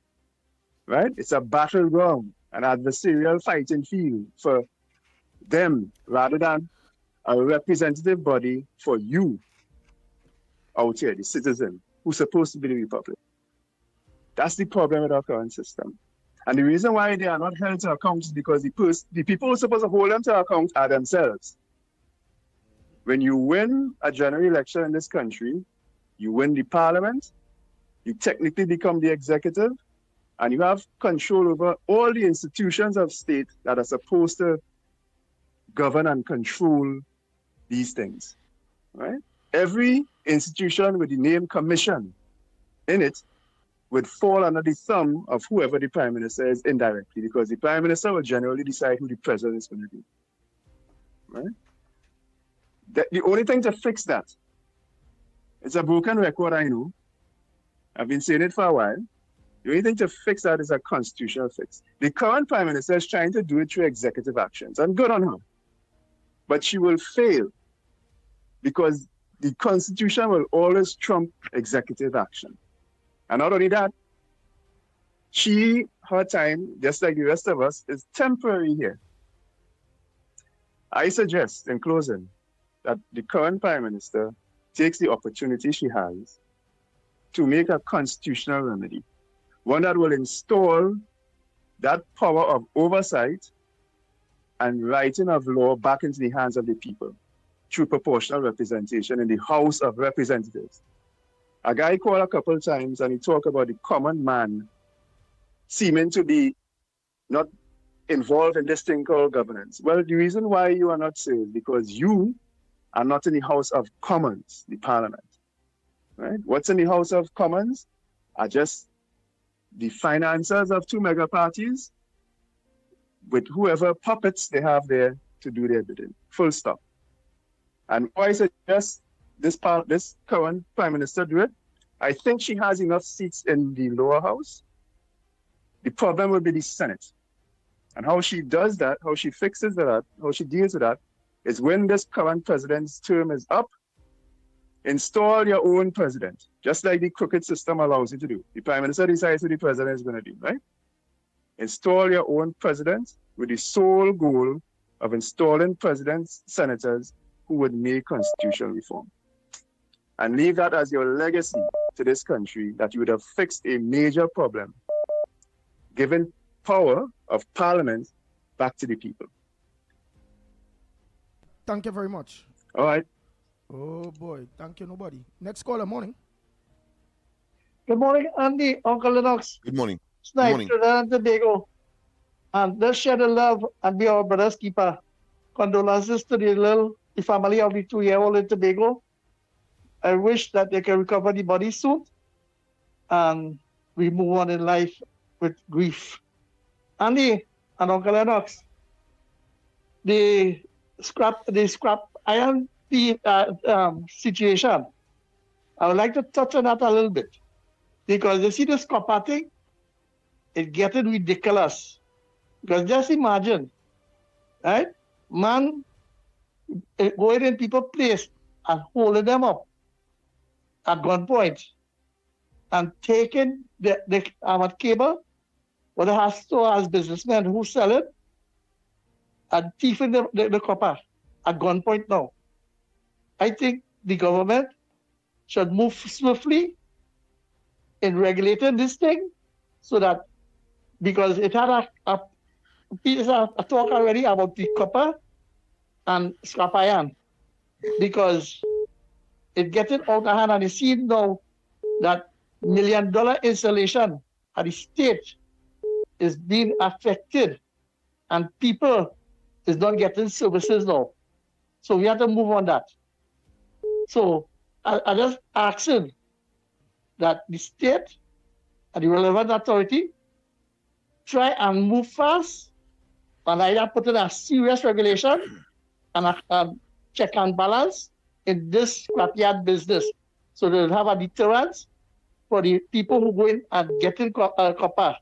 right? It's a battleground, an adversarial fighting field for them rather than a representative body for you out here, the citizen, who's supposed to be the republic. That's the problem with our current system. And the reason why they are not held to account is because the people who are supposed to hold them to account are themselves. When you win a general election in this country, you win the parliament, you technically become the executive, and you have control over all the institutions of state that are supposed to govern and control these things, right? Every institution with the name commission in it would fall under the thumb of whoever the prime minister is indirectly, because the prime minister will generally decide who the president is going to be, right? The only thing to fix that, it's a broken record, I know. I've been saying it for a while. The only thing to fix that is a constitutional fix. The current prime minister is trying to do it through executive actions, and good on her. But she will fail because the Constitution will always trump executive action. And not only that, her time, just like the rest of us, is temporary here. I suggest, in closing, that the current Prime Minister takes the opportunity she has to make a constitutional remedy, one that will install that power of oversight and writing of law back into the hands of the people through proportional representation in the House of Representatives. A guy called a couple of times and he talked about the common man seeming to be not involved in this thing called governance. Well, the reason why you are not so is because you are not in the House of Commons, the Parliament, right? What's in the House of Commons are just the financiers of two mega parties with whoever puppets they have there to do their bidding, full stop. And why I suggest this current Prime Minister do it, I think she has enough seats in the lower house. The problem will be the Senate. And how she does that, how she fixes that, how she deals with that, is when this current president's term is up, install your own president, just like the crooked system allows you to do. The Prime Minister decides who the president is going to do, right? Install your own president with the sole goal of installing presidents, senators who would make constitutional reform. and leave that as your legacy to this country, that you would have fixed a major problem, giving power of parliament back to the people. Thank you very much. All right. Oh boy, thank you, nobody. Next caller, morning. Good morning, Andy, Uncle Lennox. Good morning. Snipe, Good morning. Trinidad and Tobago. And let's share the love and be our brother's keeper. Condolences to the family of the 2-year-old in Tobago. I wish that they can recover the body soon and we move on in life with grief. Andy and Uncle Lennox, the scrap iron situation, I would like to touch on that a little bit. Because you see this copper thing, it's getting ridiculous. Because just imagine, right? Man going in people's place and holding them up at gunpoint and taking the cable, what it has to as businessmen who sell it, and thieving the copper at gunpoint now. I think the government should move swiftly in regulating this thing so that, because it had a talk already about the copper and scrap iron, because it getting out of hand, and you see now that $1 million installation at the state is being affected and people is not getting services now. So we have to move on that. So I just asking that the state and the relevant authority try and move fast and either put in a serious regulation and a check and balance in this scrapyard business, so they'll have a deterrent for the people who go in and get in copper.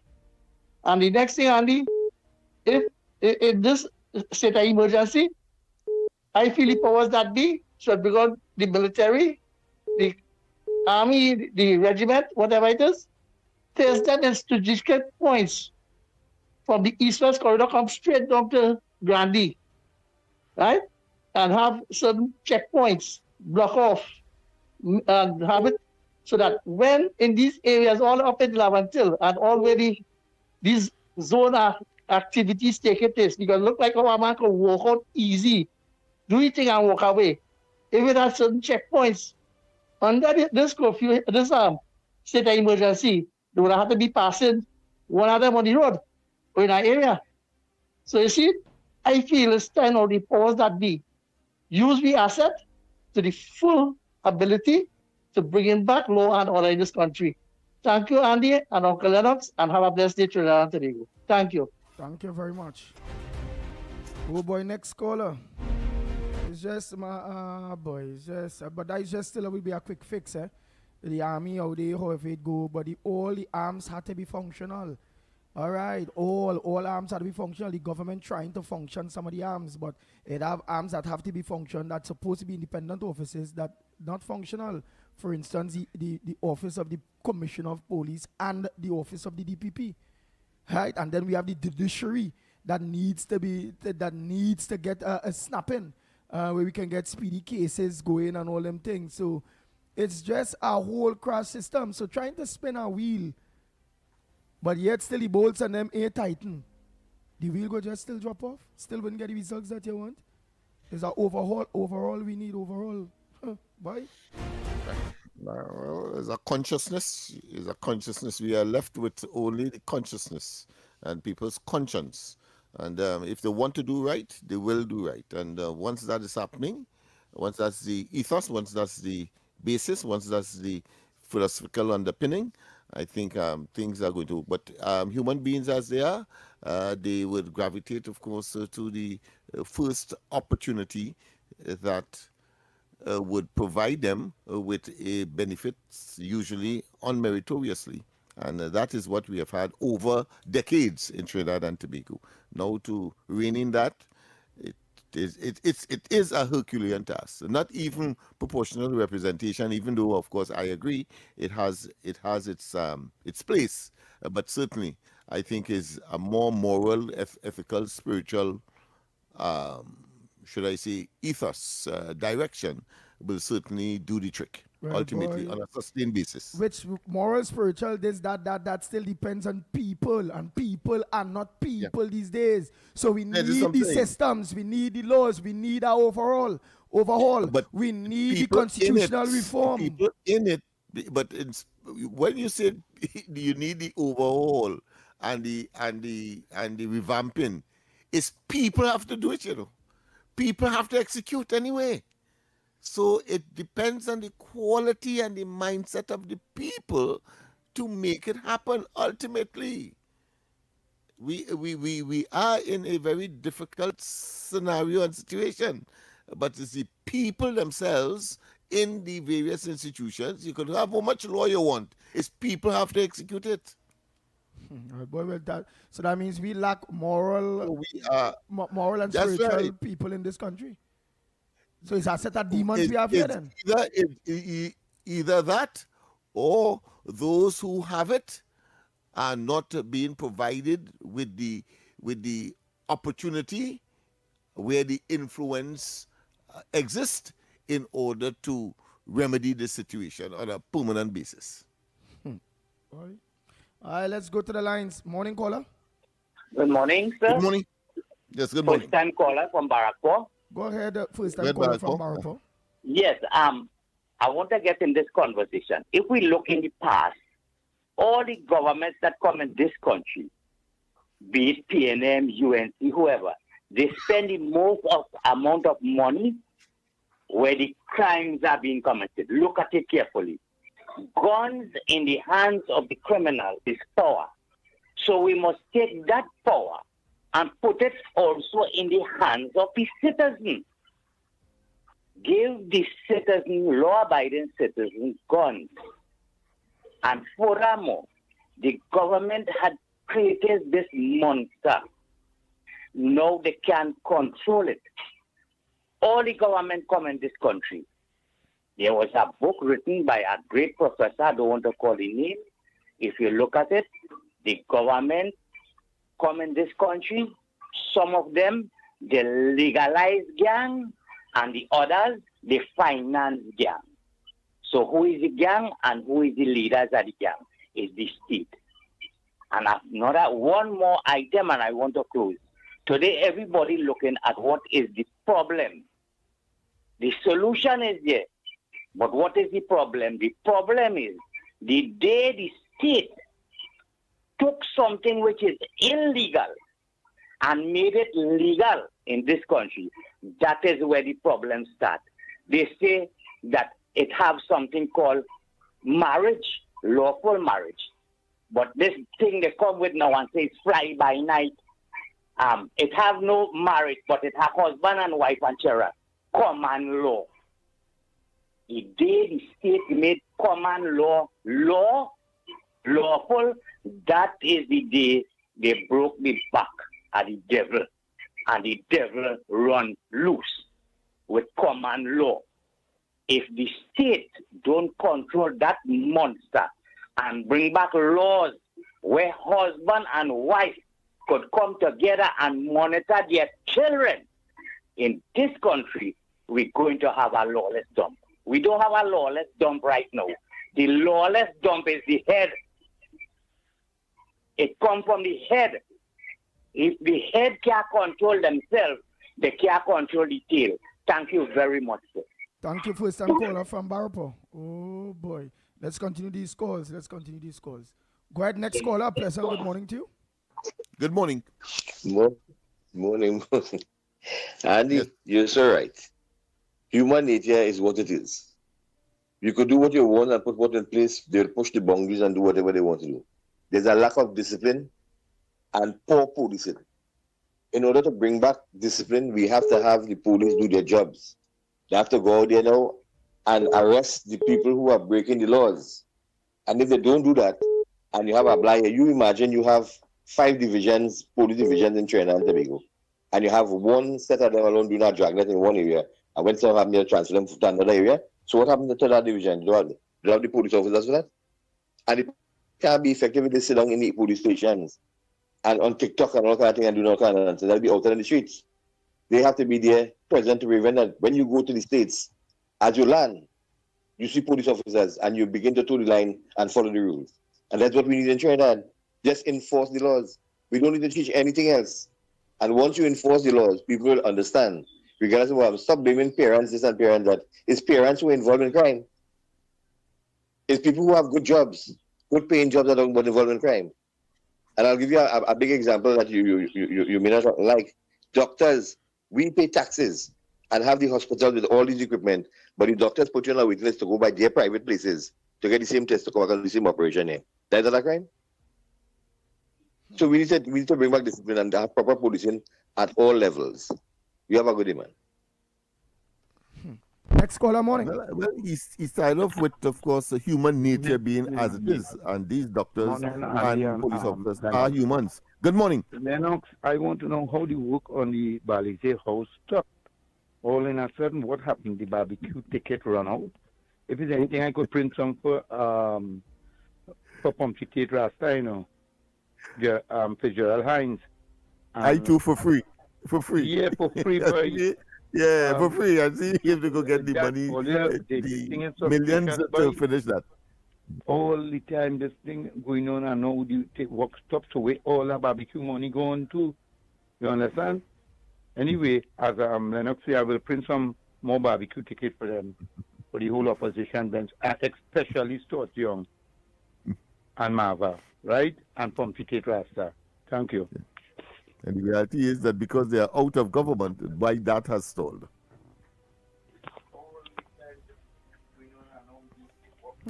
And the next thing, Andy, if in this state of emergency, I feel the powers that be should become the military, the army, the regiment, whatever it is, place them in strategic points from the east-west corridor, come straight down to Grandi, right? And have certain checkpoints block off and have it so that when in these areas, all up in Lavantil and already these zone activities taking place, because look like our man can walk out easy, do anything and walk away. If it has certain checkpoints, under this curfew, this state of emergency, they would have to be passing one of them on the road or in our area. So you see, I feel it's time now the powers that be use the asset to the full ability to bring back law and order in this country. Thank you, Andy and Uncle Lennox, and have a blessed day, Trinidad and Tobago. Thank you. Thank you very much. Oh boy, next caller. It's just my boy. It's just, but that is just still will be a quick fix, eh? The army, how if it go, but all the arms had to be functional. All right, all arms had to be functional. The government trying to function some of the arms, but it have arms that have to be functional, that's supposed to be independent offices that not functional. For instance, the office of the Commissioner of Police and the office of the DPP, right? And then we have the judiciary that needs to get a snapping, where we can get speedy cases going and all them things. So it's just a whole crash system. So trying to spin a wheel, but yet still the bolts and them ain't tighten. The wheel go just still drop off? Still wouldn't get the results that you want? Is that overall we need overall? Bye. As a consciousness, we are left with only the consciousness and people's conscience. And if they want to do right, they will do right. And once that is happening, once that's the ethos, once that's the basis, once that's the philosophical underpinning, I think things are going to. But human beings as they are, they would gravitate, of course, to the first opportunity that would provide them with a benefits, usually unmeritoriously. And that is what we have had over decades in Trinidad and Tobago. Now to rein in that, it is a Herculean task. Not even proportional representation, even though, of course, I agree it has its place, but certainly I think is a more moral, ethical, spiritual, should I say, ethos, direction will certainly do the trick. Well, ultimately, boy, on a sustained basis. which moral, spiritual, this, that still depends on people, and people are not people these days. So we That is need the something. systems, we need the laws, we need our overhaul. But we need the people in constitutional it, reform. people in it, but it's, when you say you need the overhaul and the revamping, it's people have to do it, you know. People have to execute anyway. So it depends on the quality and the mindset of the people to make it happen ultimately. We are in a very difficult scenario and situation, but it's the people themselves in the various institutions. You can have how much law you want. It's people have to execute it. Boy, well, so that means we lack moral, So we are, moral and that's spiritual right. people in this country. So it's a set of demons we have here then. Either that, or those who have it are not being provided with the opportunity where the influence exists in order to remedy the situation on a permanent basis. All right, let's go to the lines. Morning caller. Good morning, sir. Good morning. Yes, good morning. First time caller from Barrackpore. Go ahead, first time caller from Barrackpore. Yes, I want to get in this conversation. If we look in the past, all the governments that come in this country, be it PNM, UNC, whoever, they spend the most amount of money where the crimes are being committed. Look at it carefully. Guns in the hands of the criminal is power. So we must take that power and put it also in the hands of the citizens. Give the citizen, law-abiding citizens, guns. And furthermore, the government had created this monster. Now they can't control it. All the government come in this country. There was a book written by a great professor, I don't want to call the name. If you look at it, the government come in this country, some of them, they legalize gang, and the others, they finance gang. So who is the gang and who is the leaders of the gang? Is the state. And one more item, and I want to close. Today, everybody looking at what is the problem. The solution is there. But what is the problem? The problem is the day the state took something which is illegal and made it legal in this country, that is where the problem starts. They say that it have something called marriage, lawful marriage. But this thing they come with now and say it's fly by night. It have no marriage, but it have husband and wife and children. Common law. The day the state made common law lawful, that is the day they broke the back of the devil, and the devil run loose with common law. If the state don't control that monster and bring back laws where husband and wife could come together and monitor their children, in this country, we're going to have a lawless dump. We don't have a lawless dump right now. The lawless dump is the head. It comes from the head. If the head can't control themselves, they can't control the tail. Thank you very much, sir. Thank you, first time caller from Barrackpore. Oh boy. Let's continue these calls. Go ahead, next caller. Pleasant good morning to you. Good morning. Morning. Andy, yes. You're so right. Human nature is what it is. You could do what you want and put what in place, they'll push the boundaries and do whatever they want to do. There's a lack of discipline and poor policing. In order to bring back discipline, we have to have the police do their jobs. They have to go out there now and arrest the people who are breaking the laws. And if they don't do that, and you have a blind, you imagine you have 5 divisions, police divisions in Trinidad and Tobago, and you have one set of them alone doing a dragnet in one area, and when some happen, you transfer them to another area. So what happens to that division? Do you have the police officers for that? And it can't be effective if they sit down in the police stations and on TikTok and all kind of thing and do all kind of things. They'll be out in the streets. They have to be there present to prevent that when you go to the States, as you land, you see police officers and you begin to toe the line and follow the rules. And that's what we need in Trinidad. Just enforce the laws. We don't need to teach anything else. And once you enforce the laws, people will understand. Regardless of what, stop blaming parents, this and parents that. It's parents who are involved in crime. It's people who have good jobs, good paying jobs that don't get involved in crime. And I'll give you a big example that you may not like. Doctors, we pay taxes and have the hospital with all these equipment, but the doctors put you on a waiting list to go by their private places to get the same test to come back on the same operation here. That is a crime. So we need to bring back discipline and have proper policing at all levels. You have a good day, man. Next caller, morning. Well, he started off with, of course, human nature being as it is, and these doctors and police officers are humans. Good morning. Lennox, I want to know how the work on the Balize house stopped. All in a sudden, what happened? The barbecue ticket run out. If there's anything I could print some for Pumpkin Rasta, you know, for Gerald Hines. I too for free. For free. Yeah, for free. For free. And see if they go get the money, the millions to finish that. All the time, this thing going on, and now the work stops, so where all the barbecue money going to. You understand? Anyway, as Lennox say, I will print some more barbecue tickets for them, for the whole opposition bench, especially Stuart Young and Marva, right? And Pumpkin Rasta. Thank you. And the reality is that because they are out of government, why that has stalled.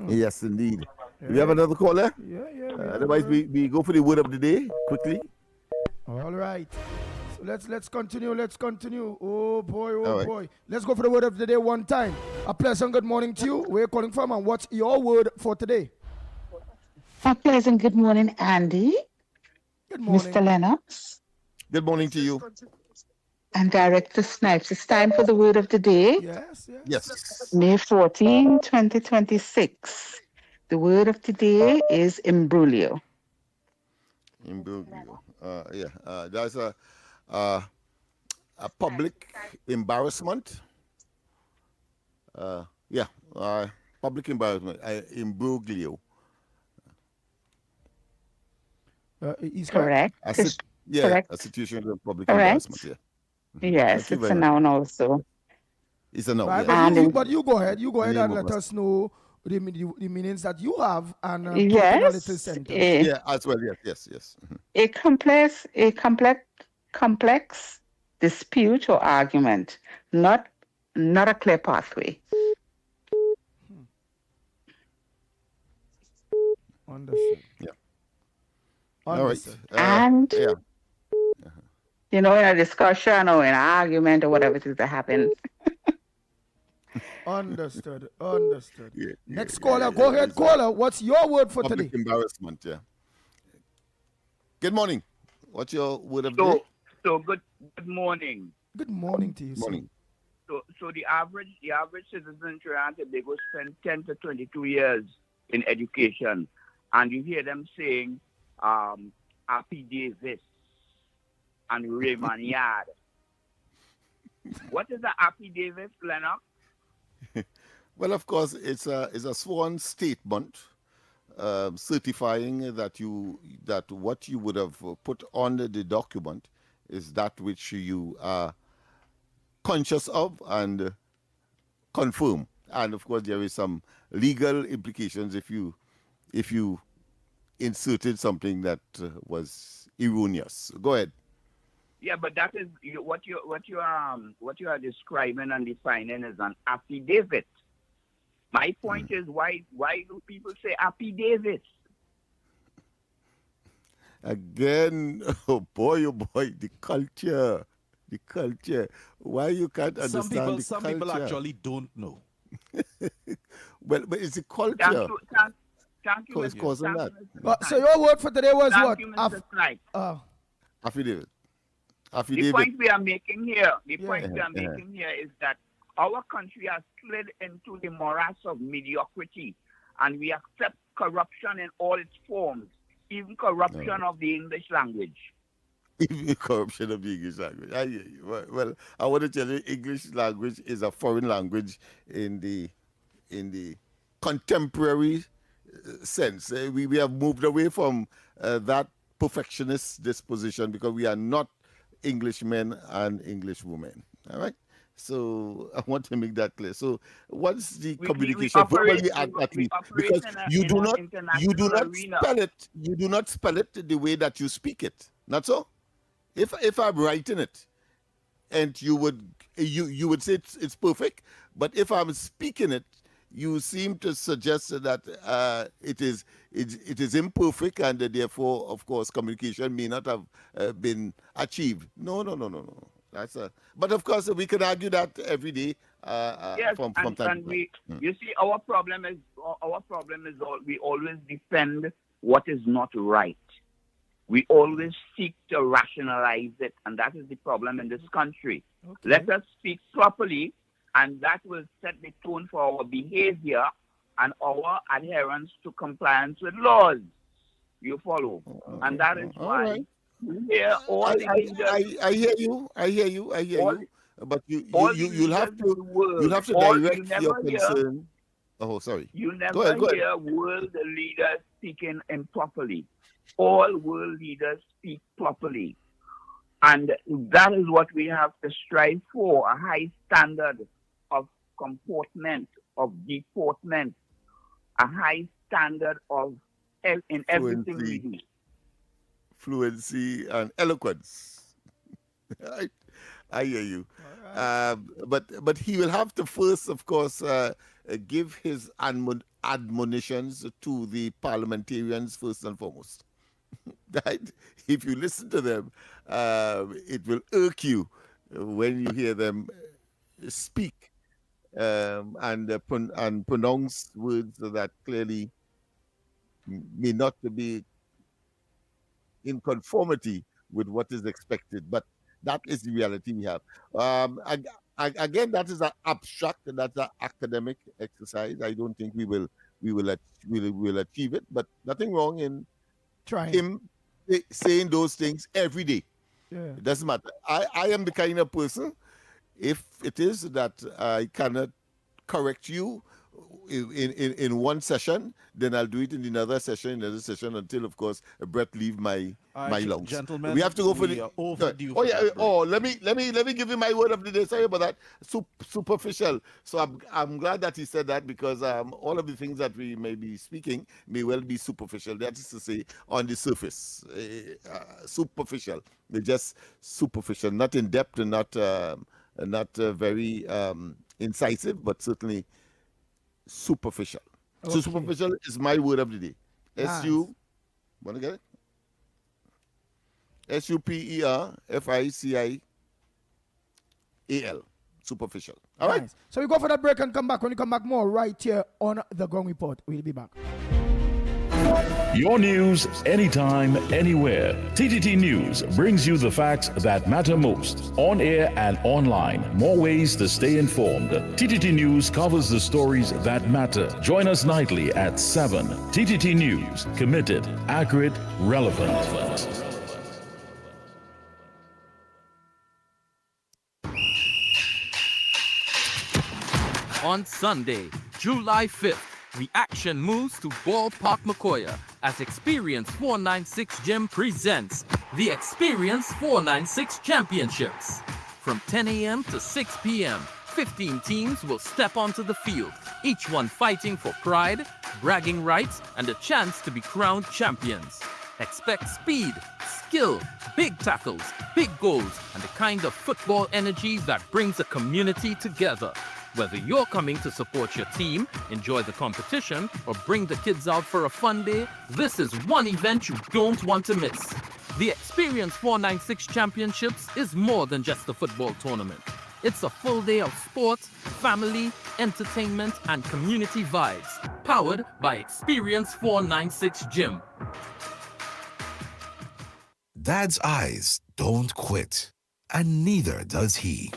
Yes, indeed. Do we have another caller? Yeah. Otherwise, we go for the word of the day quickly. All right. So let's continue. Oh boy, right. boy. Let's go for the word of the day one time. A pleasant good morning to you. Where you calling from and what's your word for today? A pleasant good morning, Andy. Good morning. Mr. Lennox. Good morning to you. And Director Snipes. It's time for the word of the day. Yes. May 14, 2026. The word of the day is imbroglio. Imbroglio. That's a public embarrassment. Public embarrassment. Imbroglio. He's correct. Correct. A situation of public Correct. embarrassment. Yes, it's a noun also. It's a noun. Right, But you go ahead. And let us know the meanings that you have and put it in a little sentence. As well. Yes. A complex dispute or argument, not a clear pathway. Understood. Yeah. Understood. All right. In a discussion or an argument or whatever it is that happens. Understood. Next caller, go ahead, caller. What's your word for today? Public embarrassment, Good morning. What's your word of the day? So good morning. Good morning to you. Morning. So the average citizen in Trinidad and Tobago spend 10 to 22 years in education, and you hear them saying Happy Davis and Raymond Yard. What is a Happy Davis, Lennox? Well, of course, it's a sworn statement certifying that what you would have put on the document is that which you are conscious of and confirm. And of course, there is some legal implications if you inserted something that was erroneous. Go ahead. Yeah, but that is what you are describing and defining as an affidavit. My point is why do people say affidavit? Again, oh boy, the culture. Why you can't understand Some people actually don't know. Well, but it's a culture. Thank you, It's causing that. So your word for today was Thank what? you, Mr. Snipes. Affidavit. The point we are making here, is that our country has slid into the morass of mediocrity, and we accept corruption in all its forms, even corruption of the English language. Even corruption of the English language. I hear you. Well, I want to tell you, English language is a foreign language in the the contemporary sense. We have moved away from that perfectionist disposition because we are not Englishmen and English women. All right. So I want to make that clear. So what's the communication verbally at least? Because you do not spell it. You do not spell it the way that you speak it. Not so. If I'm writing it, and you would say it's perfect, but if I'm speaking it, you seem to suggest that it is imperfect, and therefore, of course, communication may not have been achieved. No. But of course, we can argue that every day. Yes, from and time to time. You see, our problem is we always defend what is not right. We always seek to rationalize it, and that is the problem in this country. Okay. Let us speak properly, and that will set the tone for our behavior and our adherence to compliance with laws. You follow? And that is why right. here all the leaders. I hear you. But you'll have to direct your concern. Oh, sorry. You never go ahead. hear world leaders speaking improperly. All world leaders speak properly. And that is what we have to strive for, a high standard of comportment, of deportment, a high standard of in everything we do. Fluency and eloquence. I hear you. Right. But he will have to first, of course, give his admonitions to the parliamentarians first and foremost. Right? If you listen to them, it will irk you when you hear them speak and pronounce words that clearly may not be in conformity with what is expected. But that is the reality we have. Again, that is an abstract, that's an academic exercise. I don't think we will achieve it, but nothing wrong in trying him saying those things every day. Yeah. It doesn't matter. I am the kind of person, if it is that I cannot correct you in one session, then I'll do it in another session, until, of course, a breath leave my lungs. Gentlemen, we have to go for the overdue. Let me give you my word of the day. Sorry about that. Superficial. So I'm glad that he said that, because all of the things that we may be speaking may well be superficial. That is to say, on the surface, superficial. They're just superficial, not in depth and not very incisive, but certainly superficial. Okay. So superficial is my word of the day. Nice. Want to get it? SUPERFICIAL. Superficial. All right. So we go for that break and come back. When you come back, more right here on The Ground Report. We'll be back. Your news, anytime, anywhere. TTT News brings you the facts that matter most. On air and online. More ways to stay informed. TTT News covers the stories that matter. Join us nightly at 7. TTT News. Committed, accurate, relevant. On Sunday, July 5th, the action moves to Ballpark Macoya as Experience 496 Gym presents the Experience 496 Championships. From 10 a.m. to 6 p.m., 15 teams will step onto the field, each one fighting for pride, bragging rights, and a chance to be crowned champions. Expect speed, skill, big tackles, big goals, and the kind of football energy that brings a community together. Whether you're coming to support your team, enjoy the competition, or bring the kids out for a fun day, this is one event you don't want to miss. The Experience 496 Championships is more than just a football tournament. It's a full day of sports, family, entertainment, and community vibes, powered by Experience 496 Gym. Dad's eyes don't quit, and neither does he.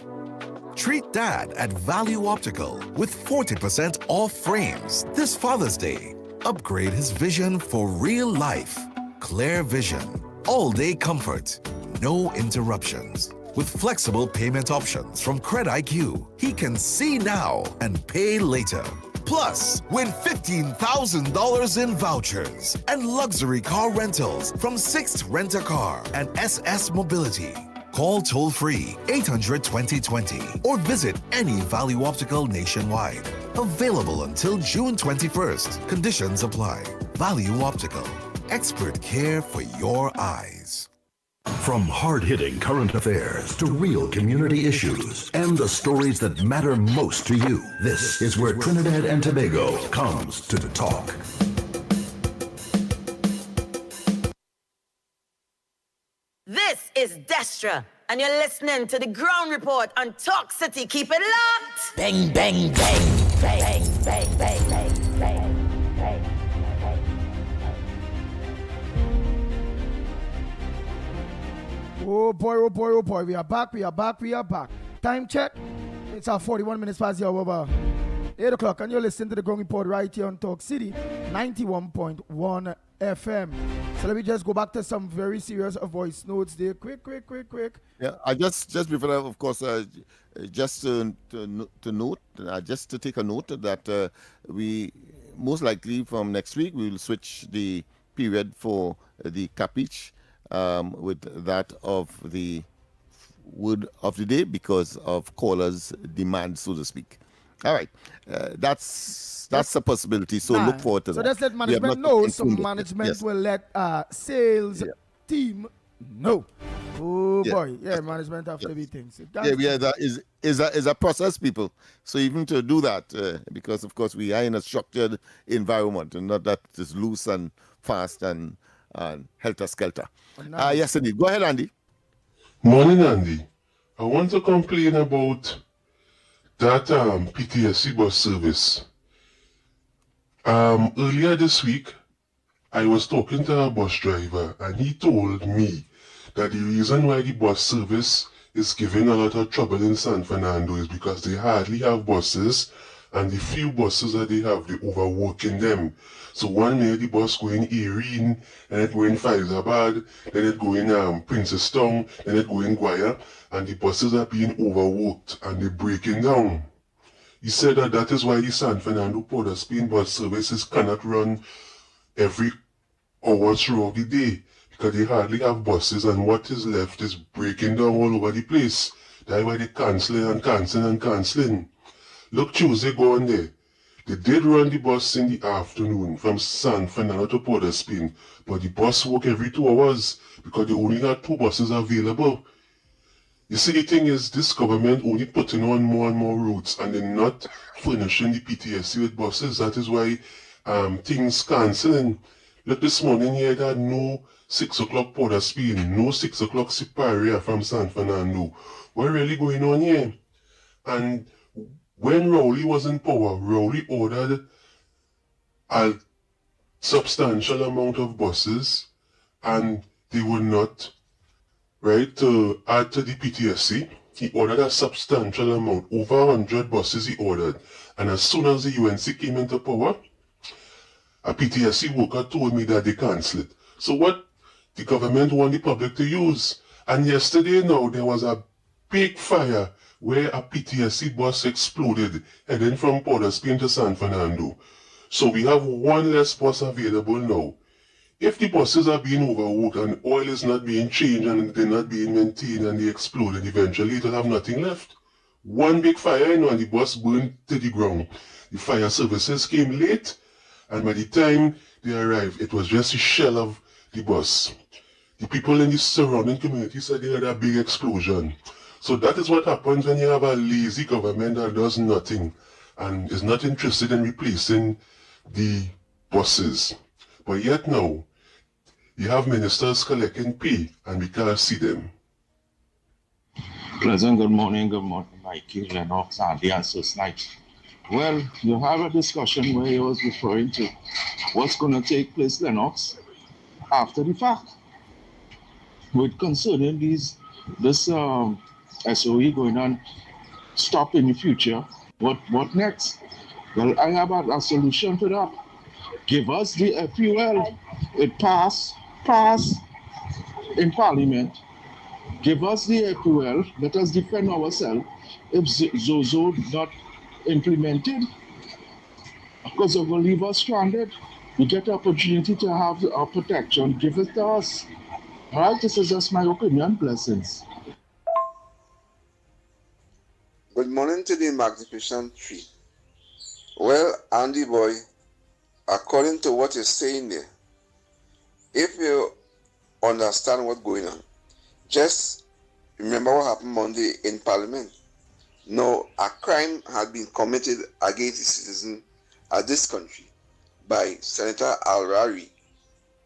Treat Dad at Value Optical with 40% off frames this Father's Day. Upgrade his vision for real life. Clear vision, all-day comfort, no interruptions. With flexible payment options from Cred IQ, he can see now and pay later. Plus, win $15,000 in vouchers and luxury car rentals from Sixth Rent-A-Car and SS Mobility. Call toll-free 800-2020 or visit any Value Optical nationwide. Available until June 21st. Conditions apply. Value Optical. Expert care for your eyes. From hard-hitting current affairs to real community issues and the stories that matter most to you, this is where Trinidad and Tobago comes to talk. This is Destra, and you're listening to the Ground Report on Talk City. Keep it locked! Bang, bang, bang, bang, bang, bang, bang, bang. Oh boy, oh boy, oh boy. We are back. Time check. It's 41 minutes past the hour. 8 o'clock, and you're listening to the Ground Report right here on Talk City, 91.1 FM. So let me just go back to some very serious voice notes there. Quick. Yeah, I just before that, of course, just to note, just to take a note that we most likely from next week we will switch the period for the capiche with that of the word of the day because of callers' demand, so to speak. All right, that's a possibility. So look forward to that. So just let management know. Some management will let sales team know. Oh boy, management have to be things. That is a process, people. So even to do that, because of course we are in a structured environment and not that it's loose and fast and helter skelter. Yes, indeed. Go ahead, Andy. Morning, Andy. I want to complain about that PTSC bus service. Earlier this week, I was talking to a bus driver and he told me that the reason why the bus service is giving a lot of trouble in San Fernando is because they hardly have buses, and the few buses that they have, they're overworking them. So one minute the bus going Erin, then it going Faizabad, then it going Princestown, then it going Guaya, and the buses are being overworked and they're breaking down. He said that is why the San Fernando Port of Spain bus services cannot run every hour throughout the day because they hardly have buses, and what is left is breaking down all over the place. That's why they're cancelling. Look, Tuesday going there. They did run the bus in the afternoon from San Fernando to Port of Spain, but the bus worked every 2 hours because they only had 2 buses available. You see, the thing is, this government only putting on more and more routes, and they're not furnishing the PTSC with buses. That is why things cancelling. Look, this morning here, they had no 6 o'clock Port of Spain, no 6 o'clock Siparia from San Fernando. What really going on here? And when Rowley was in power, Rowley ordered a substantial amount of buses, and they would not, right, to add to the PTSC. He ordered a substantial amount, over 100 buses he ordered. And as soon as the UNC came into power, a PTSC worker told me that they cancel it. So what the government want the public to use? And yesterday now, there was a big fire where a PTSC bus exploded heading from Port of Spain to San Fernando. So we have one less bus available now. If the buses are being overworked and oil is not being changed and they're not being maintained and they exploded, eventually it'll have nothing left. One big fire, and the bus burned to the ground. The fire services came late, and by the time they arrived, it was just a shell of the bus. The people in the surrounding community said they had a big explosion. So that is what happens when you have a lazy government that does nothing and is not interested in replacing the buses. But yet now, you have ministers collecting pay and we can't see them. Pleasant good morning, Mikey, Lennox, Andy, and Susnite. Well, you have a discussion where you was referring to what's going to take place, Lennox, after the fact. With concerning this SOE going on, stop in the future, what next? Well, I have a solution to that. Give us the FUL. It pass in Parliament. Give us the FUL. Let us defend ourselves. If Zozo not implemented, Because if we leave us stranded, we get the opportunity to have our protection. Give it to us. All right, this is just my opinion. Blessings. Good morning to the Magnificent Tree. Well, Andy boy, according to what you're saying there, if you understand what's going on, just remember what happened Monday in Parliament. No, a crime had been committed against the citizen of this country by Senator Al-Rari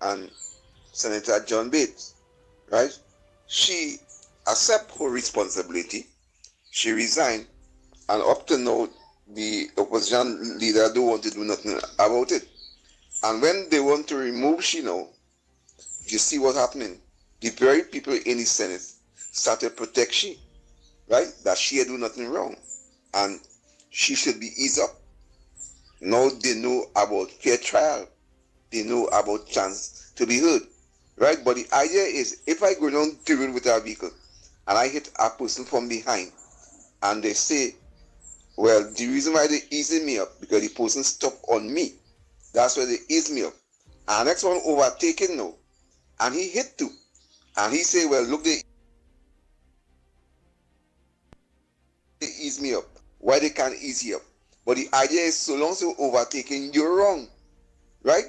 and Senator John Bates, right? She accepted her responsibility. She resigned, and up to now, the opposition leader don't want to do nothing about it. And when they want to remove she now, you see what's happening. The very people in the Senate started to protect she, right? That she had do nothing wrong. And she should be eased up. Now they know about fair trial. They know about chance to be heard, right? But the idea is, if I go down the road with a vehicle and I hit a person from behind, and they say, well, the reason why they easing me up, because the person stopped on me. That's why they ease me up. And next one overtaken now, and he hit too. And he say, well, look, they ease me up. Why they can't ease you up? But the idea is, so long as you're overtaken, you're wrong, right?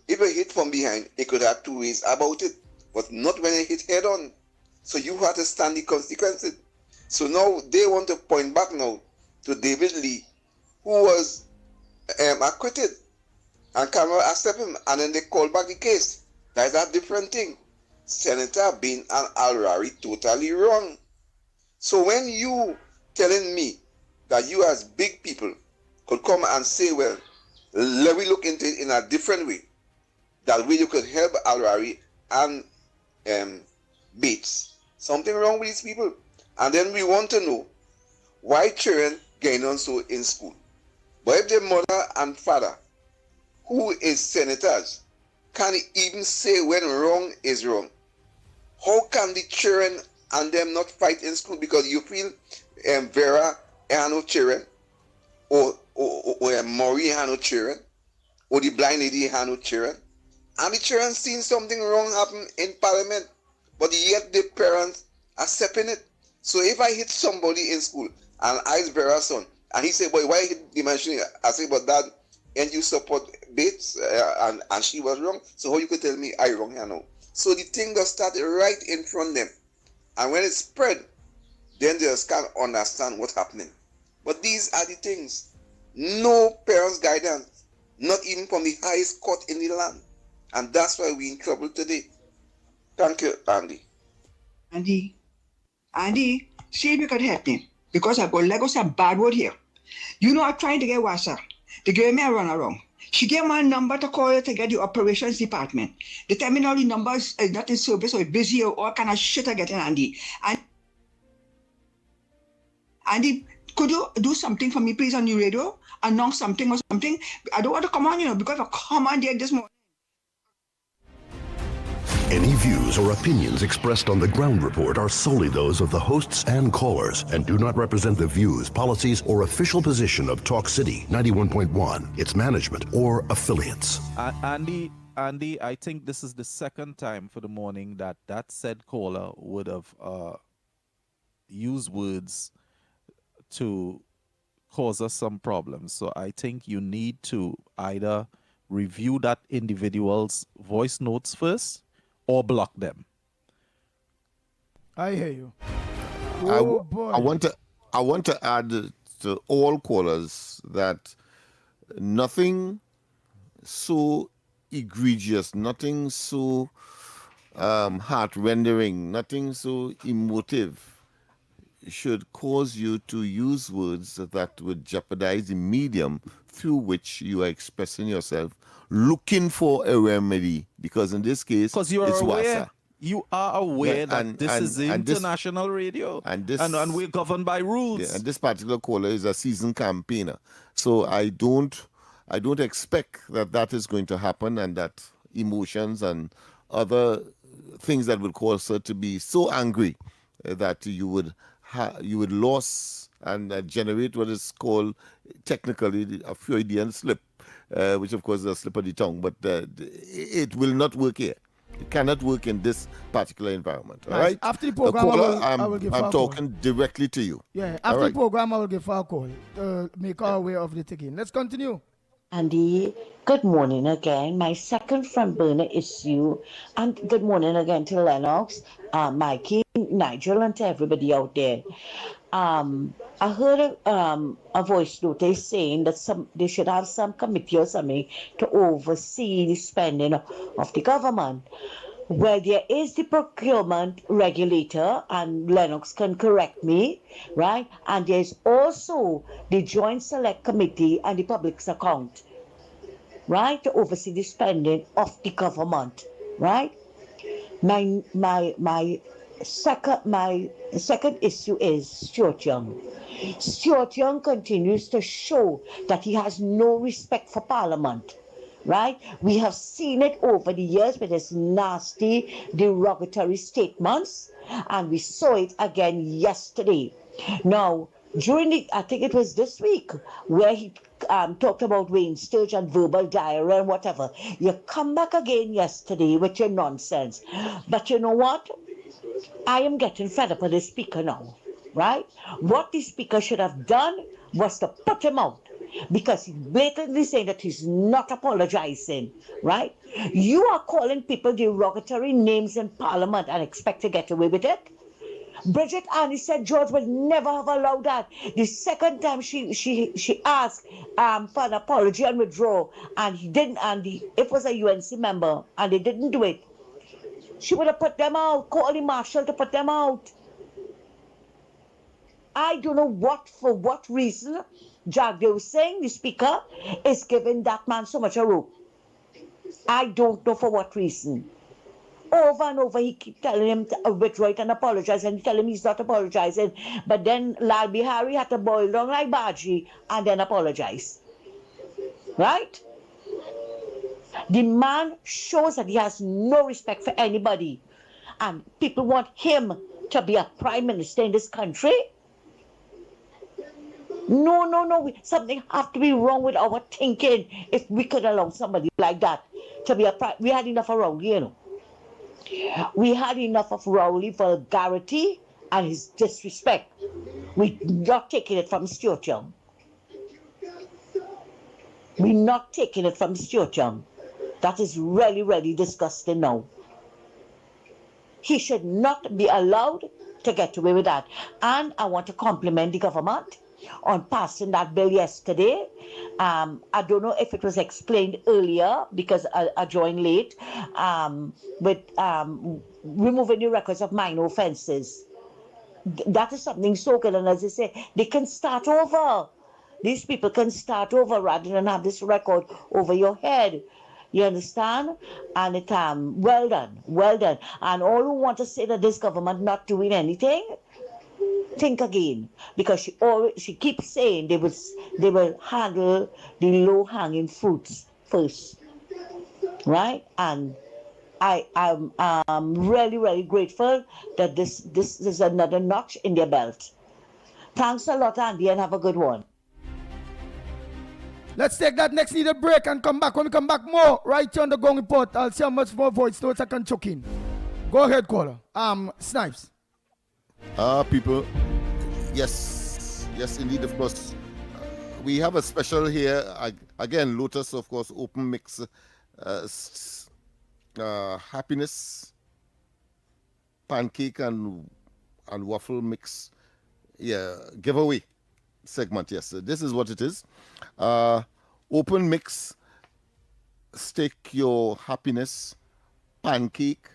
If you hit from behind, it could have two ways about it, but not when you hit head on. So you have to stand the consequences. So now they want to point back now to David Lee, who was acquitted, and cannot accept him, and then they call back the case. That is a different thing. Senator Bean and Al-Rari totally wrong. So when you telling me that you as big people could come and say, well, let me look into it in a different way, that way you could help Al-Rari and Bates. Something wrong with these people. And then we want to know why children getting on so in school. But if their mother and father, who is senators, can't even say when wrong is wrong, how can the children and them not fight in school? Because you feel Vera had no children, or Maureen had no children, or the blind lady had no children, and the children seen something wrong happen in Parliament, but yet the parents accepting it. So if I hit somebody in school and I Vera's son, and he say, boy, why hit the machine? I say, but dad, and you support Bates, and she was wrong. So how you could tell me I wrong here now? So the thing got started right in front of them. And when it spread, then they just can't understand what's happening. But these are the things. No parents' guidance, not even from the highest court in the land. And that's why we're in trouble today. Thank you, Andy. Andy, see if you could help me, because I've got Legos a bad word here. You know, I'm trying to get Wassa. They gave me a run around. She gave me a number to call to get the operations department. They tell me now the number is not in service or busy or all kind of shit I get in, Andy. And Andy, could you do something for me, please, on the radio? Announce something or something? I don't want to come on, because I come on there this morning. Any views or opinions expressed on the Ground Report are solely those of the hosts and callers and do not represent the views, policies, or official position of Talk City 91.1, its management, or affiliates. Andy, I think this is the second time for the morning that said caller would have used words to cause us some problems. So I think you need to either review that individual's voice notes first, or block them. I hear you. I want to add to all callers that nothing so egregious, nothing so heart-rendering, nothing so emotive should cause you to use words that would jeopardize the medium through which you are expressing yourself, looking for a remedy, because in this case, because you are it's aware, WASA. You are aware that this is international radio, and we're governed by rules. Yeah, and this particular caller is a seasoned campaigner, so I don't expect that is going to happen, and that emotions and other things that would cause her to be so angry that you would lose and generate what is called technically a Freudian slip, which of course is a slip of the tongue, but it will not work here. It cannot work in this particular environment. All Nice. right. After the program, Caller, I will give her I'm a call. talking directly to you. Yeah, All after right. the program, I will give her a call to make her aware of the ticket. Let's continue. Andy, good morning again. My second front burner issue, and good morning again to Lennox, Mikey, Nigel, and to everybody out there. I heard a voice note saying that they should have some committee or something to oversee the spending of the government. Well, there is the procurement regulator, and Lennox can correct me, right? And there's also the Joint Select Committee and the Public's Account, right? To oversee the spending of the government, right? My second issue is Stuart Young. Stuart Young continues to show that he has no respect for Parliament. Right? We have seen it over the years with his nasty, derogatory statements, and we saw it again yesterday. Now, I think it was this week, where he talked about Wayne Sturgeon, verbal diarrhea and whatever. You come back again yesterday with your nonsense. But you know what? I am getting fed up with the speaker now, right? What the speaker should have done was to put him out, because he's blatantly saying that he's not apologizing, right? You are calling people derogatory names in Parliament and expect to get away with it? Bridget Annie said George would never have allowed that. The second time she asked for an apology and withdraw, and he didn't, and it was a UNC member, and they didn't do it. She would have put them out, called the marshal to put them out. I don't know for what reason Jagdev Singh, the speaker, is giving that man so much a rope. I don't know for what reason. Over and over, he keep telling him to withdraw it and apologize, and tell him he's not apologizing. But then Lal Bihari had to boil down like Baji and then apologize. Right? The man shows that he has no respect for anybody. And people want him to be a prime minister in this country. No. Something have to be wrong with our thinking if we could allow somebody like that to be a prime. We had enough around here, you know. We had enough of Rowley vulgarity and his disrespect. We're not taking it from Stuart Young. We're not taking it from Stuart Young. That is really, really disgusting now. He should not be allowed to get away with that. And I want to compliment the government on passing that bill yesterday. I don't know if it was explained earlier because I joined late, with removing the records of minor offences. That is something so good. And as I say, they can start over. These people can start over rather than have this record over your head. You understand? And it well done. And all who want to say that this government not doing anything, think again, because she keeps saying they will handle the low-hanging fruits first, right? And I'm really, really grateful that this is another notch in their belt. Thanks a lot, Andy, and have a good one. Let's take that next needed break and come back. When we come back, more right here on the Gong Report. I'll see how much more voice notes I can chuck in. Go ahead, caller. Snipes. People, yes, indeed, of course. We have a special here. Again, Lotus, of course, open mix, happiness, pancake and waffle mix, giveaway segment. Yes, this is what it is. Open mix, stake your happiness, pancake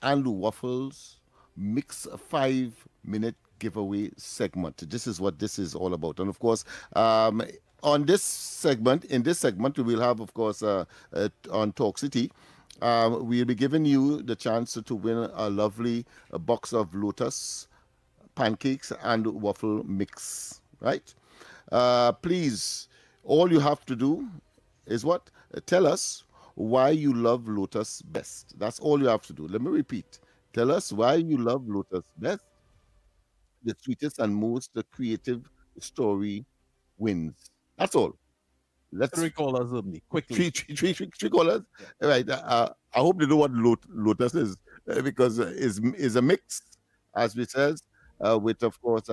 and waffles, mix a 5-minute giveaway segment. This is what this is all about. And of course, in this segment, we will have, of course, on Talk City, we'll be giving you the chance to win a lovely box of Lotus pancakes and waffle mix, right? Please, all you have to do is what? Tell us why you love Lotus best. That's all you have to do. Let me repeat. Tell us why you love Lotus best. The sweetest and most creative story wins. That's all. let's 3 callers only, quickly. Three callers. Right. I hope they know what Lotus is, because is a mix, as we says, with of course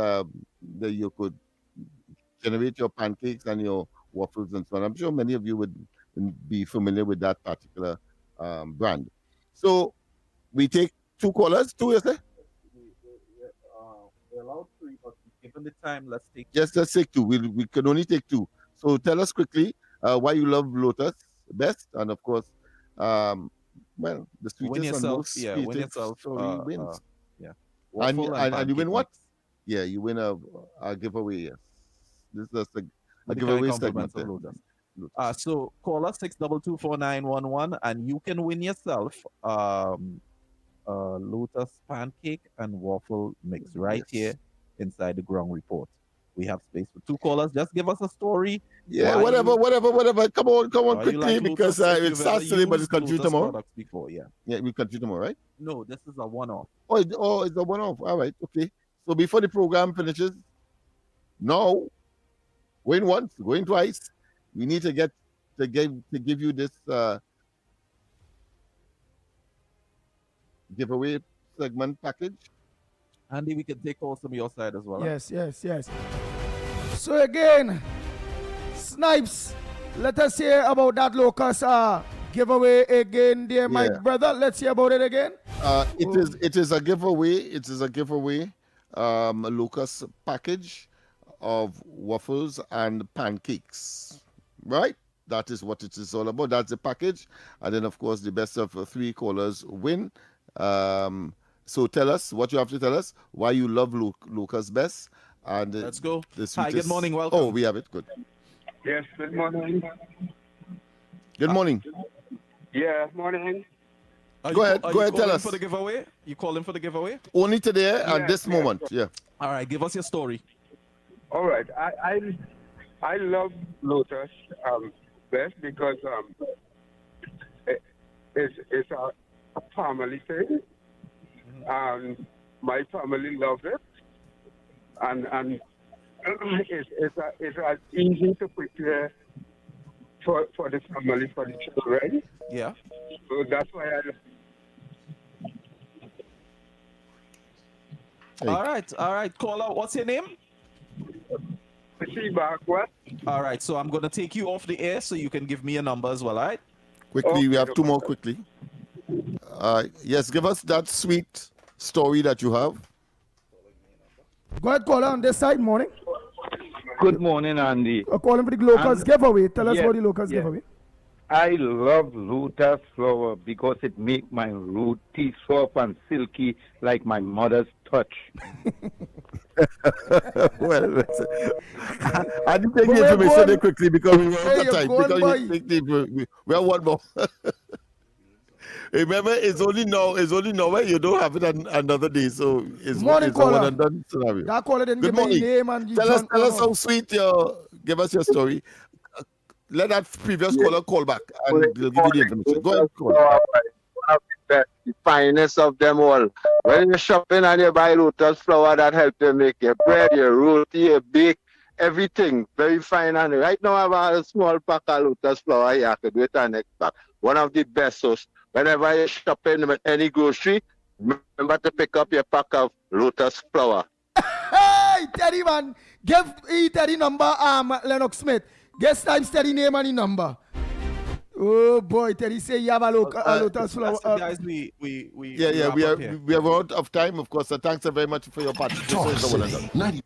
you could generate your pancakes and your waffles and so on. I'm sure many of you would be familiar with that particular brand. So we take 2 callers. 2, you say? We're allowed 3, but given the time, let's take. Yes, let's take 2. We can only take 2. So tell us quickly why you love Lotus best, and of course, well, the sweetest and most win yourself, story wins. Yeah. And you win what? Yeah, you win a giveaway. Yes, this is a giveaway segment. So call us 6224911, and you can win yourself Lotus pancake and waffle mix right here inside the ground report. We have space for 2 callers. Just give us a story. Yeah, whatever. Come on quickly, because it starts today, but it's continue tomorrow. Before, yeah, we continue tomorrow, right? No, this is a one-off. Oh, it's a one-off. All right, okay. So before the program finishes, now going once, going twice, we need to give you this giveaway segment package. Andy, we can take calls from your side as well. Yes. So again, Snipes, let us hear about that Locust giveaway again, dear my brother. Let's hear about it again. It is a giveaway. It is a giveaway. A Locust package of waffles and pancakes. Right? That is what it is all about. That's the package. And then, of course, the best of 3 callers win. So tell us what you have to tell us, why you love Locust best. And let's go. Hi, good morning. Welcome. Oh, we have it. Good. Yes, good morning. Good morning. Yeah, morning. Go ahead, tell us. For the giveaway? You calling for the giveaway? Only today at this moment. Yeah. All right, give us your story. All right. I love Lotus best because it's a family thing. And my family loves it. And it's as easy to prepare for the family, for the children. Yeah. So that's why I All right. Call out. What's your name? What? All right. So I'm going to take you off the air so you can give me a number as well. All right. Quickly, we have 2 more quickly. Yes, give us that sweet story that you have. Go ahead, caller on this side. Morning. Good morning, Andy. Calling for the Locust giveaway. Tell us about the Locust giveaway. I love Lotus flower because it makes my roti soft and silky like my mother's touch. Well, I didn't take the information there quickly because we were out of time. We have one more. Remember, it's only now where you don't have it another day, so it's morning, it's a one and done scenario. That caller didn't Good give me morning. name and Tell us how sweet give us your story. Let that previous caller call back and they'll give you the information. Go ahead, call. One of the finest of them all. When you're shopping and you buy Lotus flour, that helps you make your bread, your roti, your bake, everything very fine. And right now I have a small pack of Lotus flour here. I could wait our next pack. One of the best. So whenever you're shopping with any grocery, remember to pick up your pack of Lotus flour. Hey, Teddy man, give Teddy number Lennox Smith. Guess Snipes Teddy name and the number. Oh boy, Teddy say you have a Lotus flower. Guys, we are out of time, of course. So thanks very much for your participation.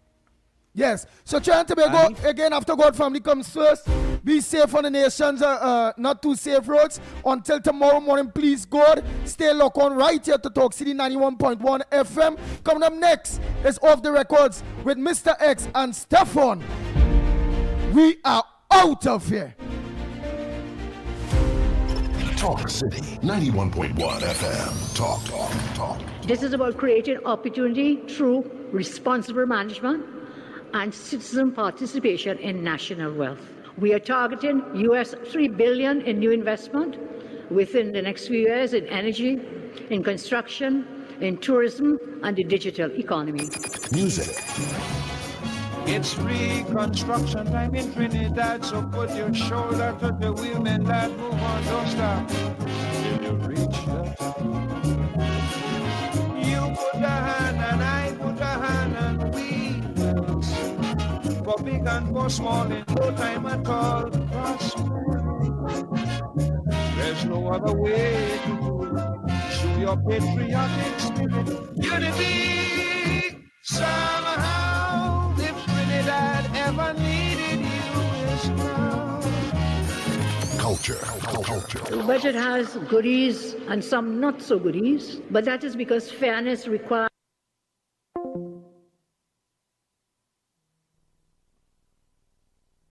Yes. So Trinidad and Tobago, again, after God family comes first, be safe on the nation's not too safe roads. Until tomorrow morning, please God, stay locked on right here to Talk City 91.1 FM. Coming up next is Off the Records with Mr. X and Stefan. We are out of here. Talk City 91.1 FM. Talk. This is about creating opportunity through responsible management and citizen participation in national wealth. We are targeting US $3 billion in new investment within the next few years in energy, in construction, in tourism, and the digital economy. Music. It's reconstruction time in Trinidad, so put your shoulder to the wheel, man, lad, move on, don't stop till you reach the top. You put a hand and I put a hand and we will sing. For big and for small in no time at all. There's no other way to do it. Show your patriotic spirit. Unity somehow. If Trinidad ever needed you, is now. Culture. The budget has goodies and some not so goodies, but that is because fairness requires